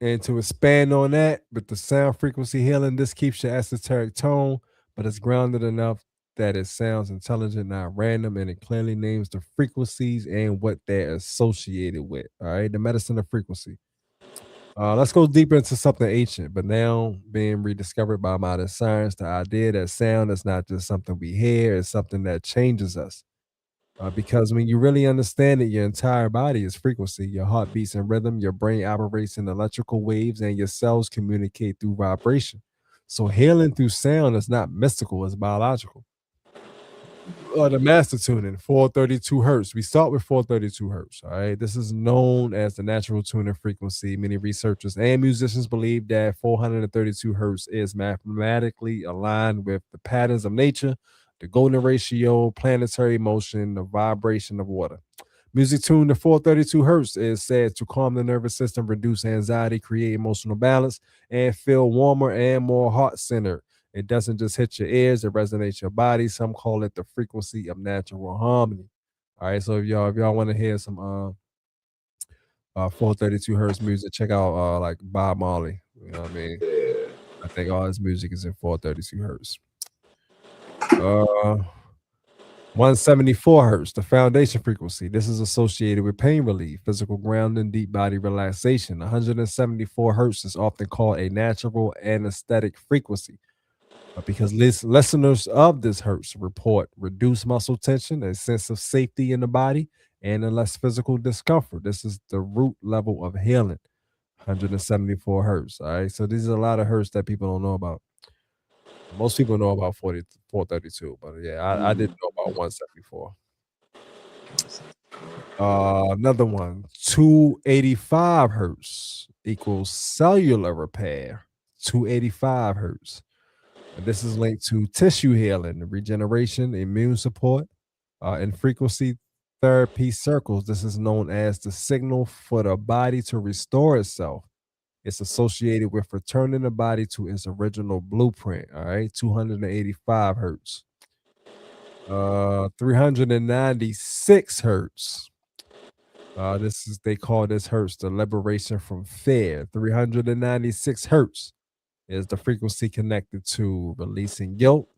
A: and to expand on that, with the sound frequency healing, this keeps your esoteric tone, but it's grounded enough that it sounds intelligent, not random, and it clearly names the frequencies and what they're associated with. All right, the medicine of frequency. Let's go deeper into something ancient, but now being rediscovered by modern science. The idea that sound is not just something we hear; it's something that changes us. Because when you really understand it, your entire body is frequency. Your heart beats in rhythm, your brain operates in electrical waves, and your cells communicate through vibration. So healing through sound is not mystical, it's biological. The master tuning, 432 hertz. We start with 432 hertz. All right. This is known as the natural tuning frequency. Many researchers and musicians believe that 432 hertz is mathematically aligned with the patterns of nature, the golden ratio, planetary motion, the vibration of water. Music tuned to 432 hertz is said to calm the nervous system, reduce anxiety, create emotional balance, and feel warmer and more heart centered. It doesn't just hit your ears, it resonates your body. Some call it the frequency of natural harmony. All right. So if y'all want to hear some 432 hertz music, check out like Bob Marley. You know what I mean? I think all his music is in 432 hertz. 174 hertz, the foundation frequency. This is associated with pain relief, physical grounding, deep body relaxation. 174 hertz is often called a natural anesthetic frequency. Because listeners of this hertz report reduced muscle tension, a sense of safety in the body, and a less physical discomfort. This is the root level of healing. 174 hertz. All right. So these are a lot of hertz that people don't know about. Most people know about 432, but yeah, I didn't know about 174. Another one, 285 hertz equals cellular repair. 285 hertz. And this is linked to tissue healing, regeneration, immune support, and frequency therapy circles. This is known as the signal for the body to restore itself. It's associated with returning the body to its original blueprint. All right, 285 hertz. 396 hertz. They call this hertz the liberation from fear. 396 hertz is the frequency connected to releasing guilt,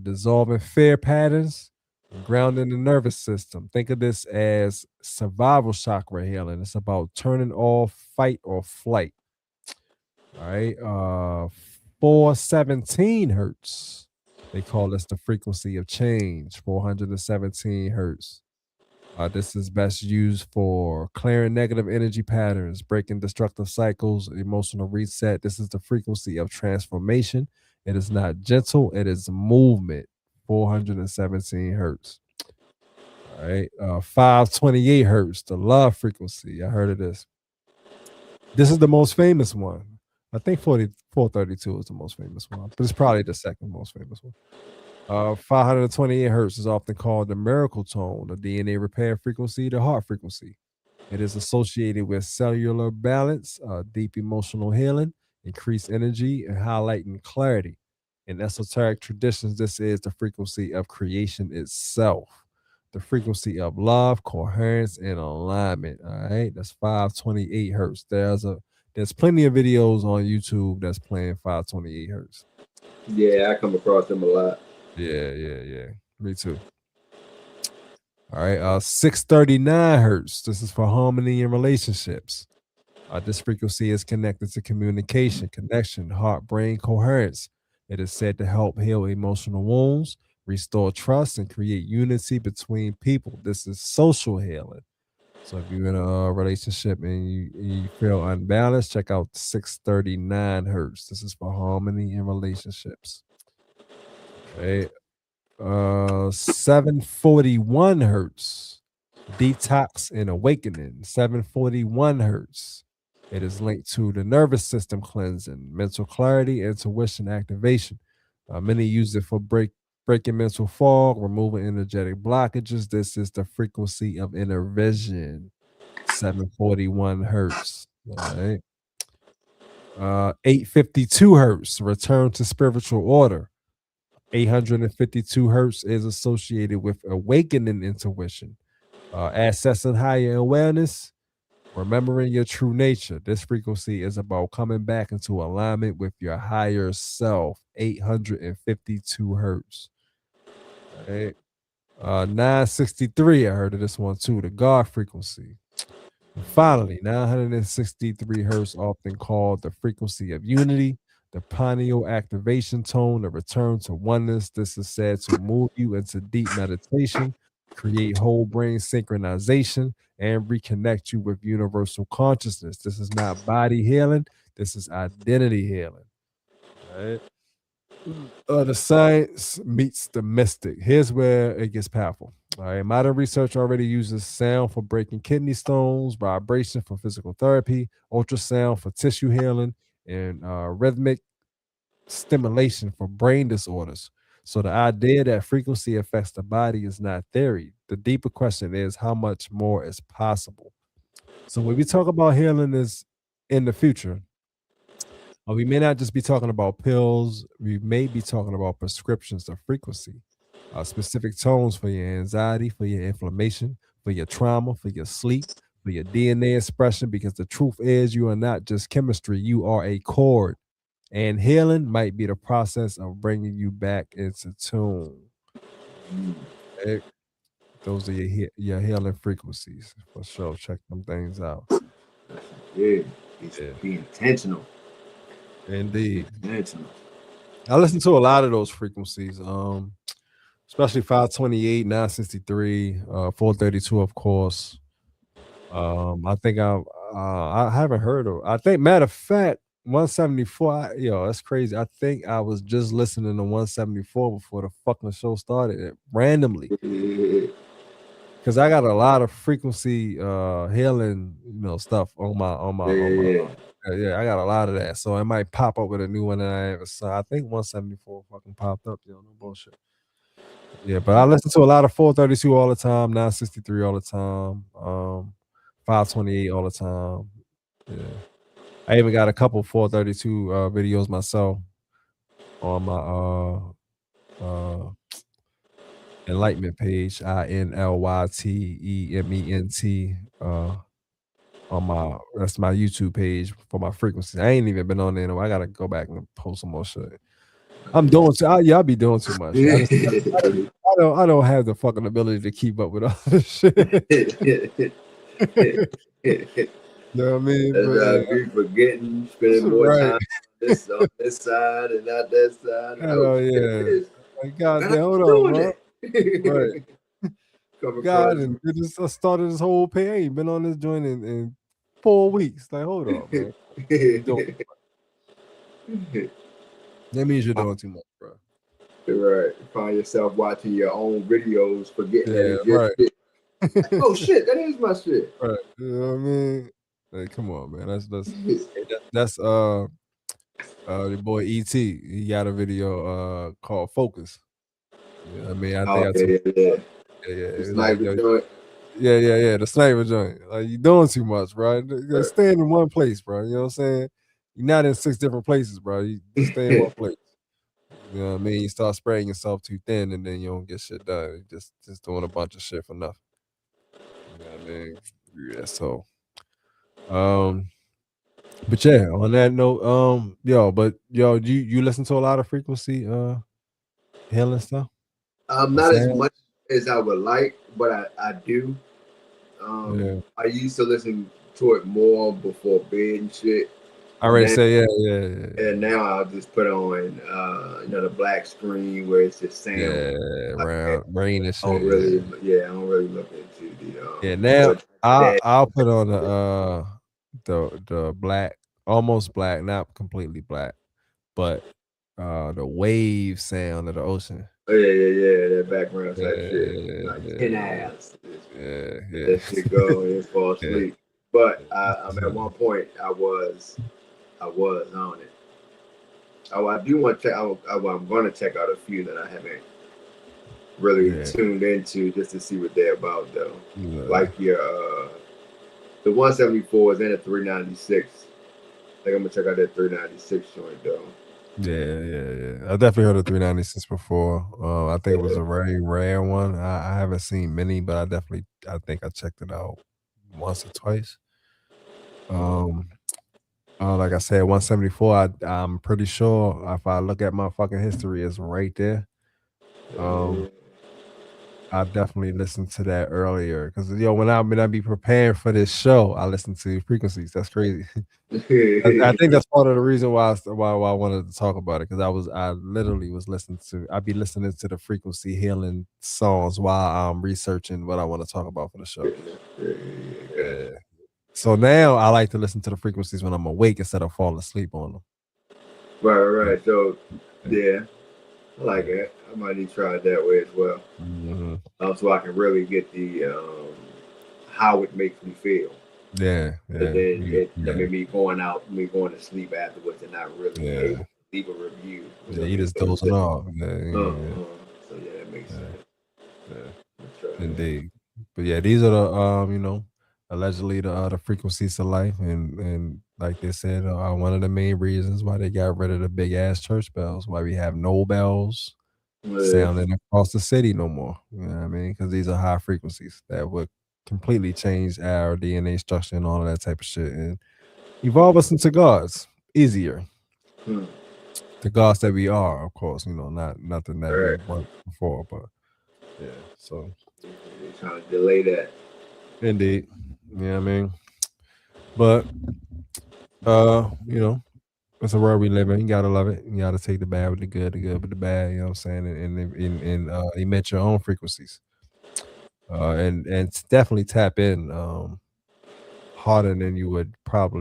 A: dissolving fear patterns, and grounding the nervous system. Think of this as survival chakra healing. It's about turning off fight or flight. All right. 417 hertz. They call this the frequency of change. 417 hertz. This is best used for clearing negative energy patterns, breaking destructive cycles, emotional reset. This is the frequency of transformation. It is not gentle, it is movement. 417 hertz. All right. 528 hertz, the love frequency. I heard of this. This is the most famous one. I think 432 is the most famous one, but it's probably the second most famous one. 528 hertz is often called the miracle tone, the DNA repair frequency, the heart frequency. It is associated with cellular balance, deep emotional healing, increased energy, and highlighting clarity. In esoteric traditions, this is the frequency of creation itself, the frequency of love, coherence, and alignment. All right, that's 528 hertz. There's plenty of videos on YouTube that's playing 528 hertz.
B: Yeah, I come across them a lot.
A: Yeah. Me too. All right. 639 hertz. This is for harmony in relationships. This frequency is connected to communication, connection, heart-brain coherence. It is said to help heal emotional wounds, restore trust, and create unity between people. This is social healing. So if you're in a relationship and you feel unbalanced, check out 639 hertz. This is for harmony in relationships. Right. 741 hertz. Detox and awakening. 741 hertz. It is linked to the nervous system cleansing, mental clarity, intuition activation. Many use it for breaking mental fog, removing energetic blockages. This is the frequency of inner vision, 741 hertz. All right. 852 hertz, return to spiritual order. 852 hertz is associated with awakening intuition, accessing higher awareness, remembering your true nature. This frequency is about coming back into alignment with your higher self. 852 hertz. All right. 963, I heard of this one too, the God frequency. And finally, 963 hertz, often called the frequency of unity, the pineal activation tone, the return to oneness. This is said to move you into deep meditation, create whole brain synchronization, and reconnect you with universal consciousness. This is not body healing, this is identity healing. All right. The science meets the mystic. Here's where it gets powerful. All right. Modern research already uses sound for breaking kidney stones, vibration for physical therapy, ultrasound for tissue healing, and rhythmic stimulation for brain disorders. So the idea that frequency affects the body is not theory. The deeper question is how much more is possible. So when we talk about healing is in the future, we may not just be talking about pills. We may be talking about prescriptions of frequency, specific tones for your anxiety, for your inflammation, for your trauma, for your sleep, for your DNA expression. Because the truth is, you are not just chemistry, you are a chord. And healing might be the process of bringing you back into tune. Okay? Those are your healing frequencies for sure. Check them things out.
B: Yeah, be intentional.
A: Indeed.
B: Intentional.
A: I listen to a lot of those frequencies, especially 528, 963, 432, of course. I think I haven't heard of. I think, matter of fact, 174. That's crazy. I think I was just listening to 174 before the fucking show started randomly. Because I got a lot of frequency healing, stuff on my yeah, I got a lot of that. So it might pop up with a new one that I ever saw. I think 174 fucking popped up, no bullshit. Yeah, but I listen to a lot of 432 all the time, 963 all the time, 528 all the time. Yeah. I even got a couple 432 videos myself on my enlightenment page, INLYTEMENT, that's my YouTube page for my frequencies. I ain't even been on there. I gotta go back and post some more shit. I'm doing too. I'll be doing too much. I don't have the fucking ability to keep up with all this shit. You know what I mean?
B: That's be forgetting, spending more time on this side and not that side.
A: Oh yeah. Like, God damn, hold on, bro. Right. God, and I started this whole pay. I ain't been on this joint in 4 weeks. Like, hold on, man. That means you're doing too much, bro.
B: Right. Find yourself watching your own videos, forgetting that it's your
A: right.
B: shit. Oh shit, that is my shit.
A: Right. You know what I mean? Like, come on, man. That's the boy ET. He got a video called Focus. You know what I mean? I think
B: The sniper joint.
A: Yeah, the sniper joint. Like, you doing too much, bro. You stay in one place, bro. You know what I'm saying? You're not in 6 different places, bro. You just stay in one place. You know what I mean? You start spreading yourself too thin, and then you don't get shit done. You're just doing a bunch of shit for nothing. You know what I mean? Yeah. So, but yeah. On that note, you listen to a lot of frequency healing stuff?
B: Not as much as I would like, but I do. I used to listen to it more before bed and shit.
A: I already say yeah.
B: And now I'll just put on the black screen where it's just sound.
A: Rain and shit.
B: I don't really look into the
A: now I'll put on the black, almost black, not completely black, but the wave sound of the ocean.
B: Oh yeah, that background type shit. Like 10 hours. That shit go and fall asleep. But I'm at one point I was on it. Oh, I do want to check. I'm going to check out a few that I haven't really tuned into just to see what they're about, though.
A: Yeah.
B: Like your the 174s and the 396. I think I'm gonna check out that 396 joint though.
A: Yeah. I definitely heard of 396 before. I think it was a very rare one. I haven't seen many, but I think I checked it out once or twice. Like I said, 174. I'm pretty sure if I look at my fucking history, it's right there. I definitely listened to that earlier because when I be preparing for this show, I listen to frequencies. That's crazy. I think that's part of the reason why I wanted to talk about it because I literally was I'd be listening to the frequency healing songs while I'm researching what I want to talk about for the show. Yeah. So now I like to listen to the frequencies when I'm awake instead of falling asleep on them.
B: Right. So yeah, I like that. I might need to try it that way as well. So I can really get the how it makes me feel.
A: Yeah.
B: But then me going to sleep afterwards and not really able to leave a review.
A: Yeah, you just dozing off.
B: So yeah, that makes sense.
A: Indeed. But yeah, these are the allegedly the frequencies of life, and like they said, one of the main reasons why they got rid of the big ass church bells, why we have no bells sounding across the city no more. You know what I mean? Because these are high frequencies that would completely change our DNA structure and all of that type of shit, and evolve us into gods easier. The gods that we are, of course, not nothing that we weren't before, but yeah. So
B: they're trying to delay that.
A: Indeed. You know what I mean? But it's a world we live in. You gotta love it. You gotta take the bad with the good with the bad, you know what I'm saying? And emit your own frequencies. And definitely tap in harder than you would have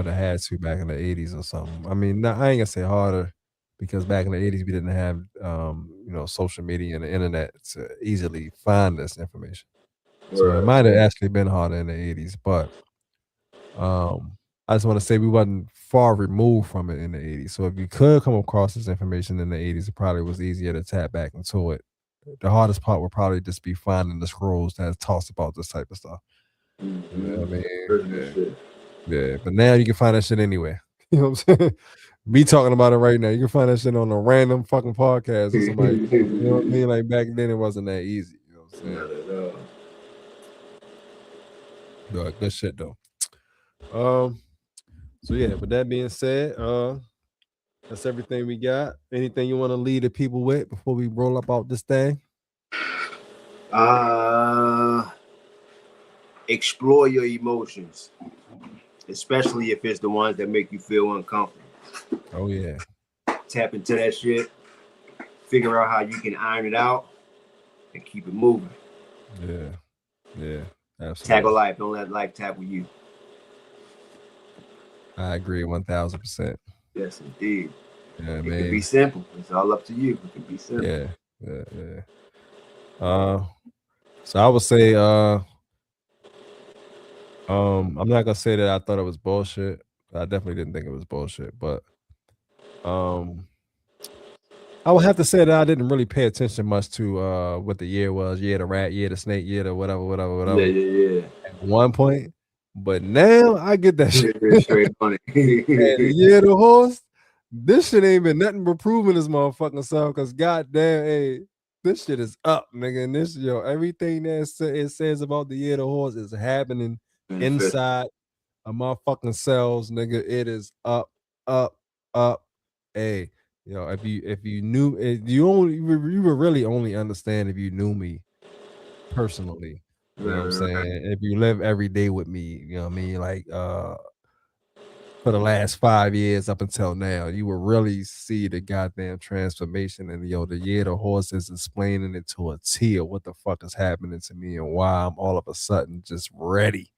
A: had to back in the 80s or something. I mean, I ain't gonna say harder because back in the 80s we didn't have social media and the internet to easily find this information. So it might have actually been harder in the 80s, but I just want to say we wasn't far removed from it in the 80s. So if you could come across this information in the 80s, it probably was easier to tap back into it. The hardest part would probably just be finding the scrolls that talks about this type of stuff. You know what I mean? Yeah. But now you can find that shit anywhere. You know what I'm saying? Me talking about it right now. You can find that shit on a random fucking podcast or somebody. You know what I mean? Like back then it wasn't that easy. You know what I'm saying?
B: Not at all.
A: Good shit though. So yeah, with that being said, that's everything we got. Anything you want to lead the people with before we roll up out this thing?
B: Explore your emotions, especially if it's the ones that make you feel uncomfortable.
A: Oh yeah.
B: Tap into that shit. Figure out how you can iron it out and keep it moving.
A: Yeah. Absolutely.
B: Tackle life. Don't let life tackle you.
A: I agree 1000%.
B: Yes, indeed.
A: Yeah,
B: it
A: man.
B: can be simple. It's all up to you. It can be simple.
A: Yeah. So I would say, I'm not gonna say that I thought it was bullshit. I definitely didn't think it was bullshit, but I would have to say that I didn't really pay attention much to what the year was. Year the rat, year the snake, year the whatever.
B: Yeah.
A: At one point. But now I get that shit.
B: Straight on it.
A: And the year of the horse, this shit ain't been nothing but proving this motherfucking self. Cause goddamn, hey, this shit is up, nigga. And this, everything that it says about the year of the horse is happening inside of my fucking cells, nigga. It is up. Hey, if you knew, you would really only understand if you knew me personally. You know what I'm saying? If you live every day with me, you know what I mean? Like for the last 5 years up until now, you will really see the goddamn transformation. And the year of the horse is explaining it to a T of what the fuck is happening to me and why I'm all of a sudden just ready.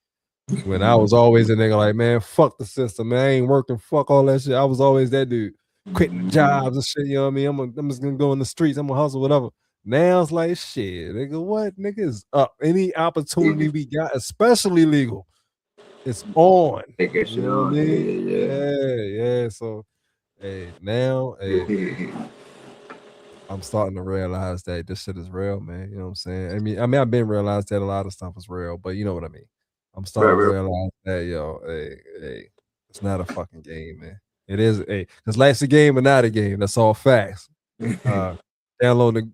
A: When I was always a nigga like, man, fuck the system, man. I ain't working, fuck all that shit. I was always that dude, quitting jobs and shit, you know what I mean? I'm just gonna go in the streets, I'm gonna hustle, whatever. Now it's like, shit, nigga, what? Nigga is up. Any opportunity we got, especially legal, it's on. You know what I mean? Yeah. So, hey, now, hey, I'm starting to realize that this shit is real, man. You know what I'm saying? I mean, I've been realized that a lot of stuff is real, but you know what I mean. I'm starting to realize that, hey, it's not a fucking game, man. It is because life's a game, but not a game. That's all facts. Download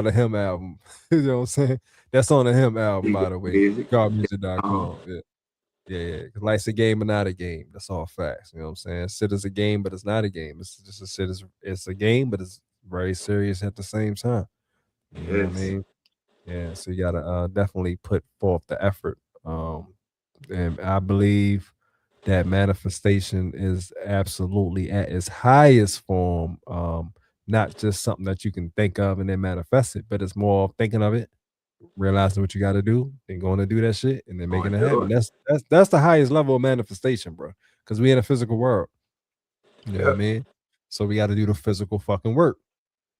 A: the Him album. You know what I'm saying? That's on the Him album, by the way. GodMusic.com. Yeah. Because life's a game, but not a game. That's all facts. You know what I'm saying? Shit is a game, but it's not a game. It's just it's a game, but it's very serious at the same time. You know what I mean? Yeah. So you gotta definitely put forth the effort. And I believe that manifestation is absolutely at its highest form. Not just something that you can think of and then manifest it, but it's more of thinking of it, realizing what you got to do, and going to do that shit, and then making it happen. That's the highest level of manifestation, bro. Because we in a physical world. You know what I mean? So we got to do the physical fucking work.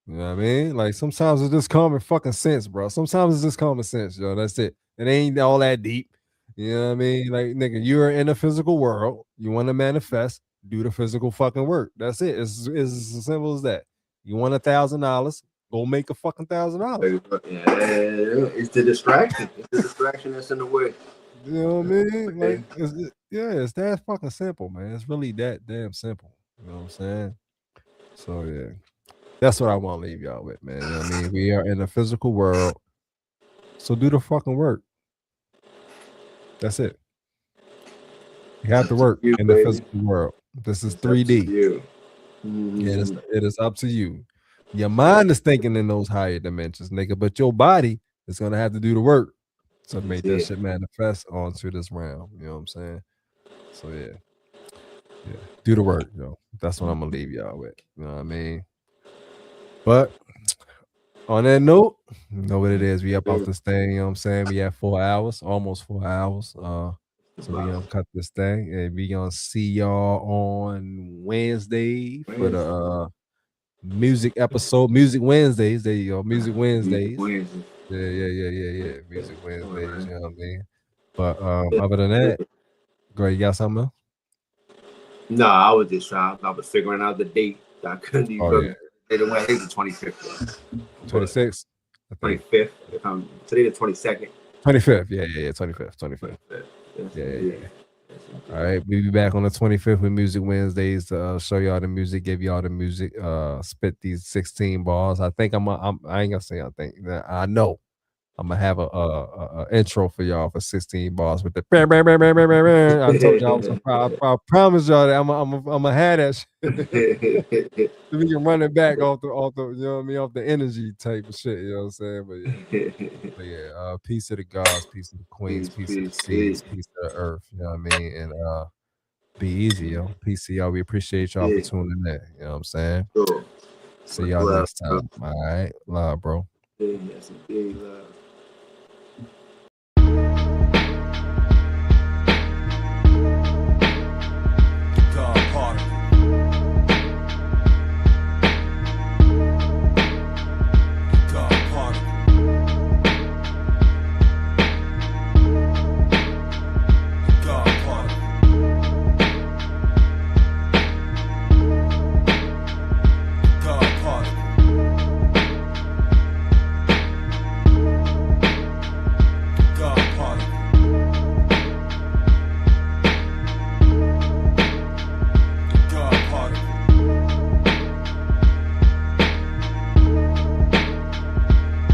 A: You know what I mean? Like sometimes it's just common fucking sense, bro. Sometimes it's just common sense, yo. That's it. It ain't all that deep. You know what I mean? Like, nigga, you're in a physical world. You want to manifest, do the physical fucking work. That's it. It's as simple as that. You want $1,000, go make a fucking $1,000.
B: Yeah, it's the distraction. It's the distraction that's in the way.
A: You know what I mean? Like, it's that fucking simple, man. It's really that damn simple. You know what I'm saying? So yeah. That's what I want to leave y'all with, man. You know what I mean? We are in a physical world. So do the fucking work. That's it. You have to work in the physical world. This is 3D. It is up to you. Your mind is thinking in those higher dimensions, nigga, but your body is gonna have to do the work to make that shit manifest onto this realm. You know what I'm saying? So yeah. Do the work, yo. That's what I'm gonna leave y'all with. You know what I mean? But on that note, you know what it is. We up off this thing, you know what I'm saying? We have 4 hours, almost 4 hours. So we gonna cut this thing, and we gonna see y'all on Wednesday for the music episode, Music Wednesdays. There you go, Music Wednesdays. Yeah. Music Wednesdays, you know what I mean? But other than that, Greg, you got something else?
B: No, I was just trying. I was figuring out the date. I couldn't even. It went. I think the 25th.
A: 26th.
B: 25th. Today the 22nd.
A: 25th. Yeah. 25th. Yeah. All right, we'll be back on the 25th with Music Wednesdays to show y'all the music, give y'all the music, spit these 16 bars. I think I ain't gonna say I think. I know I'm gonna have a intro for y'all for 16 bars with the. I told y'all, I promise y'all that I'm gonna have that shit. So we can run it back off the, you know what I mean, off the energy type of shit. You know what I'm saying? But yeah, peace to the gods, peace to the queens, peace to the seas, peace to the earth. You know what I mean? And be easy, yo. Peace to y'all. We appreciate y'all for tuning in. You know what I'm saying?
B: Cool.
A: See y'all next time. All right, love, bro.
B: Yes, indeed, love.